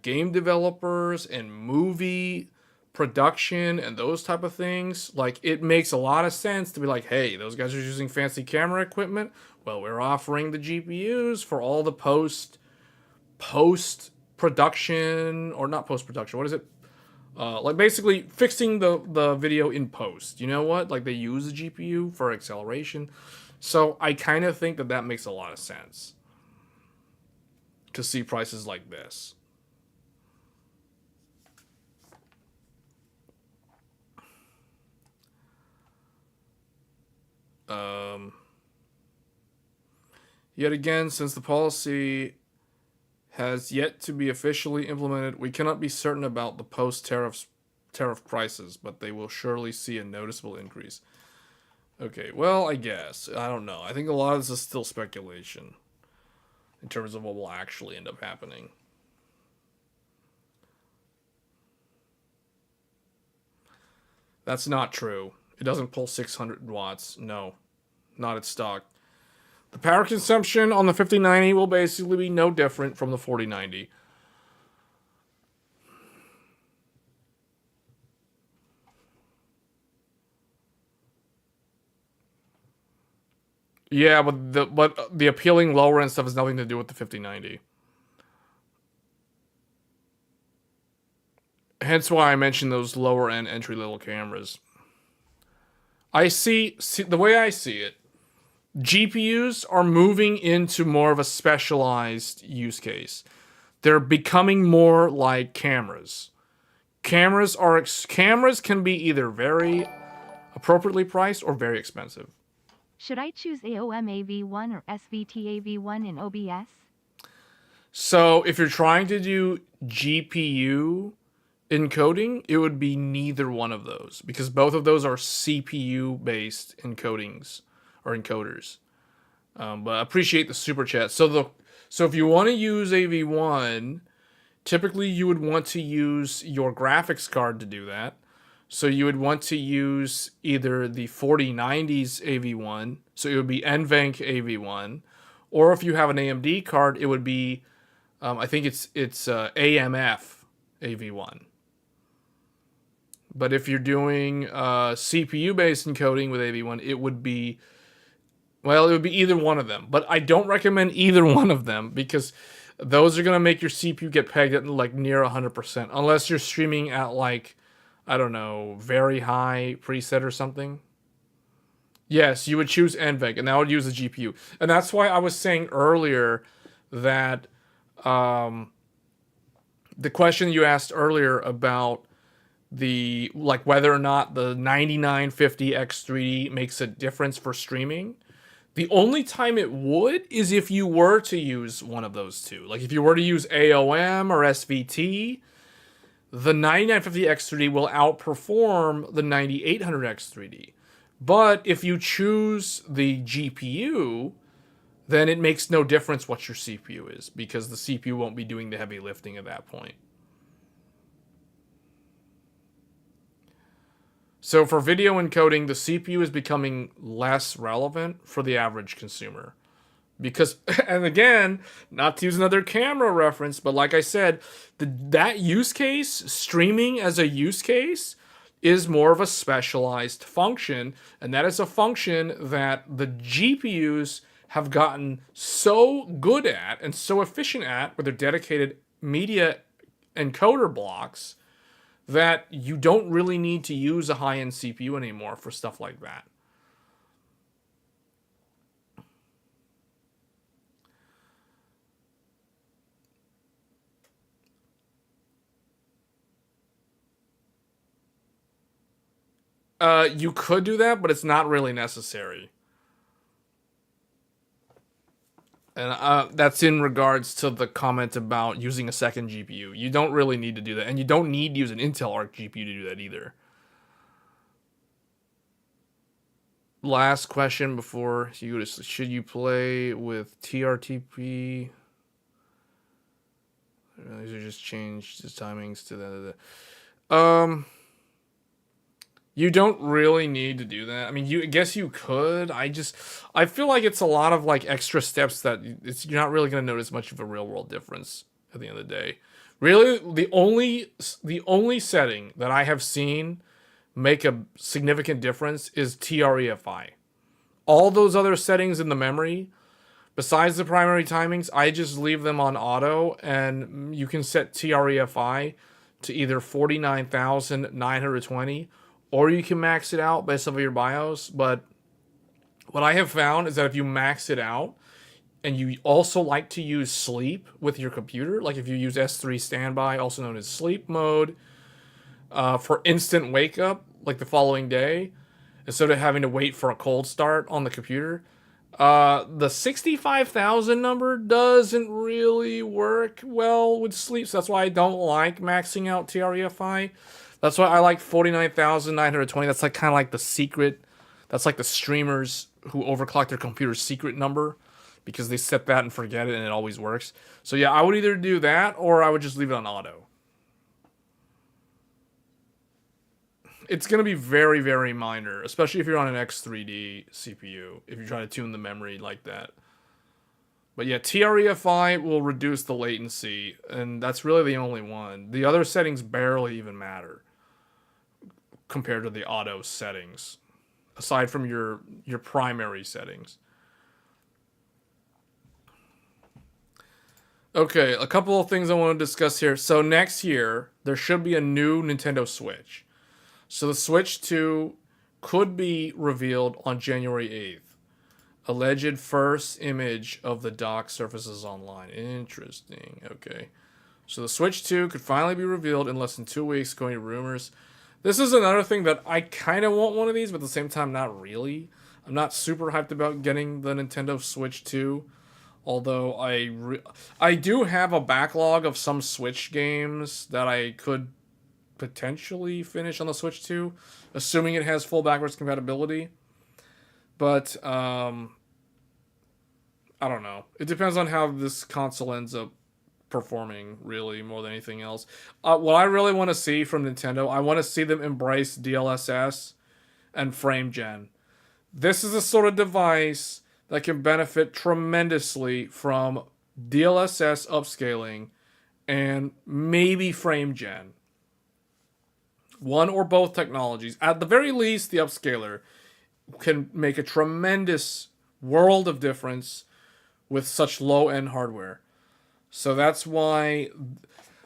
game developers and movie production and those type of things. Like, it makes a lot of sense to be like, hey, those guys are using fancy camera equipment. Well, we're offering the GPUs for all the post production, or not post production. What is it? Like basically fixing the video in post. You know what? Like, they use the GPU for acceleration. So I kind of think that makes a lot of sense to see prices like this. Yet again, since the policy has yet to be officially implemented, we cannot be certain about the post-tariff prices, but they will surely see a noticeable increase. Okay, well, I guess. I don't know. I think a lot of this is still speculation in terms of what will actually end up happening. That's not true. It doesn't pull 600 watts. No, not at stock. The power consumption on the 5090 will basically be no different from the 4090. Yeah, but the appealing lower end stuff has nothing to do with the 5090. Hence why I mentioned those lower end entry level cameras. I see the way I see it, GPUs are moving into more of a specialized use case. They're becoming more like cameras. Cameras can be either very appropriately priced or very expensive. Should I choose AOM AV1 or SVT AV1 in OBS? So if you're trying to do GPU encoding, it would be neither one of those because both of those are CPU based encodings or encoders. But I appreciate the super chat. So if you want to use AV1, typically you would want to use your graphics card to do that. So you would want to use either the 4090's AV1, so it would be NVENC AV1, or if you have an AMD card, it would be, I think it's AMF AV1. But if you're doing CPU-based encoding with AV1, it would be either one of them. But I don't recommend either one of them because those are going to make your CPU get pegged at like near 100%, unless you're streaming at like, I don't know, very high preset or something. Yes, you would choose NVENC, and that would use the GPU. And that's why I was saying earlier that the question you asked earlier about the like whether or not the 9950X3D makes a difference for streaming. The only time it would is if you were to use one of those two. Like if you were to use AOM or SVT, the 9950X3D will outperform the 9800X3D. But if you choose the GPU, then it makes no difference what your CPU is because the CPU won't be doing the heavy lifting at that point. So for video encoding, the CPU is becoming less relevant for the average consumer. Because, and again, not to use another camera reference, but like I said, that use case, streaming as a use case, is more of a specialized function. And that is a function that the GPUs have gotten so good at and so efficient at with their dedicated media encoder blocks that you don't really need to use a high-end CPU anymore for stuff like that. You could do that, but it's not really necessary. And that's in regards to the comment about using a second GPU. You don't really need to do that. And you don't need to use an Intel Arc GPU to do that either. Last question before you go to, should you play with TRTP? These are just changed the timings to that. You don't really need to do that. I mean, I guess you could. I feel like it's a lot of like extra steps that you're not really going to notice much of a real world difference at the end of the day. Really, the only setting that I have seen make a significant difference is TREFI. All those other settings in the memory, besides the primary timings, I just leave them on auto, and you can set TREFI to either 49,920, or you can max it out based on your BIOS. But what I have found is that if you max it out, and you also like to use sleep with your computer, like if you use S3 standby, also known as sleep mode, for instant wake up, like the following day, instead of having to wait for a cold start on the computer, the 65,000 number doesn't really work well with sleep. So that's why I don't like maxing out TREFI. That's why I like 49,920. That's like kind of like the secret. That's like the streamers who overclock their computer's secret number, because they set that and forget it and it always works. So yeah, I would either do that or I would just leave it on auto. It's going to be very, very minor, especially if you're on an X3D CPU, if you try to tune the memory like that. But yeah, TREFI will reduce the latency, and that's really the only one. The other settings barely even matter compared to the auto settings, aside from your primary settings. Okay, a couple of things I want to discuss here. So next year, there should be a new Nintendo Switch. So the Switch 2 could be revealed on January 8th. Alleged first image of the dock surfaces online. Interesting. Okay. So the Switch 2 could finally be revealed in less than 2 weeks, according to rumors. This is another thing that I kind of want one of these, but at the same time, not really. I'm not super hyped about getting the Nintendo Switch 2. Although I do have a backlog of some Switch games that I could potentially finish on the Switch 2, assuming it has full backwards compatibility. But I don't know. It depends on how this console ends up performing, really, more than anything else. What I really want to see from Nintendo, I want to see them embrace DLSS and frame gen. This is a sort of device that can benefit tremendously from DLSS upscaling and maybe frame gen. One or both technologies. At the very least, the upscaler can make a tremendous world of difference with such low-end hardware. So that's why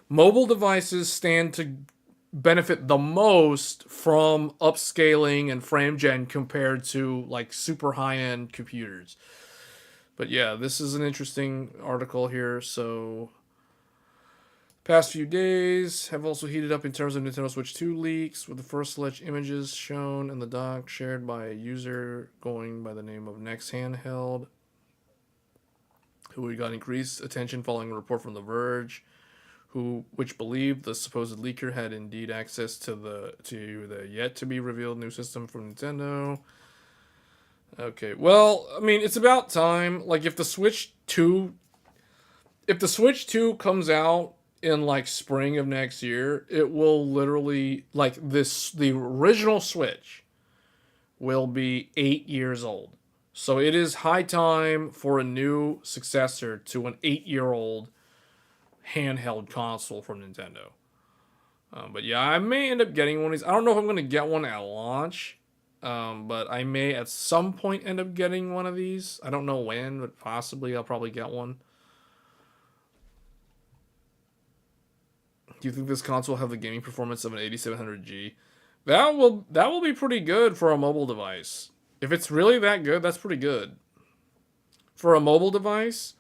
mobile devices stand to benefit the most from upscaling and frame gen compared to like super high-end computers. But yeah, this is an interesting article here. So past few days have also heated up in terms of Nintendo Switch 2 leaks, with the first alleged images shown in the doc shared by a user going by the name of Next Handheld, who got increased attention following a report from The Verge, which believed the supposed leaker had indeed access to the yet to be revealed new system from Nintendo. Okay, well, I mean, it's about time. Like, if the Switch 2 comes out in like spring of next year, it will literally, like, the original Switch will be 8 years old. So it is high time for a new successor to an 8-year-old handheld console from Nintendo. But yeah, I may end up getting one of these. I don't know if I'm going to get one at launch, but I may at some point end up getting one of these. I don't know when, but possibly I'll probably get one. Do you think this console will have the gaming performance of an 8700G? That will be pretty good for a mobile device. If it's really that good, that's pretty good. For a mobile device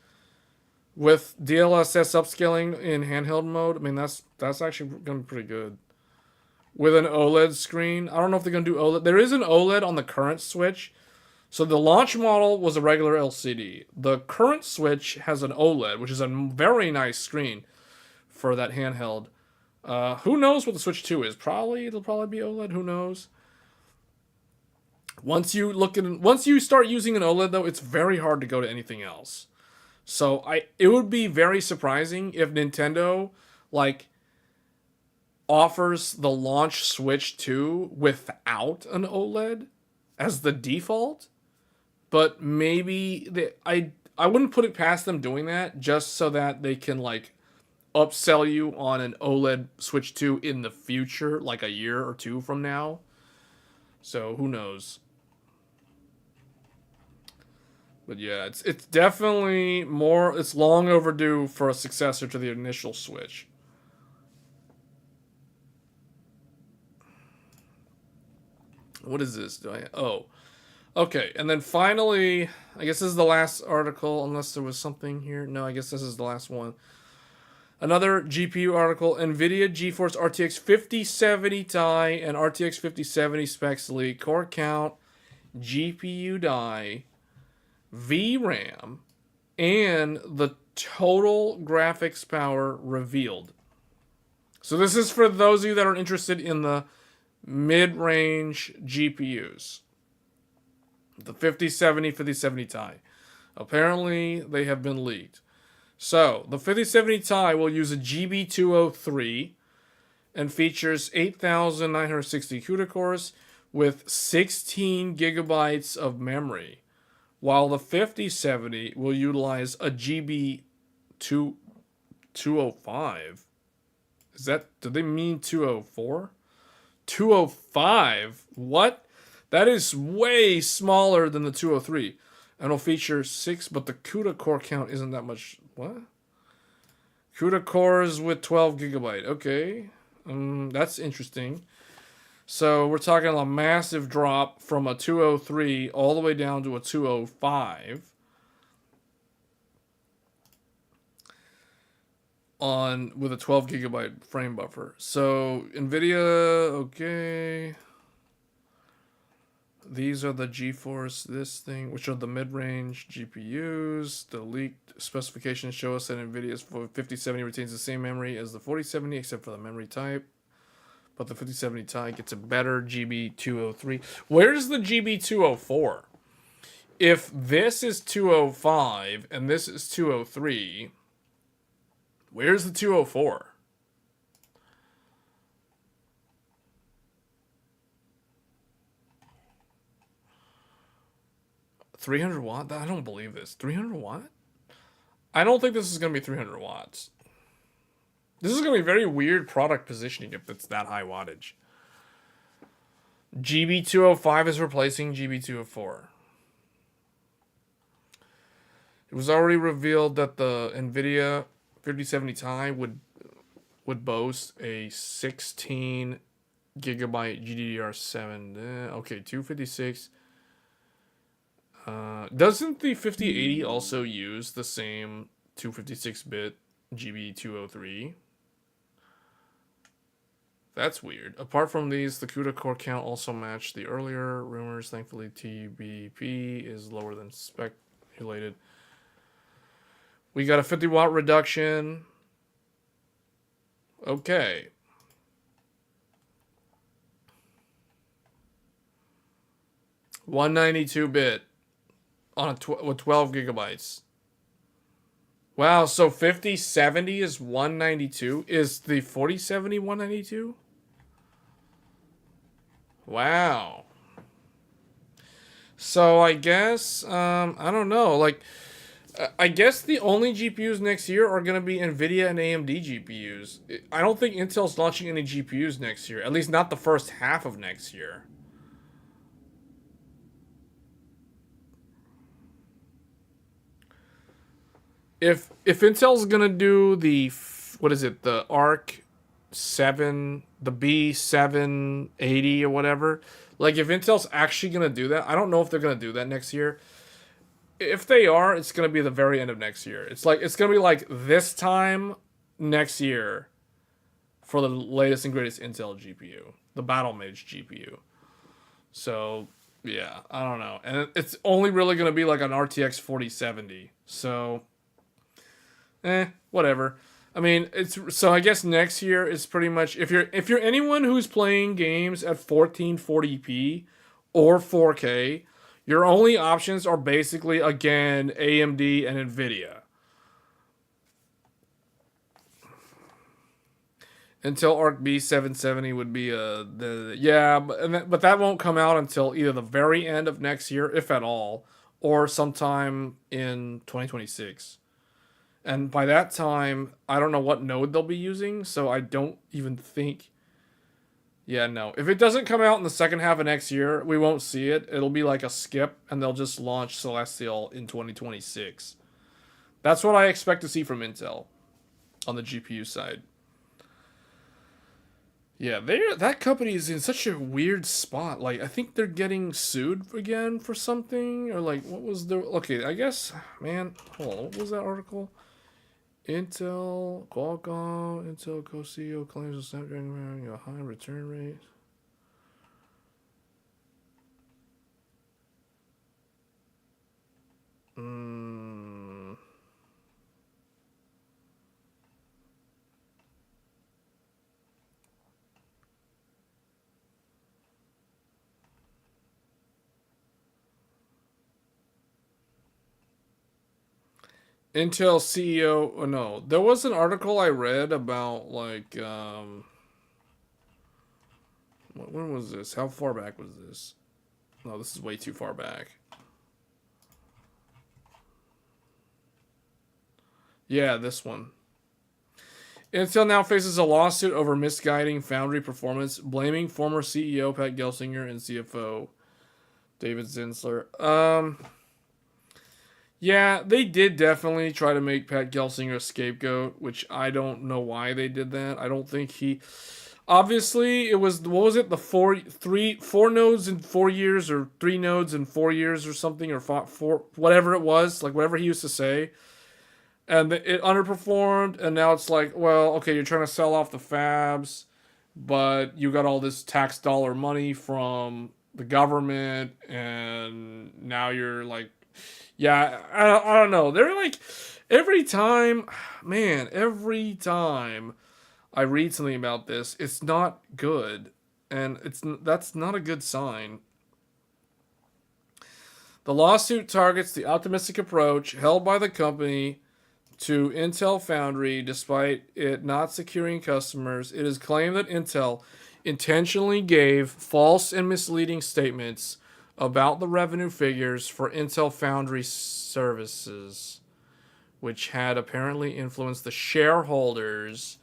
with DLSS upscaling in handheld mode, I mean, that's actually going to be pretty good. With an OLED screen, I don't know if they're going to do OLED. There is an OLED on the current Switch, So the launch model was a regular LCD. The current Switch has an OLED, which is a very nice screen for that handheld. Who knows what the Switch 2 is? It'll probably be OLED. Who knows? Once you start using an OLED though, it's very hard to go to anything else. So it would be very surprising if Nintendo like offers the launch Switch 2 without an OLED as the default. But maybe I wouldn't put it past them doing that just so that they can like upsell you on an OLED Switch 2 in the future, like a year or two from now. So who knows? But yeah, it's definitely it's long overdue for a successor to the initial Switch. What is this? Okay, and then finally, I guess this is the last article, unless there was something here. No, I guess this is the last one. Another GPU article, NVIDIA GeForce RTX 5070 Ti and RTX 5070 specs leak. Core count, GPU die, VRAM, and the total graphics power revealed. So this is for those of you that are interested in the mid-range GPUs. The 5070, 5070 Ti. Apparently, they have been leaked. So, the 5070 Ti will use a GB203 and features 8,960 CUDA cores with 16 gigabytes of memory, while the 5070 will utilize a GB205. Did they mean 204? 205? What? That is way smaller than the 203. And it'll feature 6, but the CUDA core count isn't that much. What? CUDA cores with 12 gigabyte. Okay. That's interesting. So we're talking a massive drop from a 203 all the way down to a 205. With a 12 gigabyte frame buffer. So NVIDIA, okay. These are the GeForce, which are the mid-range GPUs. The leaked specifications show us that NVIDIA's 5070 retains the same memory as the 4070, except for the memory type. But the 5070 Ti gets a better GB203. Where's the GB204? If this is 205 and this is 203, where's the 204? $300 watt? I don't believe this. 300 watt? I don't think this is going to be 300 watts. This is going to be very weird product positioning if it's that high wattage. GB205 is replacing GB204. It was already revealed that the NVIDIA 5070 Ti would boast a 16 gigabyte GDDR7. Okay, 256. Doesn't the 5080 also use the same 256-bit GB203? That's weird. Apart from these, the CUDA core count also matched the earlier rumors. Thankfully, TBP is lower than speculated. We got a 50 watt reduction. Okay. $192 on with 12 gigabytes. Wow, so 5070 is 192. Is the 4070 192? Wow. So I guess I don't know. Like, I guess the only GPUs next year are going to be NVIDIA and AMD GPUs. I don't think Intel's launching any GPUs next year. At least not the first half of next year. If Intel's going to do the, the Arc 7, the B780 or whatever, like if Intel's actually going to do that, I don't know if they're going to do that next year. If they are, it's going to be the very end of next year. It's going to be like this time next year for the latest and greatest Intel GPU, the Battle Mage GPU. So Yeah, I don't know. And it's only really going to be like an RTX 4070. So, whatever. I mean, it's so I guess next year is pretty much if you're anyone who's playing games at 1440p or 4K, your only options are basically again AMD and nvidia. Intel Arc B 770 would be but that won't come out until either the very end of next year, if at all, or sometime in 2026. And by that time, I don't know what node they'll be using, so I don't even think. Yeah, no. If it doesn't come out in the second half of next year, we won't see it. It'll be like a skip, and they'll just launch Celestial in 2026. That's what I expect to see from Intel on the GPU side. Yeah, that company is in such a weird spot. Like, I think they're getting sued again for something, or like, what was the? Okay, I guess, man. Hold on, what was that article? Qualcomm, Intel co-CEO claims the Snapdragon having a high return rate. Intel CEO. Oh, no, there was an article I read about like when was this? How far back was this? No, this is way too far back. Yeah, this one. Intel now faces a lawsuit over misguiding foundry performance, blaming former CEO Pat Gelsinger and CFO David Zinsler. Yeah, they did definitely try to make Pat Gelsinger a scapegoat, which I don't know why they did that. I don't think he. Obviously, it was what was it? The four nodes in 4 years, or 3 nodes in 4 years, or something, or four whatever it was, like whatever he used to say, and it underperformed, and now it's like, well, okay, you're trying to sell off the fabs, but you got all this tax dollar money from the government, and now you're like, yeah, I don't know. They're like, every time, man, every time I read something about this, it's not good, and that's not a good sign. The lawsuit targets the optimistic approach held by the company to Intel Foundry despite it not securing customers. It is claimed that Intel intentionally gave false and misleading statements about the revenue figures for Intel Foundry services, which had apparently influenced the shareholders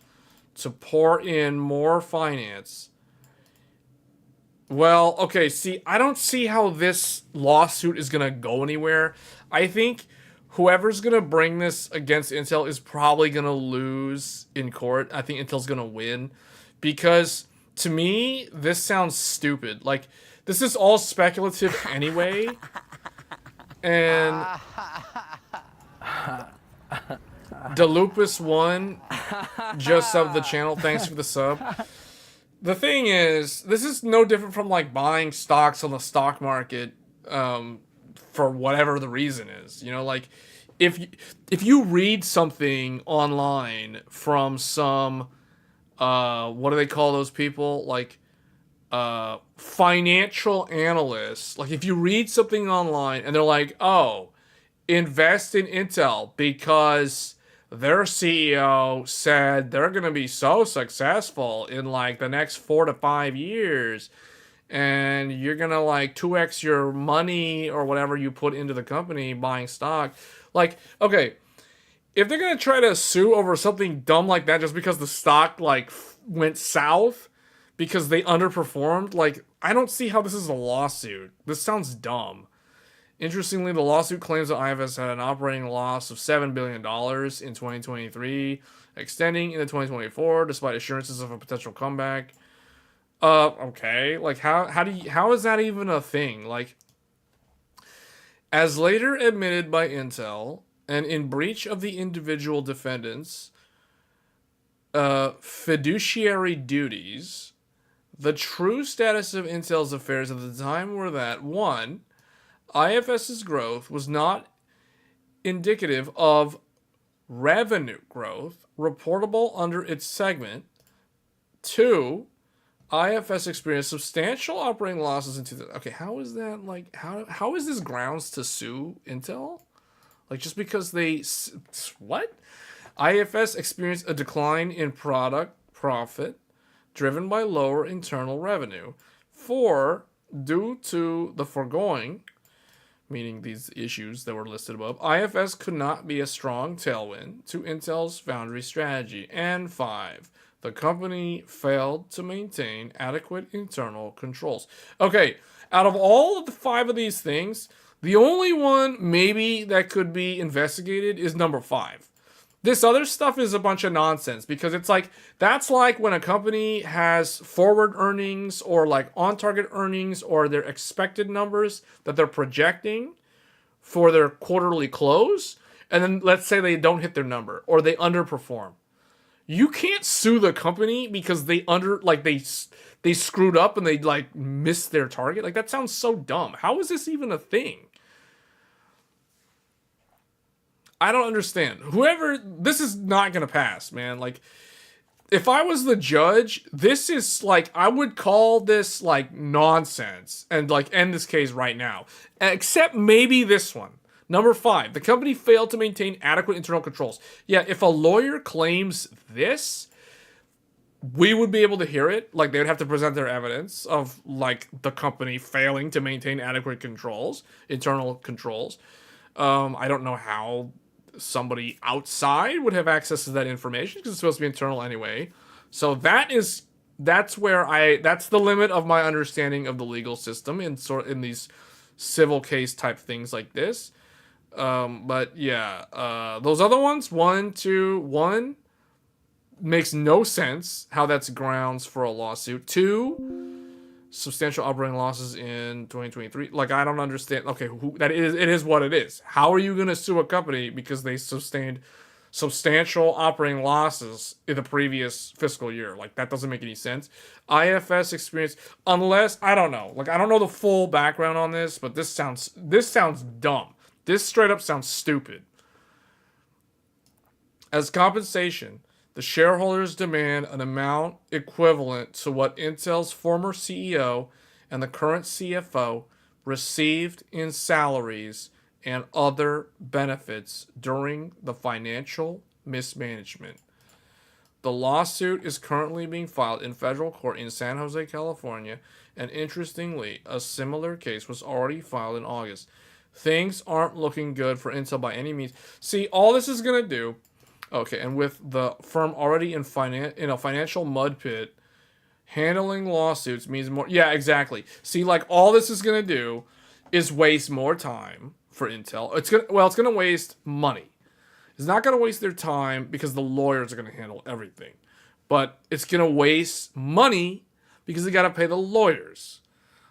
to pour in more finance. Well, okay, see, I don't see how this lawsuit is going to go anywhere. I think whoever's going to bring this against Intel is probably going to lose in court. I think Intel's going to win because to me, this sounds stupid. Like, this is all speculative anyway. And DeLupus1 just subbed the channel. Thanks for the sub. The thing is, this is no different from like buying stocks on the stock market for whatever the reason is. You know, like if you read something online from some what do they call those people? Like financial analysts. Like if you read something online and they're like, "Oh, invest in Intel because their CEO said they're going to be so successful in like the next 4 to 5 years and you're going to like 2x your money or whatever you put into the company buying stock." Like, okay, if they're going to try to sue over something dumb like that just because the stock like went south because they underperformed, like I don't see how this is a lawsuit. This sounds dumb. Interestingly, the lawsuit claims that IFS had an operating loss of $7 billion in 2023, extending into 2024 despite assurances of a potential comeback. Okay, like how is that even a thing? Like, as later admitted by Intel, and in breach of the individual defendants' fiduciary duties, The true status of Intel's affairs at the time were that, one, IFS's growth was not indicative of revenue growth reportable under its segment. Two, IFS experienced substantial operating losses in 2000. Okay, how is that like how is this grounds to sue Intel? Like just because they what? IFS experienced a decline in product profit driven by lower internal revenue. Four, due to the foregoing, meaning these issues that were listed above, IFS could not be a strong tailwind to Intel's foundry strategy. And five, the company failed to maintain adequate internal controls. Okay, out of all of the five of these things, the only one maybe that could be investigated is number five. This other stuff is a bunch of nonsense because it's like, that's like when a company has forward earnings or like on target earnings or their expected numbers that they're projecting for their quarterly close. And then let's say they don't hit their number or they underperform. You can't sue the company because they screwed up and they like missed their target. Like that sounds so dumb. How is this even a thing? I don't understand. This is not going to pass, man. Like, if I was the judge, this is like, I would call this like nonsense and like end this case right now. Except maybe this one. Number five, the company failed to maintain adequate internal controls. Yeah, if a lawyer claims this, we would be able to hear it. Like, they would have to present their evidence of like the company failing to maintain adequate controls, internal controls. I don't know how somebody outside would have access to that information because it's supposed to be internal anyway. So that's the limit of my understanding of the legal system in these civil case type things like this. But yeah, those other ones, 1, 2, 1 makes no sense how that's grounds for a lawsuit. 2, substantial operating losses in 2023. Like, I don't understand. Okay, it is what it is. How are you going to sue a company because they sustained substantial operating losses in the previous fiscal year? Like, that doesn't make any sense. IFS experience, unless, I don't know. Like, I don't know the full background on this, but this sounds dumb. This straight up sounds stupid. As compensation, the shareholders demand an amount equivalent to what Intel's former CEO and the current CFO received in salaries and other benefits during the financial mismanagement. The lawsuit is currently being filed in federal court in San Jose, California, and interestingly, a similar case was already filed in August. Things aren't looking good for Intel by any means. See, all this is going to do... Okay, and with the firm already in a financial mud pit, handling lawsuits means more... Yeah, exactly. See, like, all this is going to do is waste more time for Intel. It's going to waste money. It's not going to waste their time because the lawyers are going to handle everything. But it's going to waste money because they got to pay the lawyers.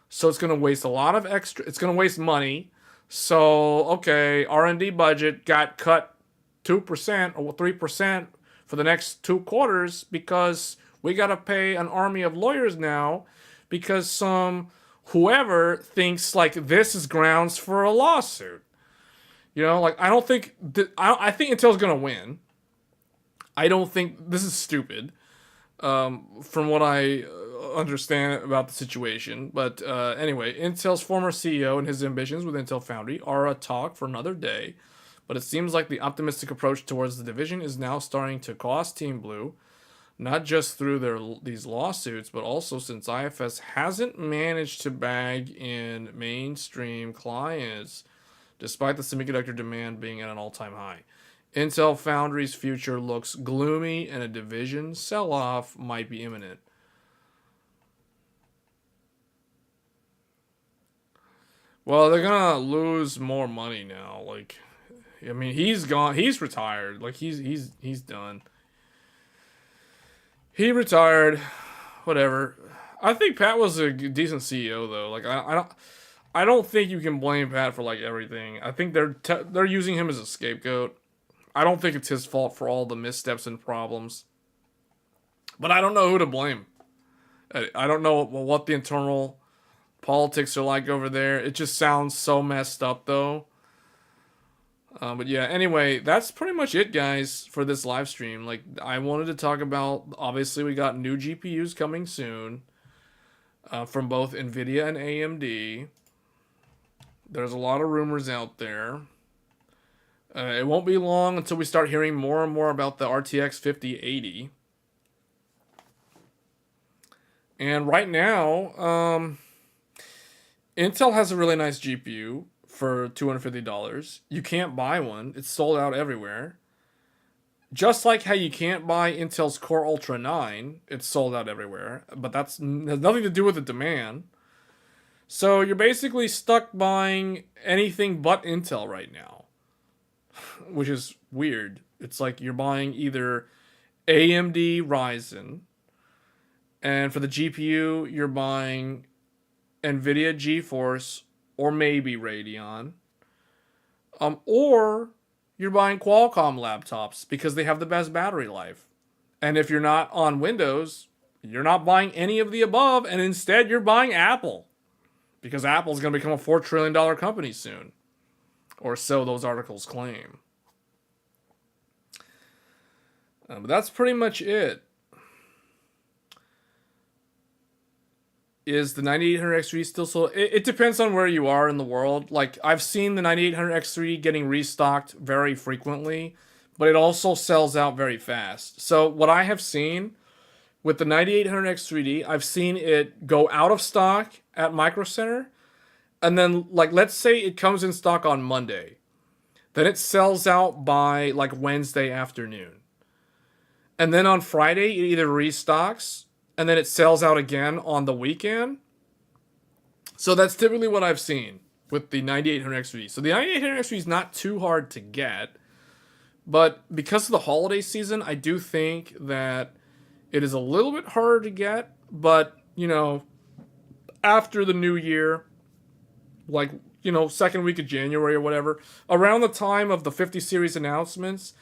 So it's going to waste a lot of extra... It's going to waste money. So, okay, R&D budget got cut 2% or 3% for the next 2 quarters because we got to pay an army of lawyers now because whoever thinks like this is grounds for a lawsuit. You know, like, I think Intel's going to win. I don't think this is stupid. From what I understand about the situation. But anyway, Intel's former CEO and his ambitions with Intel Foundry are a talk for another day. But it seems like the optimistic approach towards the division is now starting to cost Team Blue, not just through these lawsuits, but also since IFS hasn't managed to bag in mainstream clients, despite the semiconductor demand being at an all-time high. Intel Foundry's future looks gloomy, and a division sell-off might be imminent. Well, they're gonna lose more money now, like... I mean, he's gone. He's retired. Like, he's done. He retired. Whatever. I think Pat was a decent CEO though. Like, I don't think you can blame Pat for like everything. I think they're using him as a scapegoat. I don't think it's his fault for all the missteps and problems. But I don't know who to blame. I don't know what the internal politics are like over there. It just sounds so messed up, though. But yeah, anyway, that's pretty much it, guys, for this live stream. Like, I wanted to talk about, obviously, we got new GPUs coming soon from both nvidia and AMD. There's a lot of rumors out there. It won't be long until we start hearing more and more about the RTX 5080. And right now, Intel has a really nice GPU for $250. You can't buy one. It's sold out everywhere. Just like how you can't buy Intel's Core Ultra 9, it's sold out everywhere. But has nothing to do with the demand. So you're basically stuck buying anything but Intel right now, which is weird. It's like you're buying either AMD Ryzen, and for the GPU, you're buying nvidia GeForce or maybe Radeon, or you're buying Qualcomm laptops because they have the best battery life. And if you're not on Windows, you're not buying any of the above, and instead you're buying Apple because Apple's going to become a $4 trillion company soon, or so those articles claim. But that's pretty much it. Is the 9800X3 still sold? It depends on where you are in the world. Like, I've seen the 9800X3 getting restocked very frequently, but it also sells out very fast. So what I have seen with the 9800X3D, I've seen it go out of stock at Micro Center, and then, like, let's say it comes in stock on Monday. Then it sells out by, like, Wednesday afternoon. And then on Friday, it either restocks, and then it sells out again on the weekend. So that's typically what I've seen with the 9800X3D. So the 9800X3D is not too hard to get, but because of the holiday season, I do think that it is a little bit harder to get. But, you know, after the new year, like, you know, second week of January or whatever, around the time of the 50 series announcements,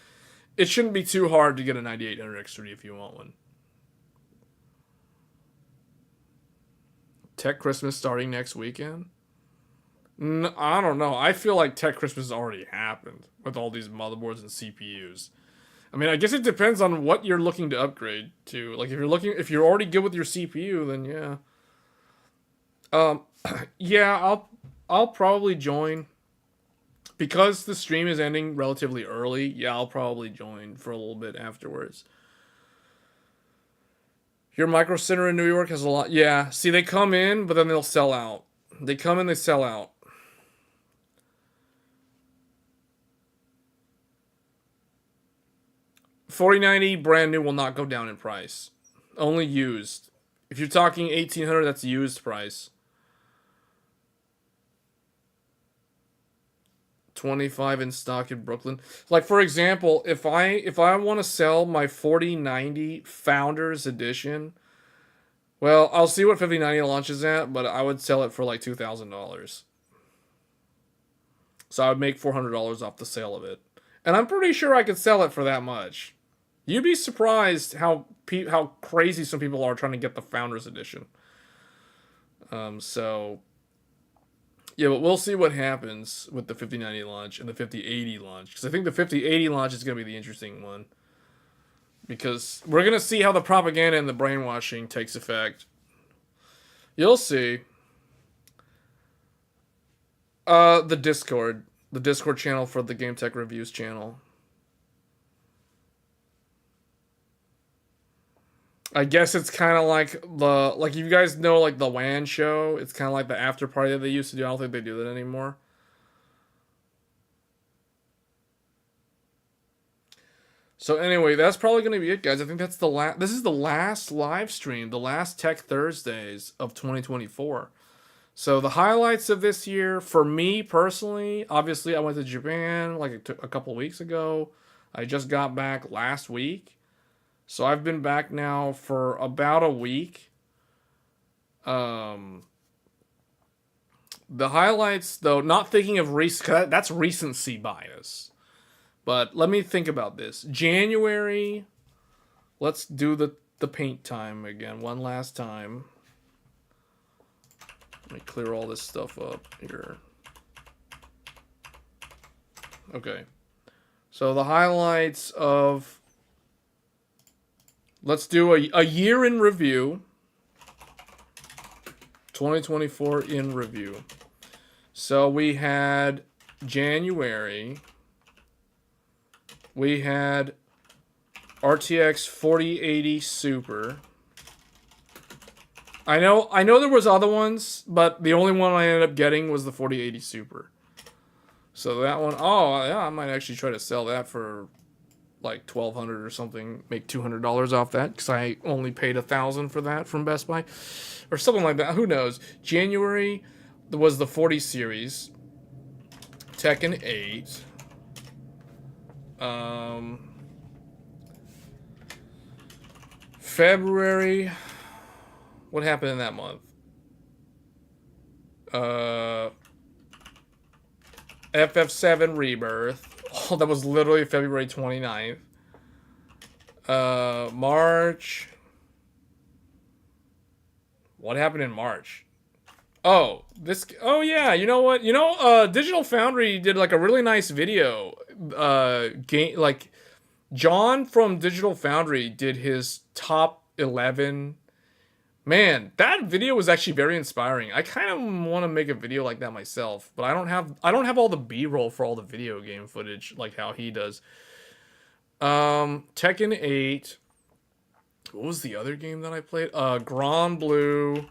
it shouldn't be too hard to get a 9800X3D if you want one. Tech Christmas starting next weekend? I don't know. I feel like Tech Christmas already happened with all these motherboards and CPUs. I mean, I guess it depends on what you're looking to upgrade to. Like, if you're already good with your CPU, then yeah. Yeah, I'll probably join because the stream is ending relatively early. Yeah, I'll probably join for a little bit afterwards. Your Micro Center in New York has a lot. Yeah, see, they come in, but then they'll sell out. They come in, they sell out. $4090 brand new will not go down in price. Only used. If you're talking $1,800, that's used price. 25 in stock in Brooklyn. Like, for example, if I want to sell my 4090 Founders Edition, well, I'll see what 5090 launches at, but I would sell it for like $2,000. So I would make $400 off the sale of it. And I'm pretty sure I could sell it for that much. You'd be surprised how crazy some people are trying to get the Founders Edition. So yeah, but we'll see what happens with the 5090 launch and the 5080 launch. Because I think the 5080 launch is going to be the interesting one. Because we're going to see how the propaganda and the brainwashing takes effect. You'll see. The Discord channel for the Game Tech Reviews channel. I guess it's kind of like you guys know, like the WAN show. It's kind of like the after party that they used to do. I don't think they do that anymore. So anyway, that's probably going to be it, guys. I think that's this is the last live stream, the last Tech Thursdays of 2024. So the highlights of this year, for me personally, obviously I went to Japan like a couple weeks ago. I just got back last week. So I've been back now for about a week. The highlights, though, not thinking of that's recency bias. But let me think about this. January, let's do the the paint time again, one last time. Let me clear all this stuff up here. Okay. So the highlights of... Let's do a year in review. 2024 in review. So we had January. We had RTX 4080 Super. I know there was other ones, but the only one I ended up getting was the 4080 Super. So that one, oh yeah, I might actually try to sell that for like $1,200 or something, make $200 off that because I only paid $1,000 for that from Best Buy or something like that. Who knows? January was the 40 series, Tekken 8. February, what happened in that month? FF7 Rebirth. Oh, that was literally February 29th. March. What happened in March? Oh, oh yeah, you know what? Digital Foundry did like a really nice video. Like John from Digital Foundry did his top 11. Man, that video was actually very inspiring. I kind of want to make a video like that myself, but I don't have all the B-roll for all the video game footage like how he does. Tekken 8. What was the other game that I played? Grand Blue,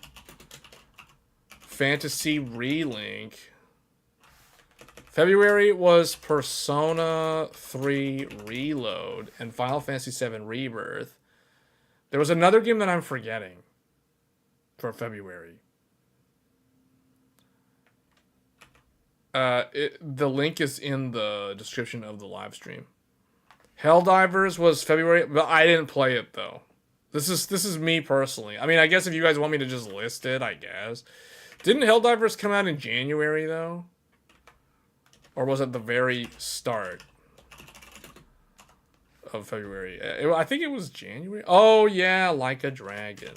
Fantasy Relink. February was Persona 3 Reload and Final Fantasy 7 Rebirth. There was another game that I'm forgetting for February. The link is in the description of the live stream. Helldivers was February, but I didn't play it though. This is me personally. I mean, I guess if you guys want me to just list it, I guess. Didn't Helldivers come out in January though? Or was it the very start of February? I think it was January. Oh yeah, Like a Dragon.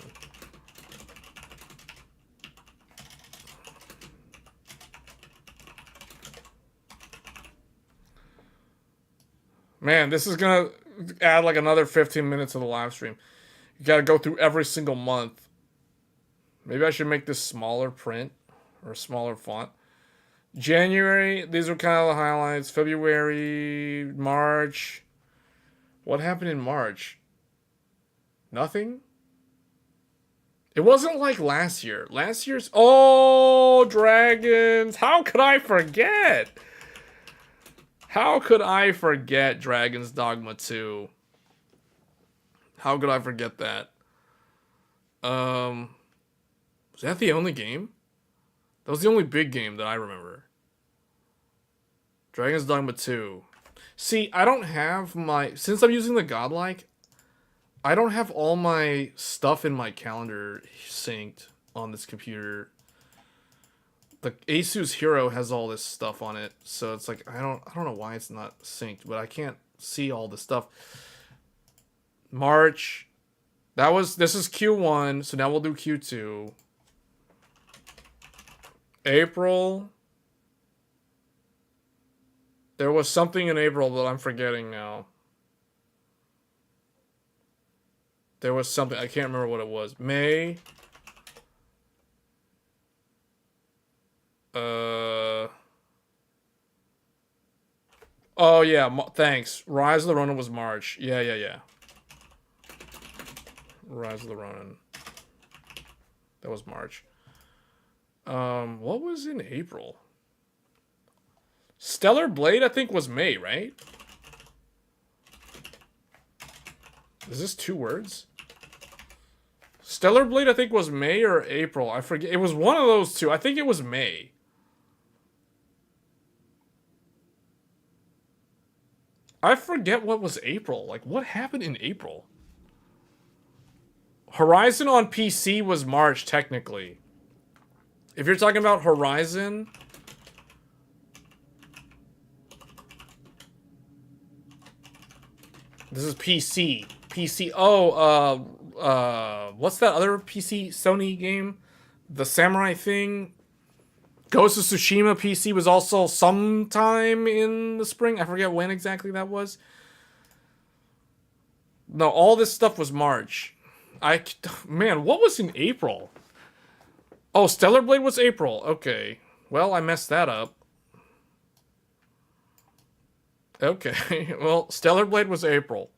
Man, this is gonna add like another 15 minutes of the live stream. You gotta go through every single month. Maybe I should make this smaller print or smaller font. January, these were kind of the highlights. February, March. What happened in March? Nothing? It wasn't like last year. Last year's... Oh, Dragons! How could I forget? How could I forget Dragon's Dogma 2? How could I forget that? Was that the only game? That was the only big game that I remember. Dragon's Dogma 2. See, I don't have my... Since I'm using the Godlike, I don't have all my stuff in my calendar synced on this computer. The Asus Hero has all this stuff on it, so it's like I don't know why it's not synced, but I can't see all the stuff. March, this is Q1, so now we'll do Q2. April, there was something in April that I'm forgetting now. There was something, I can't remember what it was. May. Oh yeah, thanks. Rise of the Ronin was March. Yeah. Rise of the Ronin. That was March. What was in April? Stellar Blade, I think, was May, right? Is this 2 words? Stellar Blade, I think, was May or April. I forget. It was one of those two. I think it was May. I forget what was April. Like, what happened in April? Horizon on PC was March, technically. If you're talking about Horizon... This is PC. PC. Oh, what's that other PC Sony game? The Samurai thing. Ghost of Tsushima PC was also sometime in the spring. I forget when exactly that was. No, all this stuff was March. Man, what was in April? Oh, Stellar Blade was April. Okay. Well, I messed that up. Okay. Well, Stellar Blade was April.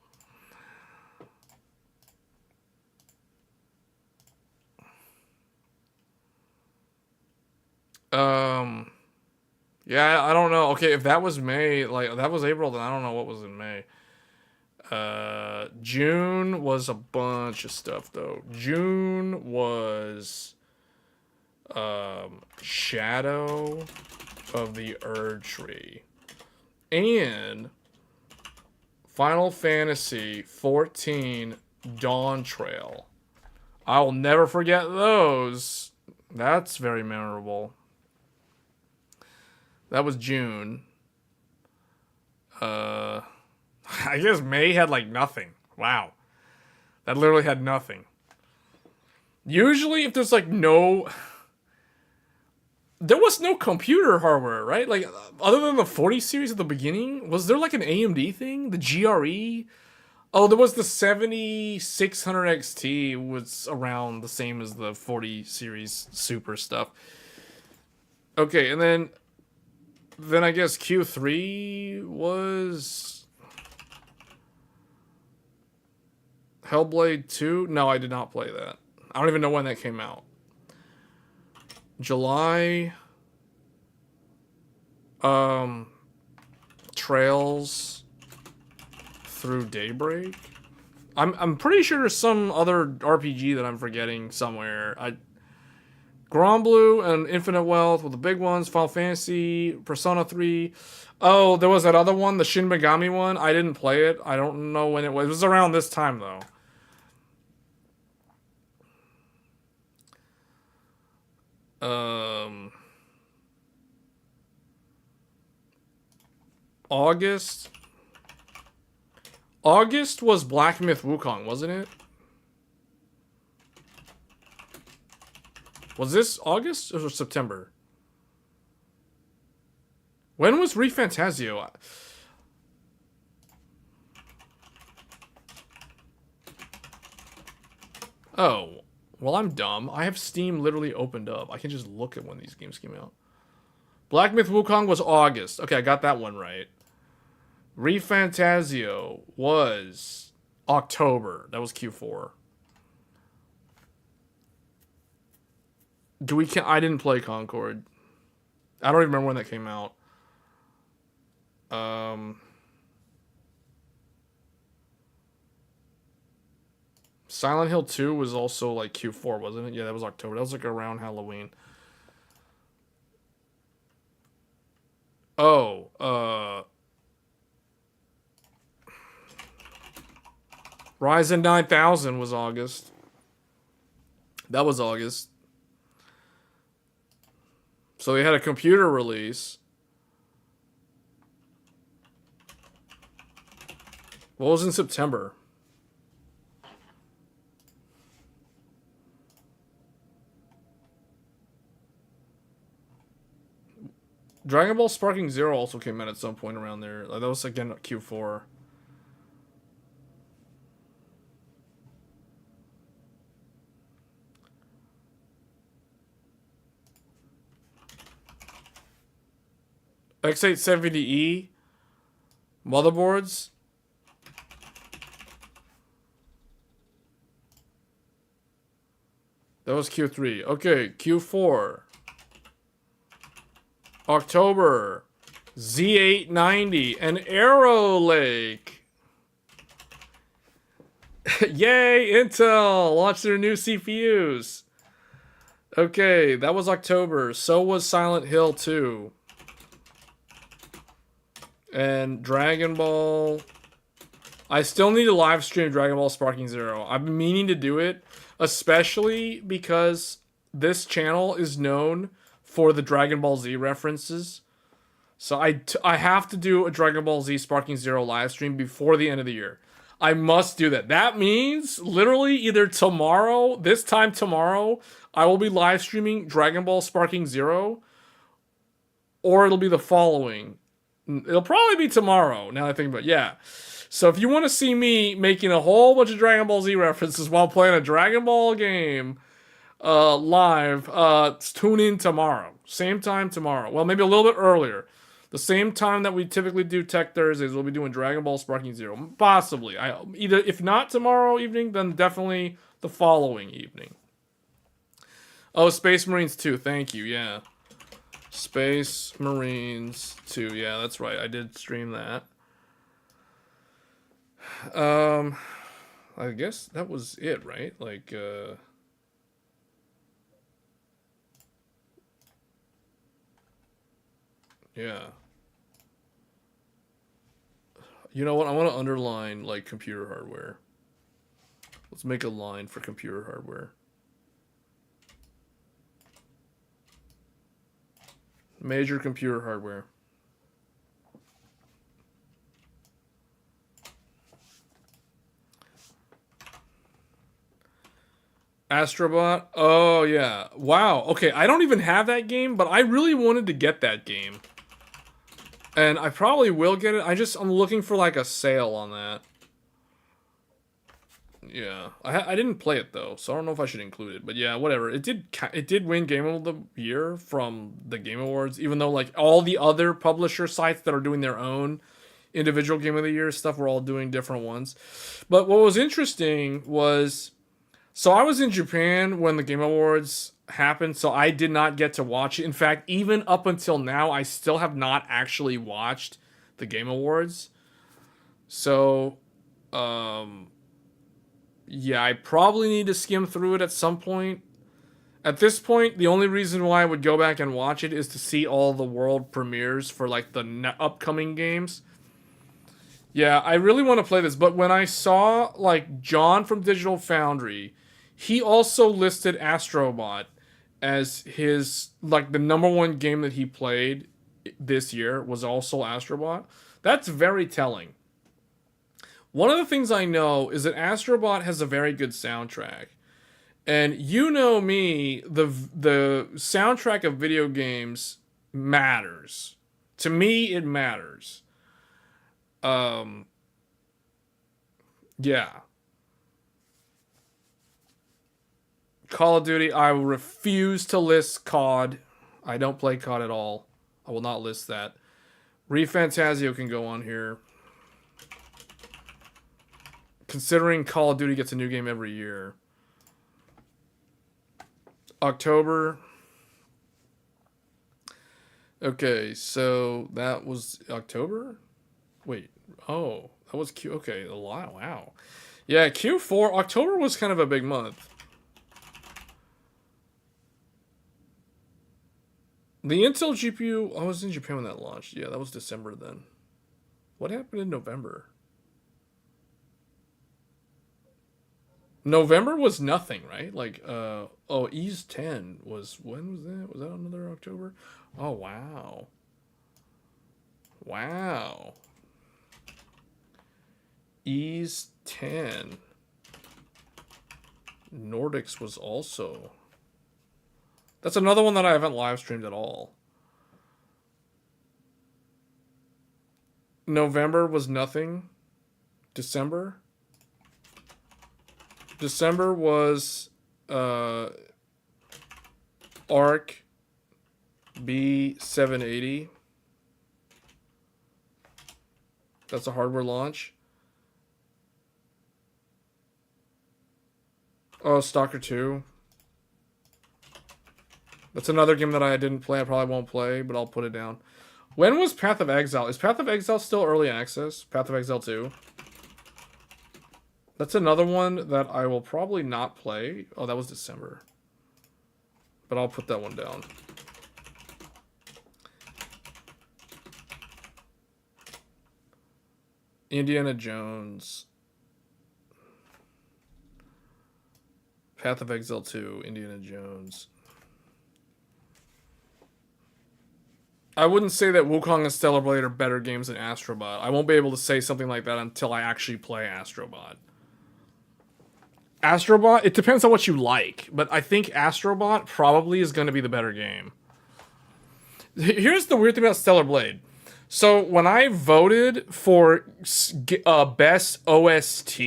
Yeah, I don't know. Okay, if that was May, like that was April, then I don't know what was in May. June was a bunch of stuff though. June was Shadow of the Erdtree and Final Fantasy 14 Dawn Trail. I'll never forget those. That's very memorable. That was June. I guess May had like nothing. Wow. That literally had nothing. Usually if there's like no... There was no computer hardware, right? Like, other than the 40 series at the beginning, was there like an AMD thing? The GRE? Oh, there was the 7600 XT was around the same as the 40 series super stuff. Okay, and then I guess Q3 was Hellblade 2. No, I did not play that. I don't even know when that came out. July. Trails Through Daybreak. I'm pretty sure there's some other RPG that I'm forgetting somewhere. Granblue and Infinite Wealth were the big ones. Final Fantasy, Persona 3. Oh, there was that other one, the Shin Megami one. I didn't play it. I don't know when it was. It was around this time, though. August. August was Black Myth Wukong, wasn't it? Was this August or September? When was ReFantazio? Oh, well, I'm dumb. I have Steam literally opened up. I can just look at when these games came out. Black Myth Wukong was August. Okay, I got that one right. ReFantazio was October. That was Q4. I didn't play Concord. I don't even remember when that came out. Silent Hill 2 was also like Q4, wasn't it? Yeah, that was October. That was like around Halloween. Oh, Ryzen 9000 was August. That was August. So they had a computer release. What was in September? Dragon Ball Sparking Zero also came out at some point around there. That was again Q4. X870E motherboards. That was Q3. Okay, Q4. October. Z890 and Arrow Lake. Yay, Intel launched their new CPUs. Okay, that was October. So was Silent Hill 2. And Dragon Ball. I still need to live stream Dragon Ball Sparking Zero. I've been meaning to do it, especially because this channel is known for the Dragon Ball Z references. So I have to do a Dragon Ball Z Sparking Zero live stream before the end of the year. I must do that. That means literally either tomorrow, this time tomorrow, I will be live streaming Dragon Ball Sparking Zero, or it'll be the following. It'll probably be tomorrow, now that I think about it. Yeah. So if you want to see me making a whole bunch of Dragon Ball Z references while playing a Dragon Ball game live, tune in tomorrow. Same time tomorrow. Well, maybe a little bit earlier. The same time that we typically do Tech Thursdays, we'll be doing Dragon Ball Sparking Zero. Possibly. Either if not tomorrow evening, then definitely the following evening. Oh, Space Marines 2. Thank you. Yeah. Space Marines 2. Yeah, that's right. I did stream that. I guess that was it, right? Like, yeah. You know what? I want to underline, like, computer hardware. Let's make a line for computer hardware. Major computer hardware. Astrobot? Oh, yeah. Wow. Okay, I don't even have that game, but I really wanted to get that game. And I probably will get it. I'm looking for, like, a sale on that. Yeah. I didn't play it, though, so I don't know if I should include it. But yeah, whatever. It did win Game of the Year from the Game Awards, even though, like, all the other publisher sites that are doing their own individual Game of the Year stuff were all doing different ones. But what was interesting was... So I was in Japan when the Game Awards happened, so I did not get to watch it. In fact, even up until now, I still have not actually watched the Game Awards. So, yeah, I probably need to skim through it at some point. At this point, the only reason why I would go back and watch it is to see all the world premieres for, like, the upcoming games. Yeah, I really want to play this, but when I saw, like, John from Digital Foundry, he also listed Astrobot as his, like, the #1 game that he played this year was also Astrobot. That's very telling. One of the things I know is that Astrobot has a very good soundtrack. And you know me, the soundtrack of video games matters. To me, it matters. Yeah. Call of Duty, I refuse to list COD. I don't play COD at all. I will not list that. ReFantasio can go on here. Considering Call of Duty gets a new game every year. October. Okay, so that was October? Wait, oh, that was Q. Okay, a lot. Wow. Yeah, Q4. October was kind of a big month. The Intel GPU, I was in Japan when that launched. Yeah, that was December then. What happened in November? November was nothing, right? Like, oh, Ease 10 was, when was that? Was that another October? Oh, wow. Wow. Ease 10. Nordics was also... That's another one that I haven't live streamed at all. November was nothing. December? December was ARC B780. That's a hardware launch. Oh, Stalker 2. That's another game that I didn't play. I probably won't play, but I'll put it down. When was Path of Exile? Is Path of Exile still early access? Path of Exile 2. That's another one that I will probably not play. Oh, that was December. But I'll put that one down. Indiana Jones. Path of Exile 2. Indiana Jones. I wouldn't say that Wukong and Stellar Blade are better games than Astrobot. I won't be able to say something like that until I actually play Astrobot. Astrobot, it depends on what you like, but I think Astrobot probably is going to be the better game. Here's the weird thing about Stellar Blade. So when I voted for best OST,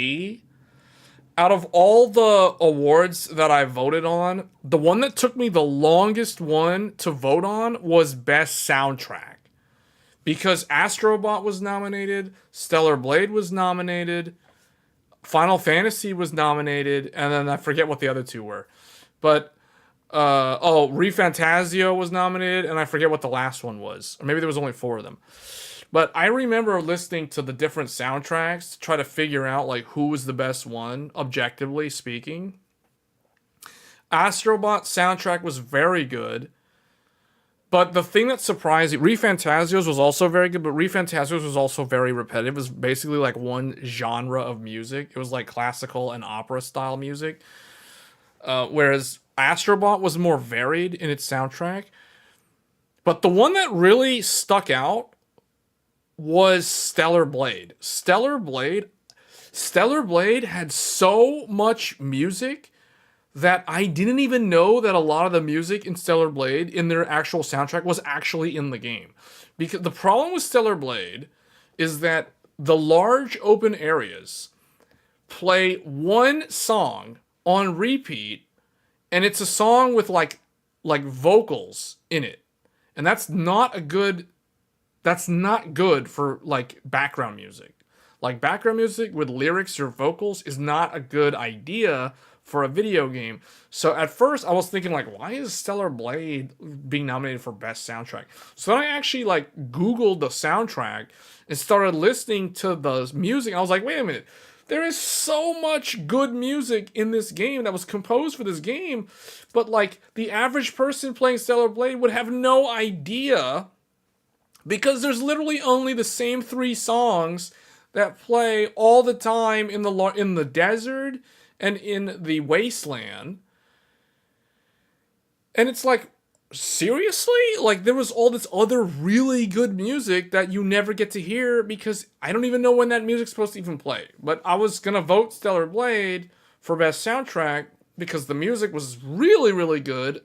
out of all the awards that I voted on, the one that took me the longest one to vote on was best soundtrack. Because Astrobot was nominated, Stellar Blade was nominated, Final Fantasy was nominated, and then I forget what the other two were. But ReFantazio was nominated, and I forget what the last one was. Or maybe there was only 4 of them. But I remember listening to the different soundtracks to try to figure out like who was the best one, objectively speaking. Astrobot soundtrack was very good. But the thing that surprised me, ReFantazio's was also very good, but ReFantazio's was also very repetitive. It was basically like one genre of music. It was like classical and opera style music. Whereas Astrobot was more varied in its soundtrack. But the one that really stuck out was Stellar Blade. Stellar Blade had so much music that I didn't even know that a lot of the music in Stellar Blade in their actual soundtrack was actually in the game. Because the problem with Stellar Blade is that the large open areas play one song on repeat, and it's a song with like vocals in it. And that's not good for like background music. Like background music with lyrics or vocals is not a good idea for a video game. So at first I was thinking like, why is Stellar Blade being nominated for best soundtrack? So then I actually like Googled the soundtrack and started listening to the music. I was like, wait a minute. There is so much good music in this game that was composed for this game, but like the average person playing Stellar Blade would have no idea because there's literally only the same 3 songs that play all the time in the desert and in the wasteland. And it's like, seriously? Like, there was all this other really good music that you never get to hear because I don't even know when that music's supposed to even play. But I was gonna vote Stellar Blade for best soundtrack because the music was really, really good,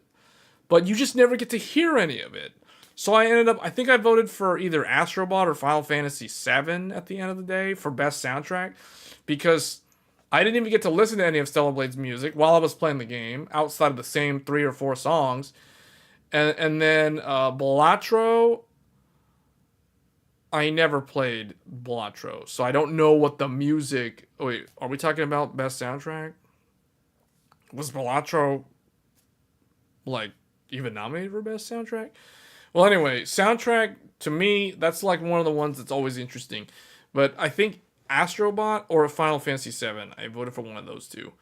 but you just never get to hear any of it. So I think I voted for either Astrobot or Final Fantasy VII at the end of the day for best soundtrack because I didn't even get to listen to any of Stellar Blade's music while I was playing the game outside of the same 3 or 4 songs. And then Balatro, I never played Balatro, so I don't know what the music... Oh, wait, are we talking about best soundtrack? Was Balatro, like, even nominated for best soundtrack? Well, anyway, soundtrack, to me, that's like one of the ones that's always interesting. But I think Astrobot or Final Fantasy VII, I voted for one of those two.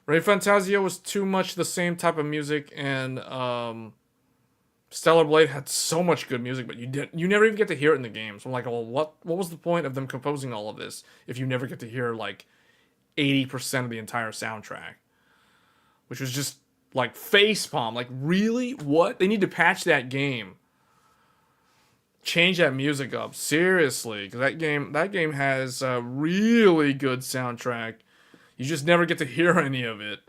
ReFantazio was too much the same type of music, and Stellar Blade had so much good music, but you never even get to hear it in the game. So I'm like, well, what was the point of them composing all of this if you never get to hear like 80% of the entire soundtrack? Which was just like facepalm. Like, really? What? They need to patch that game. Change that music up. Seriously. Because that game has a really good soundtrack. You just never get to hear any of it.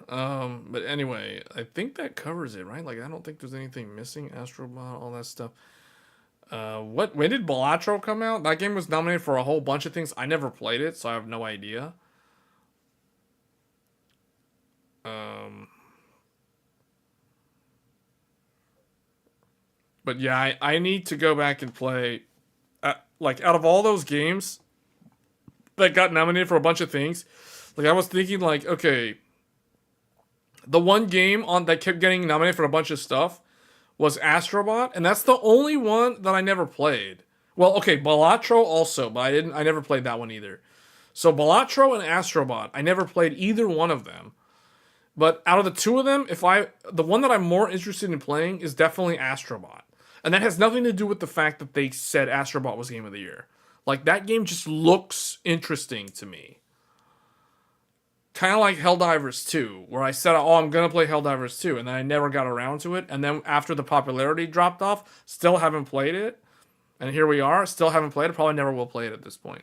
But anyway, I think that covers it, right? Like, I don't think there's anything missing. Astrobot, all that stuff. When did Balatro come out? That game was nominated for a whole bunch of things. I never played it, so I have no idea. But yeah, I need to go back and play. Like, out of all those games that got nominated for a bunch of things, like, I was thinking, like, okay, the one game that kept getting nominated for a bunch of stuff was Astrobot, and that's the only one that I never played. Well, okay, Balatro also, but I never played that one either. So Balatro and Astrobot, I never played either one of them. But out of the two of them, the one that I'm more interested in playing is definitely Astrobot. And that has nothing to do with the fact that they said Astrobot was Game of the Year. Like, that game just looks interesting to me. kind of like Helldivers 2, where I said, oh, I'm going to play Helldivers 2, and then I never got around to it. And then after the popularity dropped off, still haven't played it. And here we are, still haven't played it. Probably never will play it at this point.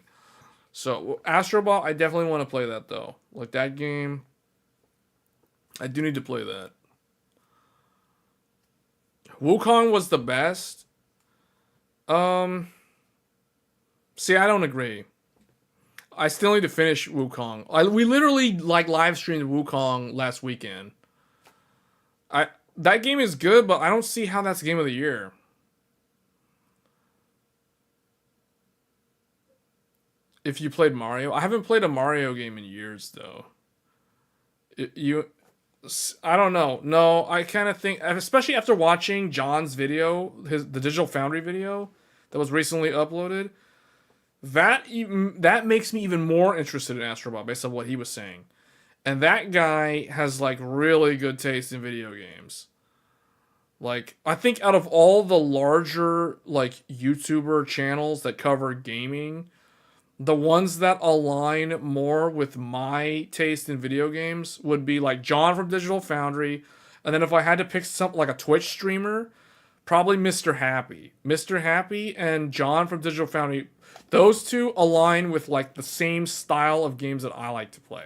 So, Astrobot, I definitely want to play that, though. Like, that game, I do need to play that. Wukong was the best. See, I don't agree. I still need to finish Wukong. We literally like live streamed Wukong last weekend. That game is good, but I don't see how that's game of the year. If you played Mario, I haven't played a Mario game in years though. I don't know. No, I kind of think, especially after watching John's video, the Digital Foundry video that was recently uploaded. That makes me even more interested in Astrobot based on what he was saying. And that guy has like really good taste in video games. Like, I think out of all the larger like YouTuber channels that cover gaming, the ones that align more with my taste in video games would be like John from Digital Foundry, and then if I had to pick something like a Twitch streamer, probably Mr. Happy. Mr. Happy and John from Digital Foundry, those two align with like the same style of games that I like to play.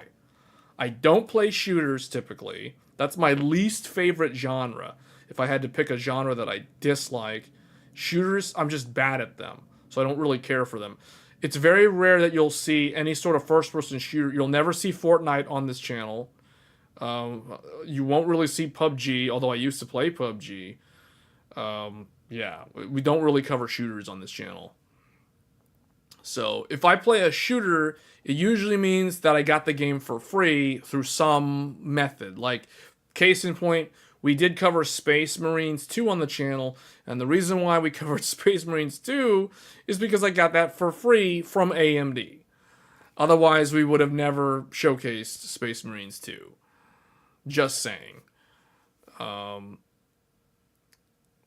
I don't play shooters typically. That's my least favorite genre. If I had to pick a genre that I dislike, shooters, I'm just bad at them. So I don't really care for them. It's very rare that you'll see any sort of first-person shooter. You'll never see Fortnite on this channel. You won't really see PUBG, although I used to play PUBG. Yeah, we don't really cover shooters on this channel. So if I play a shooter, it usually means that I got the game for free through some method. Like, case in point, we did cover Space Marines 2 on the channel, and the reason why we covered Space Marines 2 is because I got that for free from AMD. Otherwise, we would have never showcased Space Marines 2. Just saying.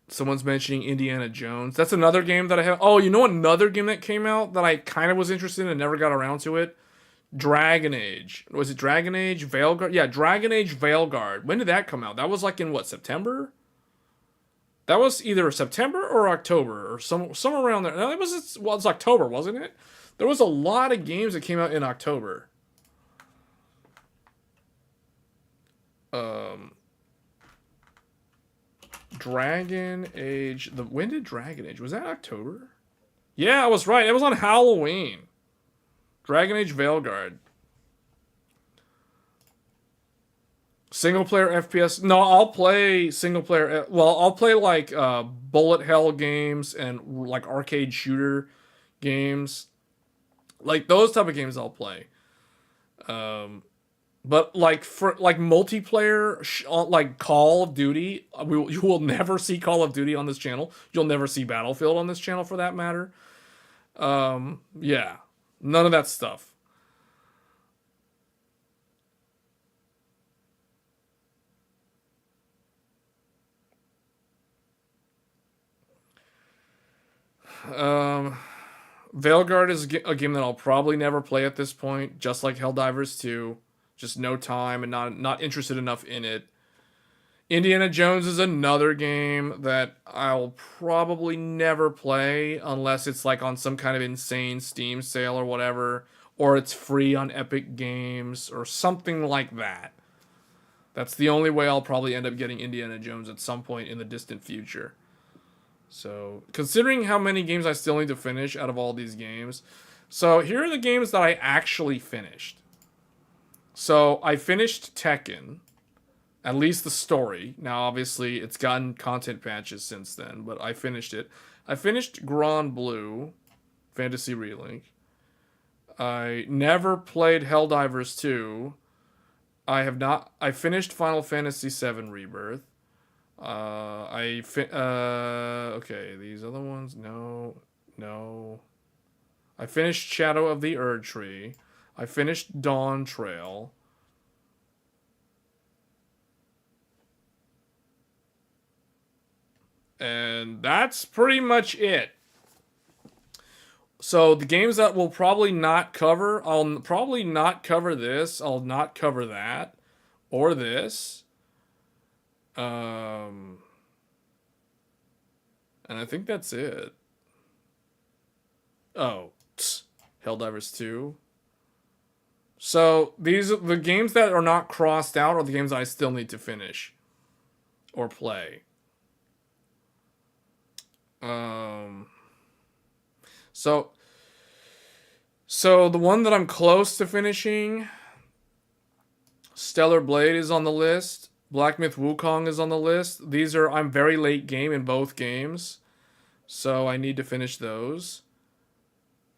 Someone's mentioning Indiana Jones. That's another game that I have. Oh, you know another game that came out that I kind of was interested in and never got around to it? Dragon Age. Was it Dragon Age Veilguard? Yeah, Dragon Age Veilguard. When did that come out? That was like in what, September? That was either September or October or somewhere around there. No, it's October, wasn't it? There was a lot of games that came out in October. Dragon Age. When did Dragon Age? Was that October? Yeah, I was right. It was on Halloween. Dragon Age Veilguard. Single player FPS. No, I'll play single player. Well, I'll play like bullet hell games and like arcade shooter games. Like those type of games I'll play. But like for like multiplayer, like Call of Duty, you will never see Call of Duty on this channel. You'll never see Battlefield on this channel for that matter. Yeah. None of that stuff. Veilguard is a game that I'll probably never play at this point, just like Helldivers 2. Just no time and not interested enough in it. Indiana Jones is another game that I'll probably never play unless it's like on some kind of insane Steam sale or whatever, or it's free on Epic Games or something like that. That's the only way I'll probably end up getting Indiana Jones at some point in the distant future. So, considering how many games I still need to finish out of all these games, so here are the games that I actually finished. So, I finished Tekken. At least the story. Now, obviously, it's gotten content patches since then, but I finished it. I finished Grand Blue, Fantasy Relink. I never played Helldivers 2. I finished Final Fantasy VII Rebirth. Okay, these other ones, no. I finished Shadow of the Erdtree. I finished Dawn Trail. And that's pretty much it. So the games that we'll probably not cover, I'll probably not cover this. I'll not cover that or this. And I think that's it. Oh, Helldivers 2. So these the games that are not crossed out are the games I still need to finish or play. So the one that I'm close to finishing, Stellar Blade is on the list. Black Myth Wukong is on the list. I'm very late game in both games, so I need to finish those.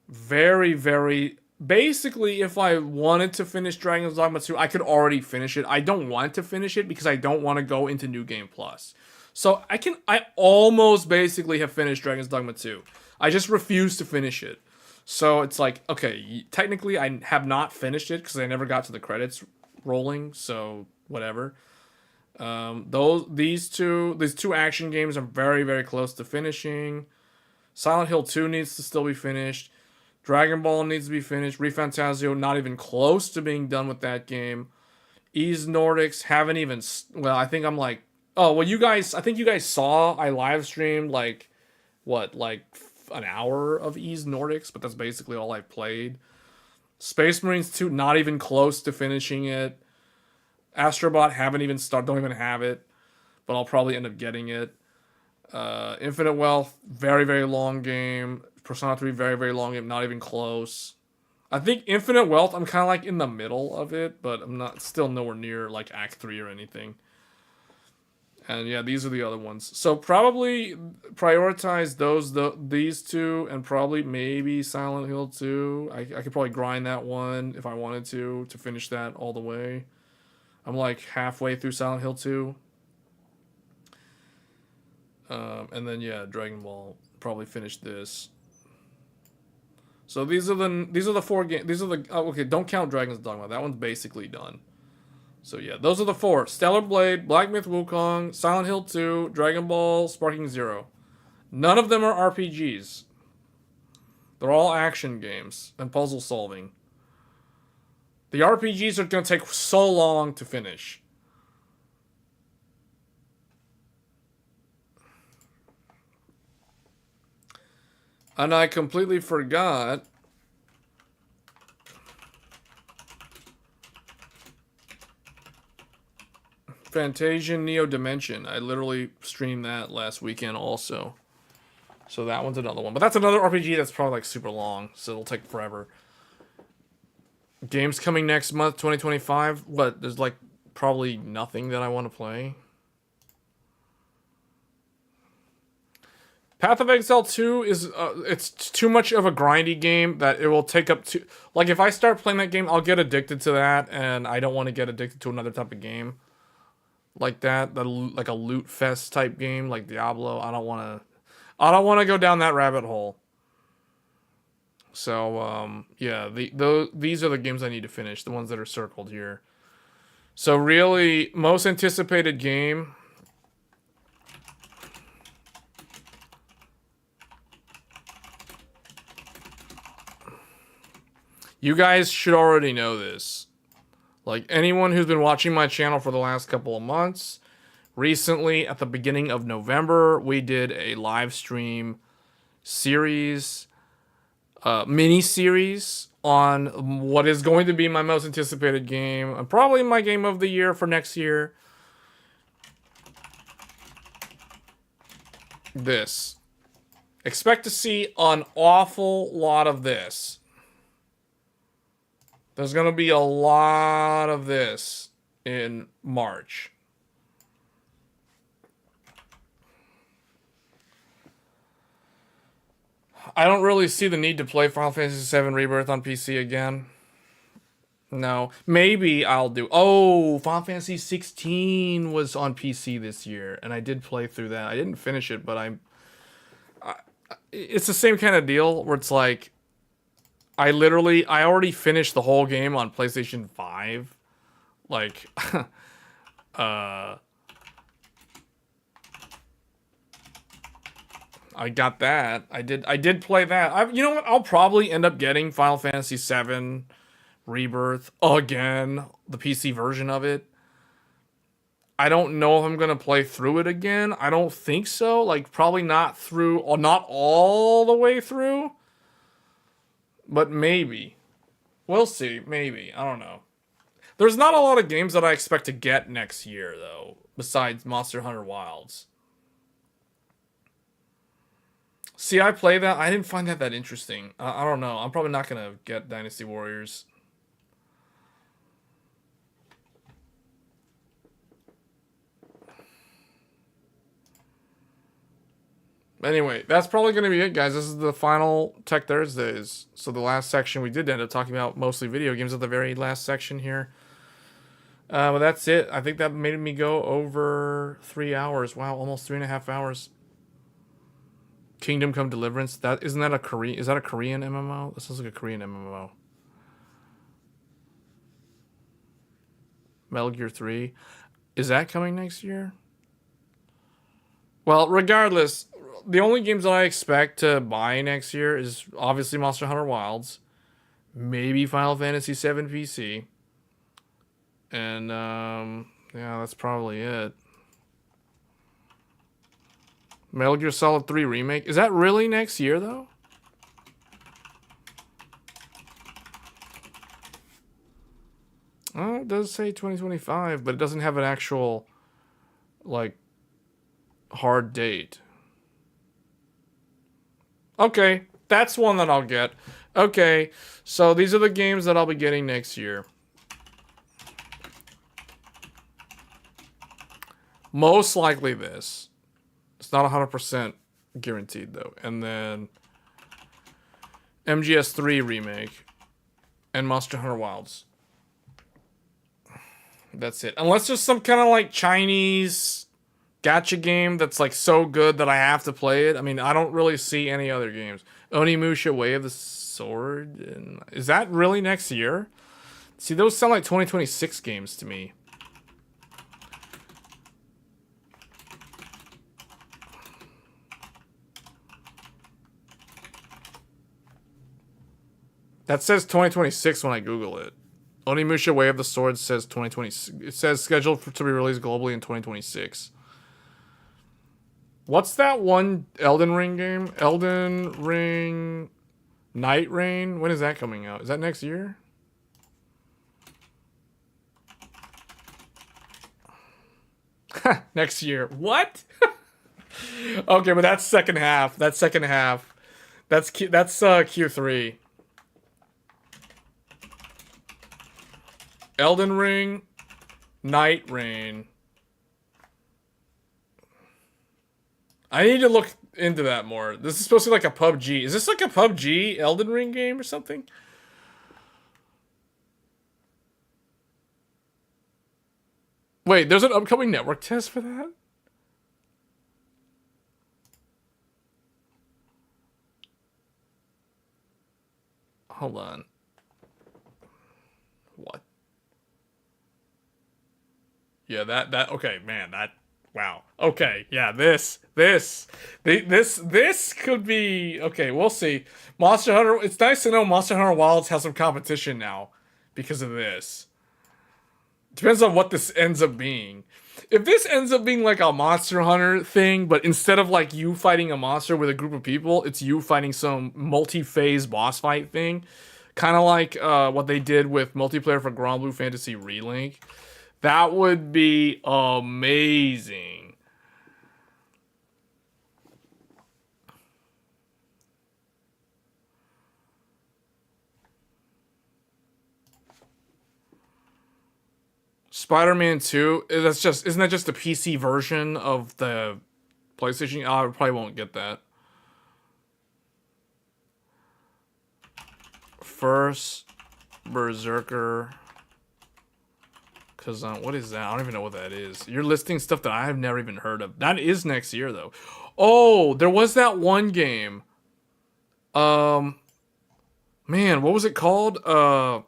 Very, very. Basically, if I wanted to finish Dragon's Dogma 2, I could already finish it. I don't want to finish it because I don't want to go into New Game Plus. So I almost basically have finished Dragon's Dogma 2. I just refuse to finish it. So it's like, okay, technically I have not finished it because I never got to the credits rolling, so whatever. These two action games are very, very close to finishing. Silent Hill 2 needs to still be finished. Dragon Ball needs to be finished. ReFantazio, not even close to being done with that game. Ys Nordics haven't even. Well, I think I'm like. Oh, well, I think you guys saw I live streamed like an hour of Ys Nordics, but that's basically all I've played. Space Marines 2, not even close to finishing it. Astrobot haven't even started, don't even have it, but I'll probably end up getting it. Infinite Wealth, very, very long game. Persona 3, very, very long game, not even close. I think Infinite Wealth, I'm kind of like in the middle of it, but I'm not still nowhere near like Act 3 or anything. And yeah, these are the other ones. So probably prioritize these two, and probably maybe Silent Hill 2. I could probably grind that one if I wanted to finish that all the way. I'm like halfway through Silent Hill 2. And then yeah, Dragon Ball, probably finish this. So these are the four games. Okay, don't count Dragon's Dogma. That one's basically done. So yeah, those are the four: Stellar Blade, Black Myth Wukong, Silent Hill 2, Dragon Ball, Sparking Zero. None of them are RPGs. They're all action games and puzzle solving. The RPGs are going to take so long to finish. And I completely forgot. Fantasian Neo Dimension. I literally streamed that last weekend also. So that one's another one. But that's another RPG that's probably like super long. So it'll take forever. Games coming next month, 2025. What? There's like probably nothing that I want to play. Path of Exile 2 is it's too much of a grindy game that it will take up to, like, if I start playing that game, I'll get addicted to that, and I don't want to get addicted to another type of game like that, like a loot fest type game like Diablo. I don't want to go down that rabbit hole. So yeah, these are the games I need to finish, the ones that are circled here. So really, most anticipated game. You guys should already know this. Like, anyone who's been watching my channel for the last couple of months, recently, at the beginning of November, we did a live stream series, mini-series, on what is going to be my most anticipated game, and probably my game of the year for next year. This. Expect to see an awful lot of this. There's going to be a lot of this in March. I don't really see the need to play Final Fantasy VII Rebirth on PC again. No. Maybe I'll do... Oh, Final Fantasy 16 was on PC this year, and I did play through that. I didn't finish it, but it's the same kind of deal where it's like... I already finished the whole game on PlayStation 5. Like, I I got that. I did play that. You know what? I'll probably end up getting Final Fantasy VII Rebirth again, the PC version of it. I don't know if I'm gonna play through it again. I don't think so. Like probably not through, or not all the way through, but maybe. We'll see. Maybe. I don't know. There's not a lot of games that I expect to get next year though, besides Monster Hunter Wilds. See, I play that. I didn't find that interesting. I don't know. I'm probably not gonna get Dynasty Warriors. Anyway, that's probably going to be it, guys. This is the final Tech Thursdays. So the last section, we did end up talking about mostly video games at the very last section here. But that's it. I think that made me go over 3 hours. Wow, almost 3.5 hours. Kingdom Come Deliverance. Isn't that a Korean? Is that a Korean MMO? This sounds like a Korean MMO. Metal Gear 3. Is that coming next year? Well, regardless, the only games that I expect to buy next year is obviously Monster Hunter Wilds, maybe Final Fantasy VII PC, and yeah, that's probably it. Metal Gear Solid 3 Remake. Is that really next year, though? Oh, it does say 2025, but it doesn't have an actual, like, hard date. Okay, that's one that I'll get. Okay, so these are the games that I'll be getting next year. Most likely this. It's not 100% guaranteed, though. And then MGS3 Remake and Monster Hunter Wilds. That's it. Unless there's some kind of like Chinese gacha game that's like so good that I have to play it. I mean, I don't really see any other games. Onimusha Way of the Sword. And is that really next year? See, those sound like 2026 games to me. That says 2026 when I Google it. Onimusha Way of the Sword says 2020. It says scheduled to be released globally in 2026. What's that one Elden Ring game? Elden Ring Night Rain? When is that coming out? Is that next year? Next year. What? Okay, but that's second half. That's second half. That's Q3. Elden Ring Night Rain. I need to look into that more. This is supposed to be like a PUBG. Is this like a PUBG Elden Ring game or something? Wait, there's an upcoming network test for that? Hold on. What? Yeah, that okay, man, that wow. Okay, yeah, this could be okay, we'll see. Monster Hunter, it's nice to know Monster Hunter Wilds has some competition now because of this. Depends on what this ends up being. If this ends up being like a Monster Hunter thing, but instead of like you fighting a monster with a group of people, it's you fighting some multi-phase boss fight thing, kind of like what they did with multiplayer for Grand Blue Fantasy Relink. That would be amazing. Spider-Man 2, isn't that just the PC version of the PlayStation? I probably won't get that. First Berserker. Because, what is that? I don't even know what that is. You're listing stuff that I have never even heard of. That is next year, though. Oh, there was that one game. Man, what was it called? Oh,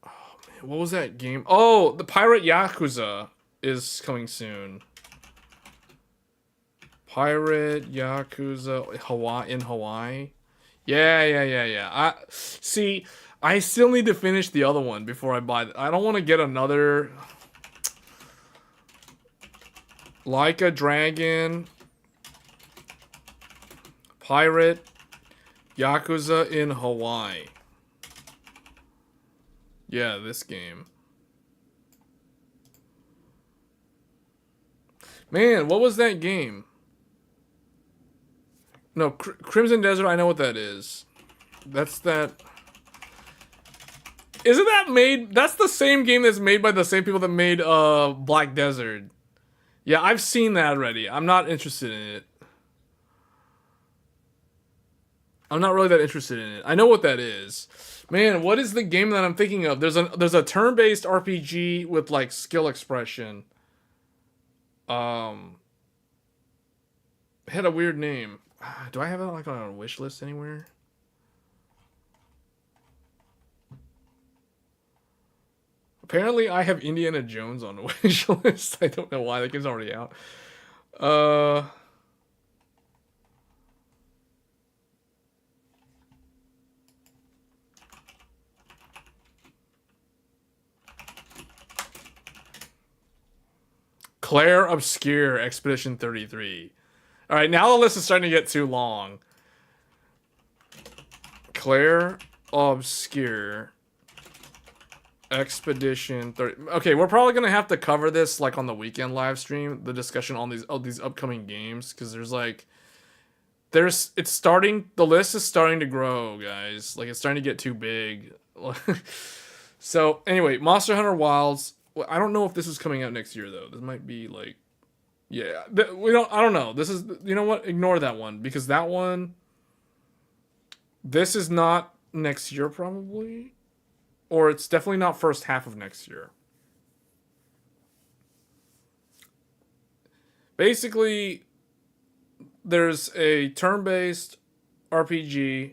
man, what was that game? Oh, the Pirate Yakuza is coming soon. Pirate Yakuza Hawaii in Hawaii. Yeah. I see. I still need to finish the other one before I buy. I don't want to get another Like a Dragon Pirate Yakuza in Hawaii. Yeah, this game. Man, what was that game? No, Crimson Desert, I know what that is. That's that. Isn't that made? That's the same game that's made by the same people that made Black Desert. Yeah, I've seen that already. I'm not interested in it. I'm not really that interested in it. I know what that is. Man, what is the game that I'm thinking of? There's a turn-based RPG with like skill expression. It had a weird name. Do I have it like on a wish list anywhere? Apparently, I have Indiana Jones on the wish list. I don't know why. That game's already out. Claire Obscure Expedition 33. All right, now the list is starting to get too long. Claire Obscure Expedition 30. Okay, we're probably gonna have to cover this like on the weekend live stream, the discussion on these upcoming games, because it's starting, the list is starting to grow, guys. Like, it's starting to get too big. So anyway, Monster Hunter Wilds. Well, I don't know if this is coming out next year though. This might be like, yeah, I don't know. This is, you know what? Ignore that one, because that one. This is not next year probably, or it's definitely not first half of next year. Basically, there's a turn-based RPG,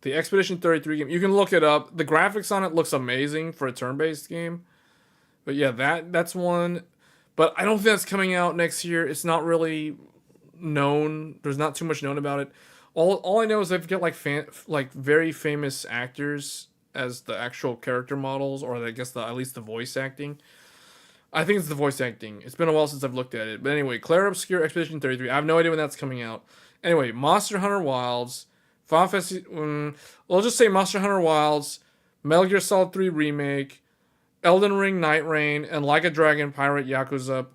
the Expedition 33 game. You can look it up. The graphics on it looks amazing for a turn-based game. But yeah, that's one. But I don't think that's coming out next year. It's not really known. There's not too much known about it. All I know is they've got like very famous actors as the actual character models, or I guess at least the voice acting. I think it's the voice acting. It's been a while since I've looked at it. But anyway, Claire Obscure Expedition 33. I have no idea when that's coming out. Anyway, Monster Hunter Wilds, Final Fantasy. We'll just say Monster Hunter Wilds, Metal Gear Solid 3 Remake, Elden Ring Night Rain, and Like a Dragon Pirate Yakuza.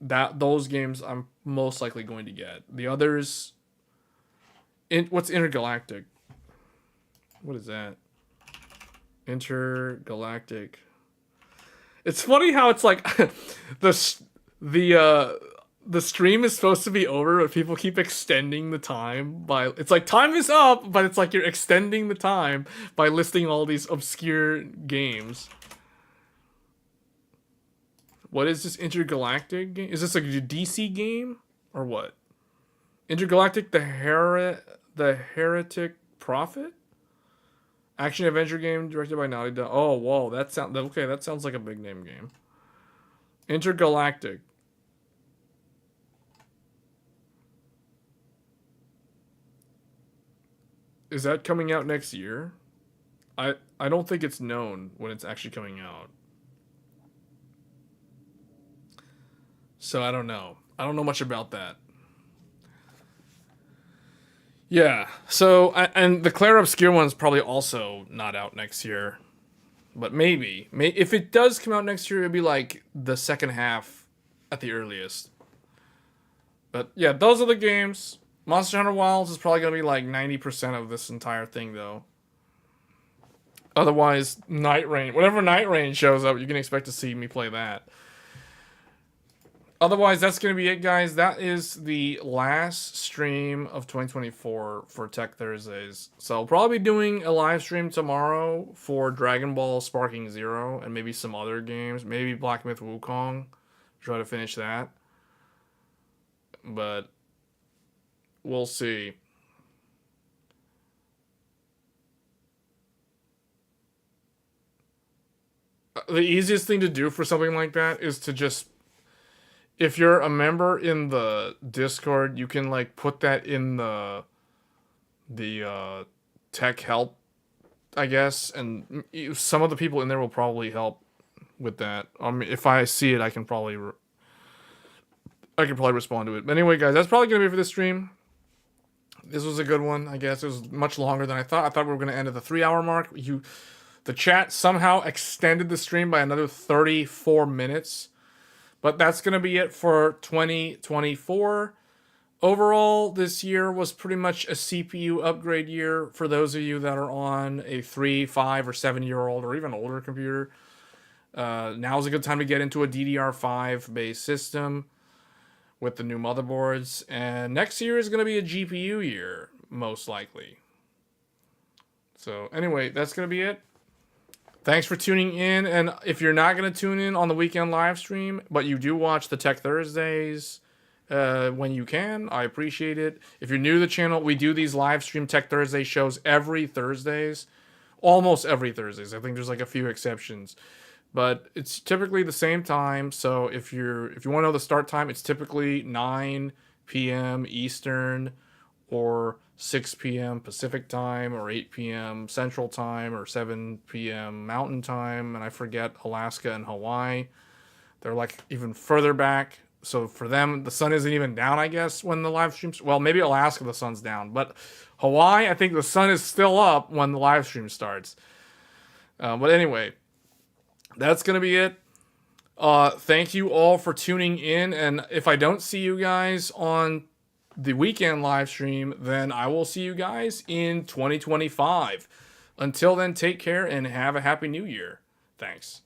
Those games I'm most likely going to get. The others. What's Intergalactic? What is that? Intergalactic. It's funny how it's like the stream is supposed to be over, but people keep extending the time by, it's like time is up, but it's like you're extending the time by listing all these obscure games. What is this Intergalactic game? Is this like a DC game or what? Intergalactic the Heretic Prophet? Action adventure game directed by Naughty Dog. Oh, whoa, that sounds like a big name game. Intergalactic. Is that coming out next year? I don't think it's known when it's actually coming out. So I don't know. I don't know much about that. Yeah, so, and the Claire Obscure one's probably also not out next year. But maybe. If it does come out next year, it'll be like the second half at the earliest. But yeah, those are the games. Monster Hunter Wilds is probably going to be like 90% of this entire thing, though. Otherwise, Night Rain. Whenever Night Rain shows up, you can expect to see me play that. Otherwise, that's going to be it, guys. That is the last stream of 2024 for Tech Thursdays. So I'll probably be doing a live stream tomorrow for Dragon Ball Sparking Zero and maybe some other games. Maybe Black Myth Wukong. Try to finish that. But we'll see. The easiest thing to do for something like that is to just if you're a member in the Discord, you can like put that in the tech help, I guess, and some of the people in there will probably help with that. If I see it, I can probably respond to it. But anyway, guys, that's probably gonna be for this stream. This was a good one, I guess. It was much longer than I thought. I thought we were gonna end at the 3 hour mark. The chat somehow extended the stream by another 34 minutes. But that's going to be it for 2024. Overall, this year was pretty much a CPU upgrade year for those of you that are on a 3, 5, or 7-year-old or even older computer. Now's a good time to get into a DDR5 based system with the new motherboards. And next year is going to be a GPU year, most likely. So anyway, that's going to be it. Thanks for tuning in, and if you're not going to tune in on the weekend live stream, but you do watch the Tech Thursdays when you can, I appreciate it. If you're new to the channel, we do these live stream Tech Thursday shows every Thursdays, almost every Thursdays. I think there's like a few exceptions, but it's typically the same time. So if you want to know the start time, it's typically 9 p.m. Eastern or 6 p.m. Pacific time, or 8 p.m. Central time, or 7 p.m. Mountain time, and I forget Alaska and Hawaii. They're like even further back. So for them, the sun isn't even down, I guess, when the live streams. Well, maybe Alaska, the sun's down, but Hawaii, I think the sun is still up when the live stream starts. But anyway, that's gonna be it. Thank you all for tuning in, and if I don't see you guys on the weekend live stream, then I will see you guys in 2025. Until then, take care and have a happy new year. Thanks.